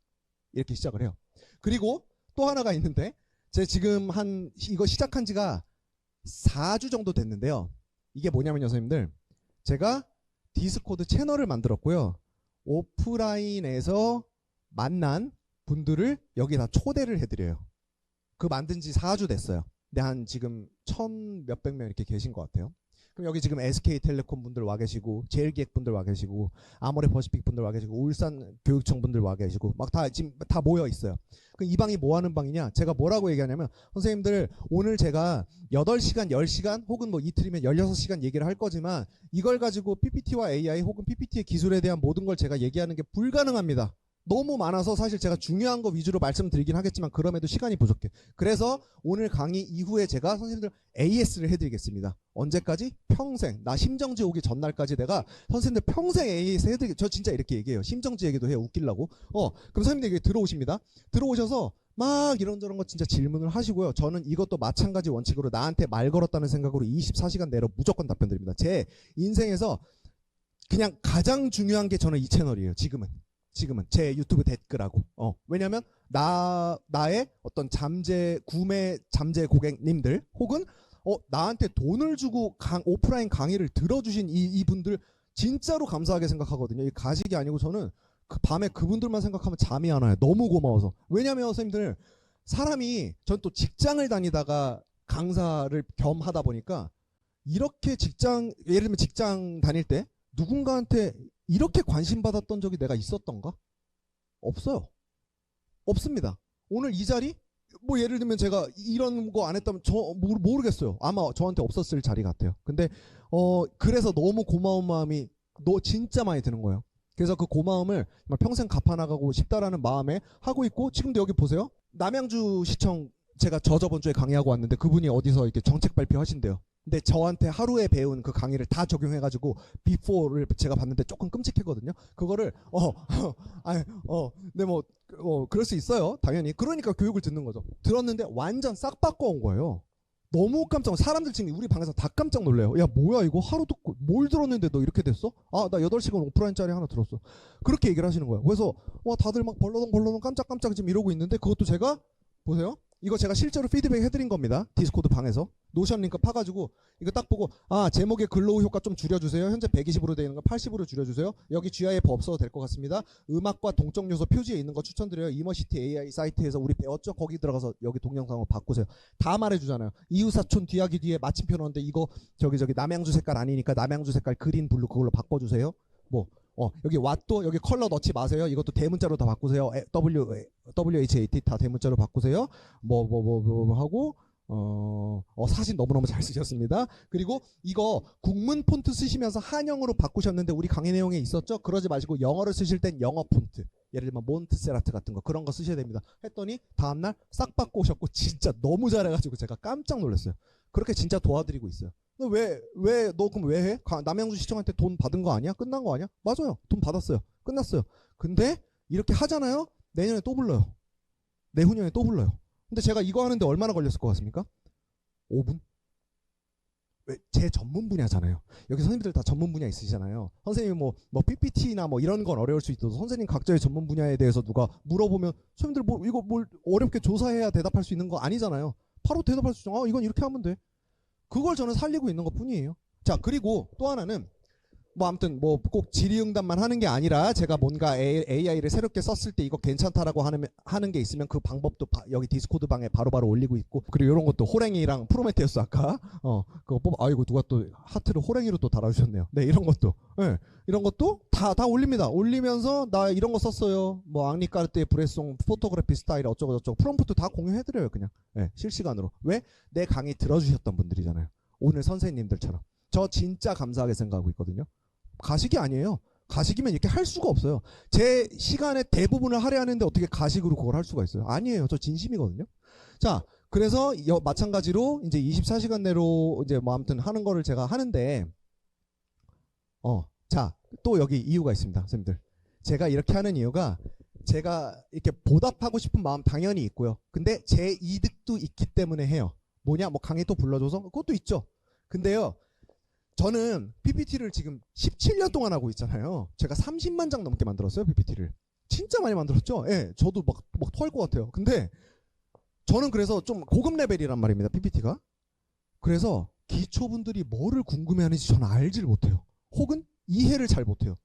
이렇게 시작을 해요. 그리고 또 하나가 있는데, 제가 지금 이거 시작한 지가 4주 정도 됐는데요. 이게 뭐냐면요, 선생님들. 제가 디스코드 채널을 만들었고요. 오프라인에서 만난 분들을 여기 다 초대를 해드려요. 그 만든 지 4주 됐어요. 근데 한 지금 1000 몇백 명 이렇게 계신 것 같아요. 그럼 여기 지금 SK텔레콤 분들 와 계시고, 제일기획 분들 와 계시고, 아모레퍼시픽 분들 와 계시고, 울산 교육청 분들 와 계시고, 막 다 지금 다 모여 있어요. 그럼 이 방이 뭐 하는 방이냐? 제가 뭐라고 얘기하냐면, 선생님들 오늘 제가 8시간, 10시간 혹은 뭐 이틀이면 16시간 얘기를 할 거지만 이걸 가지고 PPT와 AI 혹은 PPT의 기술에 대한 모든 걸 제가 얘기하는 게 불가능합니다. 너무 많아서 사실 제가 중요한 거 위주로 말씀드리긴 하겠지만 그럼에도 시간이 부족해. 그래서 오늘 강의 이후에 제가 선생님들 AS를 해드리겠습니다. 언제까지? 평생. 나 심정지 오기 전날까지 내가 선생님들 평생 AS 해드리겠. 저 진짜 이렇게 얘기해요. 심정지 얘기도 해요. 웃기려고. 그럼 선생님들 여기 들어오십니다. 들어오셔서 막 이런저런 거 진짜 질문을 하시고요. 저는 이것도 마찬가지 원칙으로 나한테 말 걸었다는 생각으로 24시간 내로 무조건 답변 드립니다. 제 인생에서 그냥 가장 중요한 게 저는 이 채널이에요. 지금은 제 유튜브 댓글하고. 왜냐면 나의 어떤 구매 잠재 고객님들 혹은 나한테 돈을 주고 오프라인 강의를 들어주신 이분들 진짜로 감사하게 생각하거든요. 이 가식이 아니고 저는 그 밤에 그분들만 생각하면 잠이 안 와요. 너무 고마워서. 왜냐면 선생님들 사람이 전 또 직장을 다니다가 강사를 겸하다 보니까 이렇게 예를 들면 직장 다닐 때 누군가한테 이렇게 관심 받았던 적이 내가 있었던가? 없어요. 없습니다. 오늘 이 자리? 뭐 예를 들면 제가 이런 거 안 했다면 모르겠어요. 아마 저한테 없었을 자리 같아요. 근데 그래서 너무 고마운 마음이 진짜 많이 드는 거예요. 그래서 그 고마움을 평생 갚아나가고 싶다라는 마음에 하고 있고, 지금도 여기 보세요. 남양주 시청 제가 저번 주에 강의하고 왔는데 그분이 어디서 이렇게 정책 발표하신대요. 근데 저한테 하루에 배운 그 강의를 다 적용해가지고 비포를 제가 봤는데 조금 끔찍했거든요. 그거를 네 뭐 그럴 수 있어요. 당연히. 그러니까 교육을 듣는 거죠. 들었는데 완전 싹 바꿔온 거예요. 너무 깜짝. 사람들 지금 우리 방에서 다 깜짝 놀래요. 야 뭐야 이거 하루 듣고 뭘 들었는데 너 이렇게 됐어? 나 8시간 오프라인짜리 하나 들었어. 그렇게 얘기를 하시는 거예요. 그래서 다들 막 벌렁벌렁 깜짝깜짝 지금 이러고 있는데, 그것도 제가 보세요. 이거 제가 실제로 피드백 해드린 겁니다. 디스코드 방에서. 노션 링크 파가지고 이거 딱 보고 제목의 글로우 효과 좀 줄여주세요. 현재 120으로 되어 있는 거 80으로 줄여주세요. 여기 GIF 없어도 될 것 같습니다. 음악과 동적 요소 표지에 있는 거 추천드려요. 이머시티 AI 사이트에서 우리 배웠죠? 거기 들어가서 여기 동영상을 바꾸세요. 다 말해주잖아요. 이웃사촌 뒤하기 뒤에 마침표 넣었는데 이거 저기 남양주 색깔 아니니까 남양주 색깔 그린 블루 그걸로 바꿔주세요. 여기 왓도 여기 컬러 넣지 마세요. 이것도 대문자로 다 바꾸세요. WHAT 다 대문자로 바꾸세요. 하고 사진 너무너무 잘 쓰셨습니다. 그리고 이거 국문 폰트 쓰시면서 한영어로 바꾸셨는데 우리 강의 내용에 있었죠? 그러지 마시고 영어를 쓰실 땐 영어 폰트. 예를 들면 몬트세라트 같은 거 그런 거 쓰셔야 됩니다. 했더니 다음날 싹 바꿔 오셨고 진짜 너무 잘해가지고 제가 깜짝 놀랐어요. 그렇게 진짜 도와드리고 있어요. 너 너 그럼 왜 해? 남양주 시청한테 돈 받은 거 아니야? 끝난 거 아니야? 맞아요. 돈 받았어요. 끝났어요. 근데 이렇게 하잖아요. 내년에 또 불러요. 내후년에 또 불러요. 근데 제가 이거 하는데 얼마나 걸렸을 것 같습니까? 5분? 왜? 제 전문 분야잖아요. 여기 선생님들 다 전문 분야 있으시잖아요. 선생님이 뭐 PPT나 뭐 이런 건 어려울 수 있어도 선생님 각자의 전문 분야에 대해서 누가 물어보면 선생님들 뭐 이거 뭘 어렵게 조사해야 대답할 수 있는 거 아니잖아요. 바로 대답할 수 있죠. 이건 이렇게 하면 돼. 그걸 저는 살리고 있는 것 뿐이에요. 자, 그리고 또 하나는 뭐 아무튼 뭐 꼭 질의응답만 하는 게 아니라 제가 뭔가 AI를 새롭게 썼을 때 이거 괜찮다라고 하는 게 있으면 그 방법도 여기 디스코드 방에 바로바로 올리고 있고, 그리고 이런 것도 호랭이랑 프로메테우스 아까 그거 아이고 누가 또 하트를 호랭이로 또 달아주셨네요. 네, 이런 것도 이런 것도 다 올립니다. 올리면서 나 이런 거 썼어요. 뭐 앙리카르트의 브레송 포토그래피 스타일 어쩌고 저쩌고 프롬프트 다 공유해드려요. 그냥 실시간으로. 왜? 내 강의 들어주셨던 분들이잖아요. 오늘 선생님들처럼. 저 진짜 감사하게 생각하고 있거든요. 가식이 아니에요. 가식이면 이렇게 할 수가 없어요. 제 시간의 대부분을 할애하는데 어떻게 가식으로 그걸 할 수가 있어요? 아니에요. 저 진심이거든요. 자, 그래서 마찬가지로 이제 24시간 내로 이제 뭐 아무튼 하는 거를 제가 하는데, 자, 또 여기 이유가 있습니다, 선생님들. 제가 이렇게 하는 이유가 제가 이렇게 보답하고 싶은 마음 당연히 있고요. 근데 제 이득도 있기 때문에 해요. 뭐냐, 뭐 강의 또 불러줘서 그것도 있죠. 근데요, 저는 PPT를 지금 17년 동안 하고 있잖아요. 제가 30만 장 넘게 만들었어요, PPT를. 진짜 많이 만들었죠? 예, 저도 막 토할 것 같아요. 근데 저는 그래서 좀 고급 레벨이란 말입니다, PPT가. 그래서 기초분들이 뭐를 궁금해하는지 저는 알지를 못해요. 혹은 이해를 잘 못해요.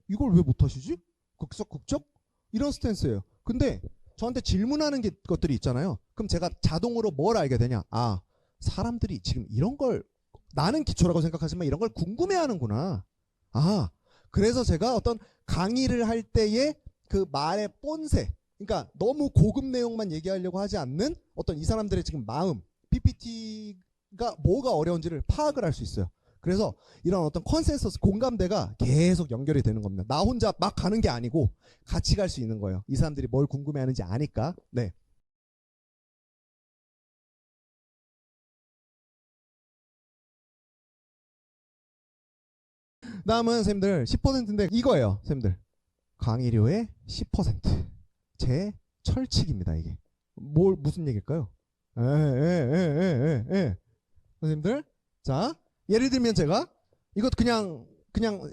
이걸 왜 못하시지? 극적? 이런 스탠스예요. 근데 저한테 질문하는 것들이 있잖아요. 그럼 제가 자동으로 뭘 알게 되냐? 사람들이 지금 이런 걸 나는 기초라고 생각하지만 이런 걸 궁금해하는구나. 그래서 제가 어떤 강의를 할 때의 그 말의 본색, 그러니까 너무 고급 내용만 얘기하려고 하지 않는 어떤 이 사람들의 지금 마음, PPT가 뭐가 어려운지를 파악을 할 수 있어요. 그래서 이런 어떤 컨센서스, 공감대가 계속 연결이 되는 겁니다. 나 혼자 막 가는 게 아니고 같이 갈 수 있는 거예요. 이 사람들이 뭘 궁금해하는지 아니까. 네. 다음은 선생님들 10%인데 이거예요. 선생님들 강의료의 10%. 제 철칙입니다. 이게 무슨 얘기일까요? 선생님들, 자 예를 들면 제가 이것 그냥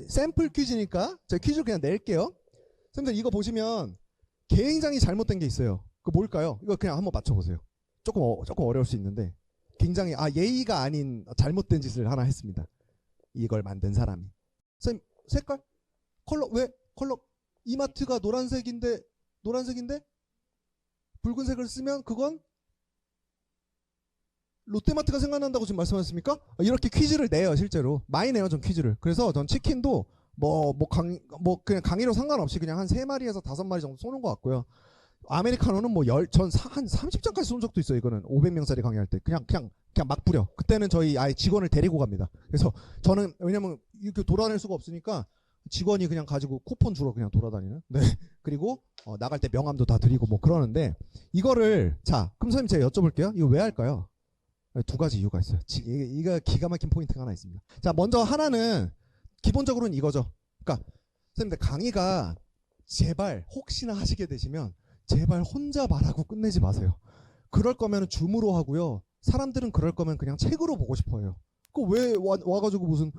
샘플 퀴즈니까 제가 퀴즈를 그냥 낼게요. 선생님들 이거 보시면 굉장히 잘못된 게 있어요. 그 뭘까요? 이거 그냥 한번 맞춰보세요. 조금 어려울 수 있는데 굉장히 예의가 아닌 잘못된 짓을 하나 했습니다. 이걸 만든 사람이. 선생님, 색깔? 컬러? 왜? 컬러? 이마트가 노란색인데 붉은색을 쓰면 그건 롯데마트가 생각난다고 지금 말씀하셨습니까? 이렇게 퀴즈를 내요. 실제로 많이 내요. 전 퀴즈를. 그래서 전 치킨도 그냥 강의로 상관없이 그냥 한 3마리에서 5마리 정도 쏘는 것 같고요. 아메리카노는 전 한 30장까지 쏜 적도 있어요. 이거는 500명짜리 강의할 때 그냥 막 뿌려. 그때는 저희 아예 직원을 데리고 갑니다. 그래서 저는 왜냐면 이렇게 돌아다닐 수가 없으니까 직원이 그냥 가지고 쿠폰 주러 그냥 돌아다니는. 네. 그리고 나갈 때 명함도 다 드리고 뭐 그러는데 이거를 그럼 선생님 제가 여쭤볼게요. 이거 왜 할까요? 2가지 이유가 있어요. 이거 기가 막힌 포인트가 하나 있습니다. 자, 먼저 하나는 기본적으로는 이거죠. 그러니까 선생님들 강의가 제발 혹시나 하시게 되시면 제발 혼자 말하고 끝내지 마세요. 그럴 거면 줌으로 하고요. 사람들은 그럴 거면 그냥 책으로 보고 싶어요. 왜 와가지고 무슨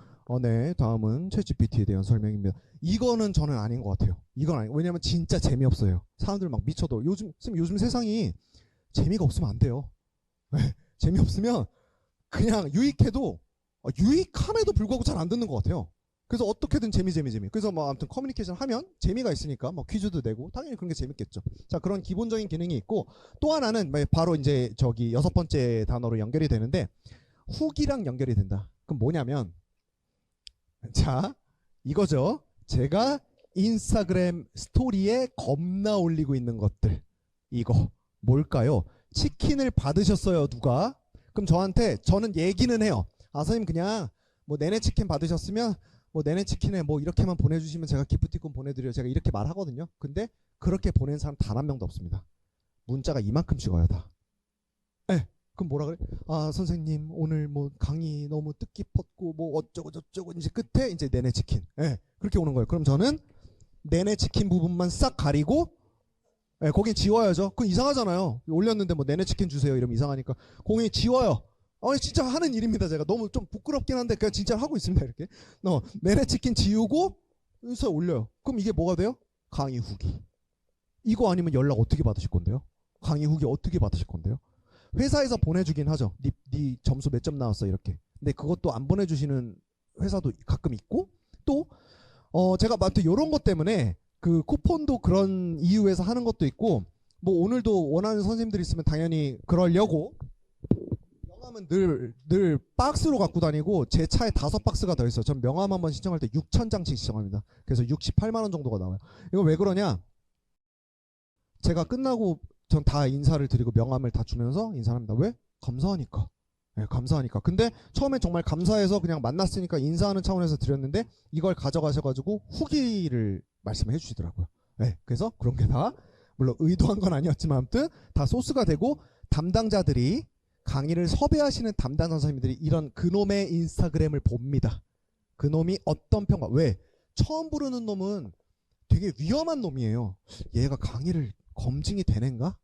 네 다음은 챗GPT에 대한 설명입니다. 이거는 저는 아닌 것 같아요. 이건 아니. 왜냐면 진짜 재미없어요. 사람들 막 미쳐도 요즘 세상이 재미가 없으면 안 돼요. 재미없으면 그냥 유익해도 유익함에도 불구하고 잘 안 듣는 것 같아요. 그래서 어떻게든 재미. 그래서 뭐 아무튼 커뮤니케이션 하면 재미가 있으니까 뭐 퀴즈도 내고 당연히 그런 게 재밌겠죠. 자, 그런 기본적인 기능이 있고 또 하나는 바로 이제 저기 6번째 단어로 연결이 되는데 후기랑 연결이 된다. 그럼 뭐냐면 자 이거죠. 제가 인스타그램 스토리에 겁나 올리고 있는 것들 이거 뭘까요? 치킨을 받으셨어요. 누가? 그럼 저는 얘기는 해요. 아, 선생님 그냥 뭐 내내 치킨 받으셨으면 뭐 내내 치킨에 뭐 이렇게만 보내주시면 제가 기프티콘 보내드려요. 제가 이렇게 말하거든요. 근데 그렇게 보낸 사람 단 한 명도 없습니다. 문자가 이만큼씩 와요 다. 네. 그럼 뭐라 그래? 아, 선생님 오늘 뭐 강의 너무 뜻깊었고 뭐 어쩌고 저쩌고 이제 끝에 이제 내내 치킨. 네. 그렇게 오는 거예요. 그럼 저는 내내 치킨 부분만 싹 가리고, 네, 거긴 지워야죠. 그건 이상하잖아요. 올렸는데 뭐 내내 치킨 주세요 이러면 이상하니까 거긴 지워요. 아니 진짜 하는 일입니다. 제가 너무 좀 부끄럽긴 한데 그냥 진짜 하고 있습니다. 이렇게 내내 치킨 지우고 여기서 올려요. 그럼 이게 뭐가 돼요? 강의 후기. 이거 아니면 연락 어떻게 받으실 건데요? 강의 후기 어떻게 받으실 건데요? 회사에서 보내주긴 하죠. 네 점수 몇 점 나왔어 이렇게. 근데 그것도 안 보내주시는 회사도 가끔 있고, 또 제가 아무튼 이런 것 때문에 그 쿠폰도 그런 이유에서 하는 것도 있고, 뭐 오늘도 원하는 선생님들 있으면 당연히 그러려고 명함은 늘 박스로 갖고 다니고 제 차에 5박스가 더 있어요. 전 명함 한번 신청할 때 6,000장씩 신청합니다. 그래서 68만 원 정도가 나와요. 이거 왜 그러냐? 제가 끝나고 전 다 인사를 드리고 명함을 다 주면서 인사를 합니다. 왜? 감사하니까. 네, 감사하니까. 근데 처음에 정말 감사해서 그냥 만났으니까 인사하는 차원에서 드렸는데 이걸 가져가셔가지고 후기를 말씀해 주시더라고요. 네, 그래서 그런 게 다 물론 의도한 건 아니었지만 아무튼 다 소스가 되고, 담당자들이 강의를 섭외하시는 담당자 선생님들이 이런 그놈의 인스타그램을 봅니다. 그놈이 어떤 평가. 왜? 처음 부르는 놈은 되게 위험한 놈이에요. 얘가 강의를 검증이 되는가?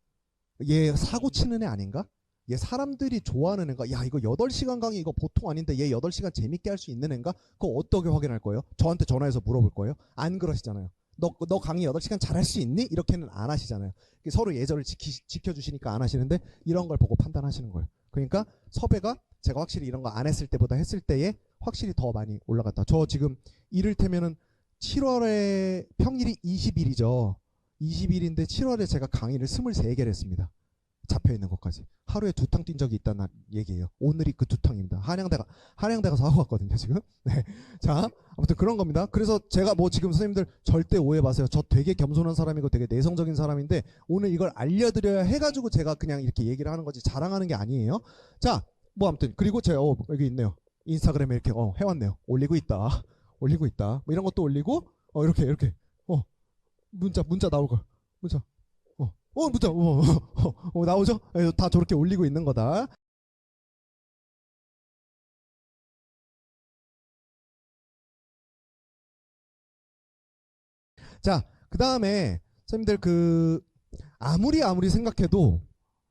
얘 사고 치는 애 아닌가? 얘 사람들이 좋아하는 애인가? 야, 이거 8시간 강의 이거 보통 아닌데 얘 8시간 재밌게 할 수 있는 애인가? 그거 어떻게 확인할 거예요? 저한테 전화해서 물어볼 거예요? 안 그러시잖아요. 너 강의 8시간 잘할 수 있니? 이렇게는 안 하시잖아요. 서로 예절을 지켜주시니까 안 하시는데 이런 걸 보고 판단하시는 거예요. 그러니까 섭외가 제가 확실히 이런 거 안 했을 때보다 했을 때에 확실히 더 많이 올라갔다. 저 지금 이를테면은 7월에 평일이 20일이죠. 20일인데 7월에 제가 강의를 23개를 했습니다. 잡혀있는 것까지. 하루에 2탕 뛴 적이 있다는 얘기예요. 오늘이 그 2탕입니다. 한양대 가서 하고 왔거든요, 지금. 네. 자, 아무튼 그런 겁니다. 그래서 제가 뭐 지금 선생님들 절대 오해 마세요. 저 되게 겸손한 사람이고 되게 내성적인 사람인데 오늘 이걸 알려드려야 해가지고 제가 그냥 이렇게 얘기를 하는 거지 자랑하는 게 아니에요. 자, 뭐 아무튼 그리고 제가 여기 있네요. 인스타그램에 이렇게 해왔네요. 올리고 있다. 뭐 이런 것도 올리고 이렇게 문자 나올 걸. 문자. 나오죠? 다 저렇게 올리고 있는 거다. 자, 그 다음에 선생님들 아무리 생각해도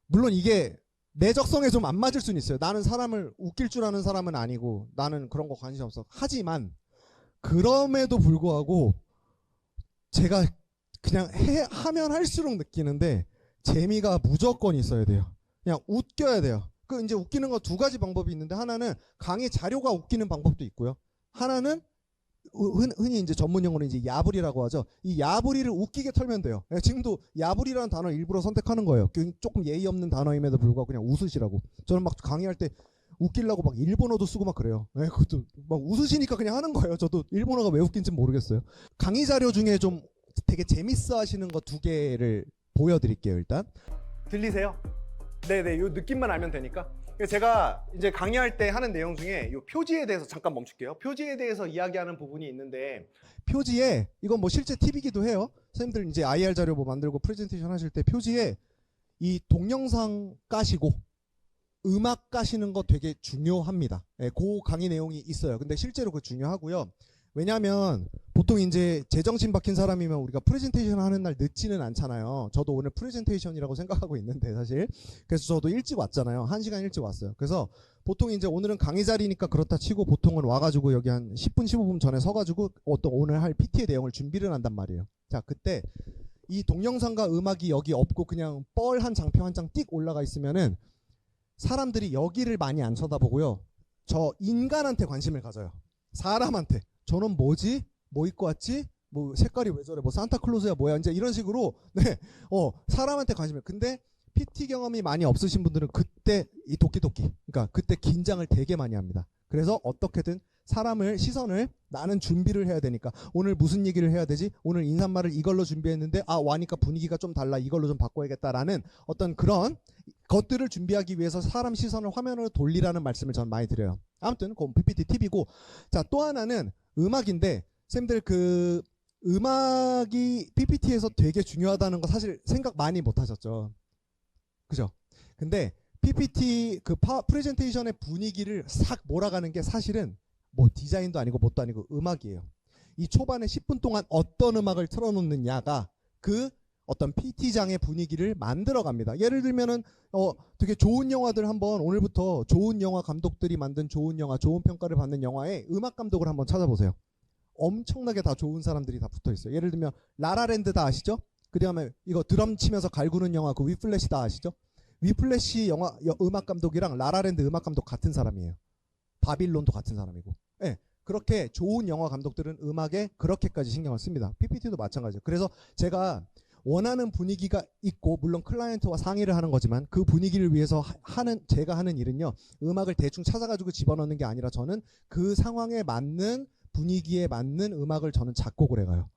물론 이게 내 적성에 좀 안 맞을 수는 있어요. 나는 사람을 웃길 줄 아는 사람은 아니고 나는 그런 거 관심 없어. 하지만 그럼에도 불구하고 제가 그냥 하면 할수록 느끼는데 재미가 무조건 있어야 돼요. 그냥 웃겨야 돼요. 그 이제 웃기는 거 2가지 방법이 있는데, 하나는 강의 자료가 웃기는 방법도 있고요. 하나는 흔히 이제 전문용어로 이제 야부리라고 하죠. 이 야부리를 웃기게 털면 돼요. 지금도 야부리라는 단어 일부러 선택하는 거예요. 조금 예의 없는 단어임에도 불구하고 그냥 웃으시라고. 저는 막 강의할 때 웃기려고 막 일본어도 쓰고 막 그래요. 그것도 막 웃으시니까 그냥 하는 거예요. 저도 일본어가 왜 웃긴지 모르겠어요. 강의 자료 중에 좀 되게 재밌어 하시는 거 2개를 보여드릴게요. 일단 들리세요? 네네, 요 느낌만 알면 되니까. 제가 이제 강의할 때 하는 내용 중에 요 표지에 대해서 잠깐 멈출게요. 표지에 대해서 이야기하는 부분이 있는데, 표지에 이건 뭐 실제 팁이기도 해요. 선생님들 이제 IR 자료 뭐 만들고 프레젠테이션 하실 때 표지에 이 동영상 까시고 음악 까시는 거 되게 중요합니다. 그 강의 내용이 있어요. 근데 실제로 그거 중요하고요. 왜냐하면 보통 이제 제정신 박힌 사람이면 우리가 프레젠테이션 하는 날 늦지는 않잖아요. 저도 오늘 프레젠테이션이라고 생각하고 있는데 사실. 그래서 저도 일찍 왔잖아요. 1시간 일찍 왔어요. 그래서 보통 이제 오늘은 강의 자리니까 그렇다 치고 보통은 와가지고 여기 한 10분 15분 전에 서가지고 오늘 할 PT의 내용을 준비를 한단 말이에요. 자, 그때 이 동영상과 음악이 여기 없고 그냥 뻘한 장표 한 장 띡 올라가 있으면은 사람들이 여기를 많이 안 쳐다보고요. 저 인간한테 관심을 가져요. 사람한테. 저는 뭐지? 뭐 입고 왔지? 뭐 색깔이 왜 저래? 뭐 산타클로스야 뭐야? 이제 이런 식으로 사람한테 관심을. 근데 PT 경험이 많이 없으신 분들은 그때 이 도끼 그러니까 그때 긴장을 되게 많이 합니다. 그래서 어떻게든 사람을 시선을 나는 준비를 해야 되니까 오늘 무슨 얘기를 해야 되지? 오늘 인사말을 이걸로 준비했는데 와니까 분위기가 좀 달라. 이걸로 좀 바꿔야겠다라는 어떤 그런 것들을 준비하기 위해서 사람 시선을 화면으로 돌리라는 말씀을 전 많이 드려요. 아무튼 그건 PPT 팁이고 자, 또 하나는 음악인데 쌤들 그 음악이 PPT에서 되게 중요하다는 거 사실 생각 많이 못 하셨죠. 그죠? 근데 PPT 그 프레젠테이션의 분위기를 싹 몰아가는 게 사실은 뭐 디자인도 아니고 뭣도 아니고 음악이에요. 이 초반에 10분 동안 어떤 음악을 틀어놓느냐가 그 어떤 PT장의 분위기를 만들어 갑니다. 예를 들면은 되게 좋은 영화들 한번 오늘부터 좋은 영화 감독들이 만든 좋은 영화, 좋은 평가를 받는 영화의 음악 감독을 한번 찾아보세요. 엄청나게 다 좋은 사람들이 다 붙어 있어요. 예를 들면 라라랜드 다 아시죠? 그다음에 이거 드럼 치면서 갈구는 영화 그 위플래시 다 아시죠? 위플래시 영화 음악 감독이랑 라라랜드 음악 감독 같은 사람이에요. 바빌론도 같은 사람이고. 네, 그렇게 좋은 영화 감독들은 음악에 그렇게까지 신경을 씁니다. PPT도 마찬가지예요. 그래서 제가 원하는 분위기가 있고 물론 클라이언트와 상의를 하는 거지만 그 분위기를 위해서 제가 하는 일은요. 음악을 대충 찾아가지고 집어넣는 게 아니라 저는 그 상황에 맞는 분위기에 맞는 음악을 저는 작곡을 해가요.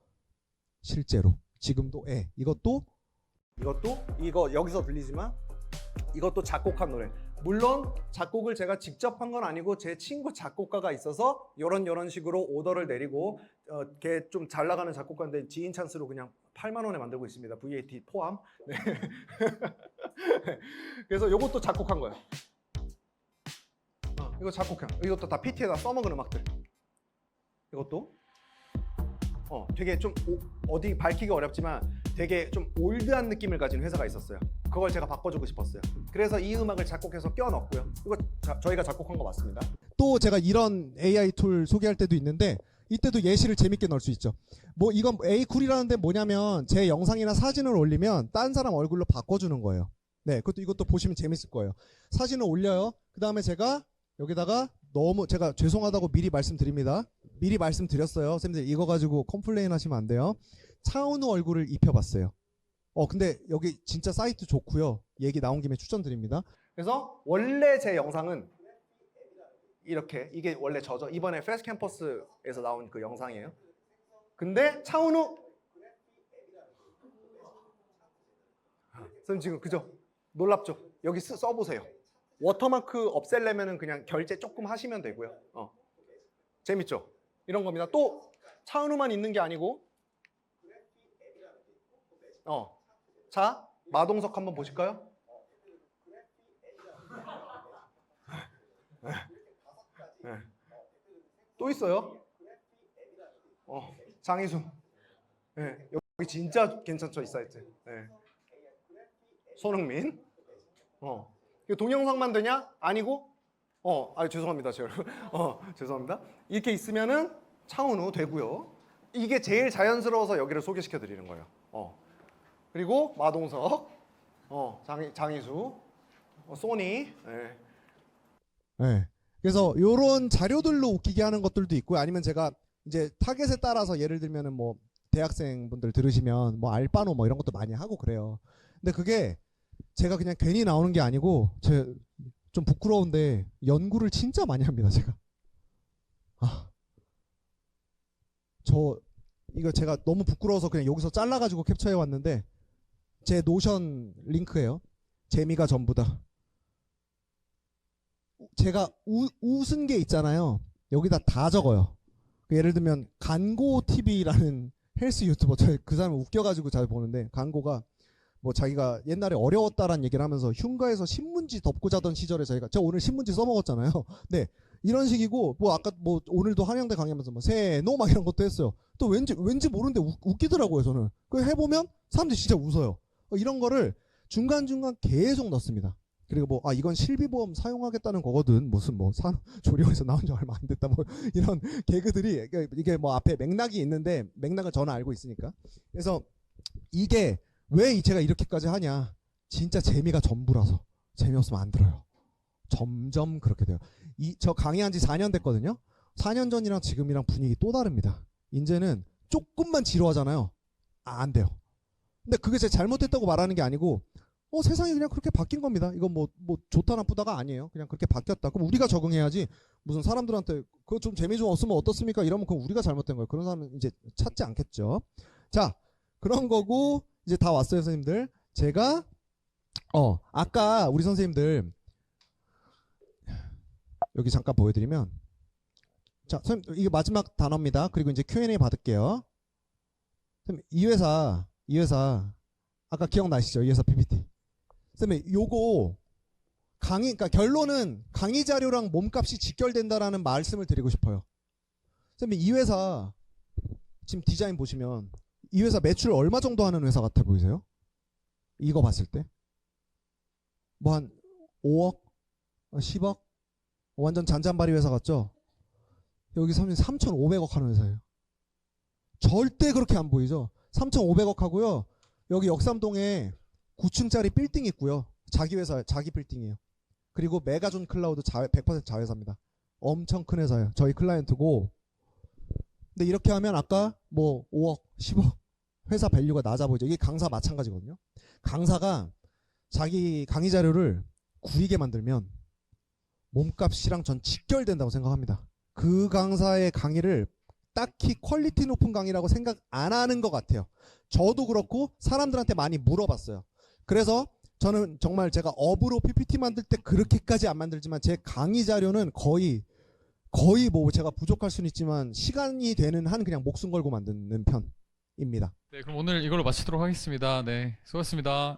실제로. 지금도 이것도 이거 여기서 들리지만 이것도 작곡한 노래. 물론 작곡을 제가 직접 한 건 아니고 제 친구 작곡가가 있어서 요런 식으로 오더를 내리고 걔 좀 잘 나가는 작곡가인데 지인 찬스로 그냥 8만 원에 만들고 있습니다. VAT 포함. 네. 그래서 요것도 작곡한 거예요. 이거 작곡한. 이것도 다 PT에다 써먹은 음악들. 이것도 되게 좀 어디 밝히기 어렵지만 되게 좀 올드한 느낌을 가진 회사가 있었어요. 그걸 제가 바꿔주고 싶었어요. 그래서 이 음악을 작곡해서 껴넣었고요. 이거 저희가 작곡한 거 맞습니다. 또 제가 이런 AI 툴 소개할 때도 있는데 이때도 예시를 재밌게 넣을 수 있죠. 뭐 이건 A쿨이라는데 뭐냐면 제 영상이나 사진을 올리면 딴 사람 얼굴로 바꿔주는 거예요. 네, 이것도 보시면 재밌을 거예요. 사진을 올려요. 그 다음에 제가 여기다가 제가 죄송하다고 미리 말씀드립니다. 미리 말씀드렸어요. 쌤들 이거 가지고 컴플레인 하시면 안 돼요. 차은우 얼굴을 입혀봤어요. 근데 여기 진짜 사이트 좋고요. 얘기 나온 김에 추천드립니다. 그래서 원래 제 영상은 이렇게 이게 원래 저죠. 이번에 패스트 캠퍼스에서 나온 그 영상이에요. 근데 차은우 선생님 지금 그죠? 놀랍죠? 여기 써보세요. 워터마크 없앨려면은 그냥 결제 조금 하시면 되고요. 재밌죠? 이런 겁니다. 또 차은우만 있는 게 아니고 자 마동석 한번 보실까요? 네. 또 있어요. 장희수. 네. 여기 진짜 괜찮죠 이 사이트. 네. 손흥민. 이거 동영상만 되냐? 아니고 죄송합니다 죄송합니다. 이렇게 있으면은 차은우 되고요. 이게 제일 자연스러워서 여기를 소개시켜 드리는 거예요. 그리고 마동석, 장희수, 소니. 네. 네. 그래서 요런 자료들로 웃기게 하는 것들도 있고 아니면 제가 이제 타겟에 따라서 예를 들면은 뭐 대학생분들 들으시면 뭐 알바노 뭐 이런 것도 많이 하고 그래요. 근데 그게 제가 그냥 괜히 나오는 게 아니고 좀 부끄러운데 연구를 진짜 많이 합니다. 제가 이거 제가 너무 부끄러워서 그냥 여기서 잘라가지고 캡처해 왔는데 제 노션 링크예요. 재미가 전부다. 제가 웃은 게 있잖아요. 여기다 다 적어요. 예를 들면 간고 TV라는 헬스 유튜버 그 사람 웃겨가지고 잘 보는데 간고가 뭐 자기가 옛날에 어려웠다라는 얘기를 하면서 흉가에서 신문지 덮고 자던 시절에 제가 오늘 신문지 써먹었잖아요. 네, 이런 식이고 뭐 아까 뭐 오늘도 한양대 강의하면서 뭐 세노 막 이런 것도 했어요. 또 왠지 모르는데 웃기더라고요. 저는 그 해보면 사람들이 진짜 웃어요. 이런 거를 중간중간 계속 넣습니다. 그리고 뭐 이건 실비보험 사용하겠다는 거거든. 무슨 뭐 조리원에서 나온 지 얼마 안 됐다 뭐 이런 개그들이 이게 뭐 앞에 맥락이 있는데 맥락을 저는 알고 있으니까. 그래서 이게 왜 제가 이렇게까지 하냐? 진짜 재미가 전부라서. 재미없으면 안 들어요. 점점 그렇게 돼요. 저 강의한 지 4년 됐거든요. 4년 전이랑 지금이랑 분위기 또 다릅니다. 이제는 조금만 지루하잖아요. 안 돼요. 근데 그게 제가 잘못했다고 말하는 게 아니고 세상이 그냥 그렇게 바뀐 겁니다. 이건 뭐 좋다 나쁘다가 아니에요. 그냥 그렇게 바뀌었다. 그럼 우리가 적응해야지. 무슨 사람들한테 그거 좀 재미 좀 없으면 어떻습니까? 이러면 그럼 우리가 잘못된 거예요. 그런 사람은 이제 찾지 않겠죠. 자, 그런 거고 이제 다 왔어요, 선생님들. 제가 아까 우리 선생님들 여기 잠깐 보여드리면, 자, 선생님 이게 마지막 단어입니다. 그리고 이제 Q&A 받을게요. 선생님 이 회사 아까 기억나시죠? 이 회사 PPT. 선생님 요거 그러니까 결론은 강의 자료랑 몸값이 직결된다라는 말씀을 드리고 싶어요. 선생님 이 회사 지금 디자인 보시면 이 회사 매출 얼마 정도 하는 회사 같아 보이세요? 이거 봤을 때 뭐 한 5억, 10억, 완전 잔잔바리 회사 같죠? 여기 3,500억 하는 회사예요. 절대 그렇게 안 보이죠? 3,500억 하고요. 여기 역삼동에 9층짜리 빌딩 있고요. 자기 회사, 자기 빌딩이에요. 그리고 메가존 클라우드 100% 자회사입니다. 엄청 큰 회사예요. 저희 클라이언트고. 근데 이렇게 하면 아까 뭐 5억, 10억 회사 밸류가 낮아 보이죠. 이게 강사 마찬가지거든요. 강사가 자기 강의 자료를 구리게 만들면 몸값이랑 전 직결된다고 생각합니다. 그 강사의 강의를 딱히 퀄리티 높은 강의라고 생각 안 하는 것 같아요. 저도 그렇고 사람들한테 많이 물어봤어요. 그래서 저는 정말 제가 업으로 PPT 만들 때 그렇게까지 안 만들지만 제 강의 자료는 거의 뭐 제가 부족할 수는 있지만 시간이 되는 한 그냥 목숨 걸고 만드는 편입니다. 네, 그럼 오늘 이걸로 마치도록 하겠습니다. 네, 수고하셨습니다.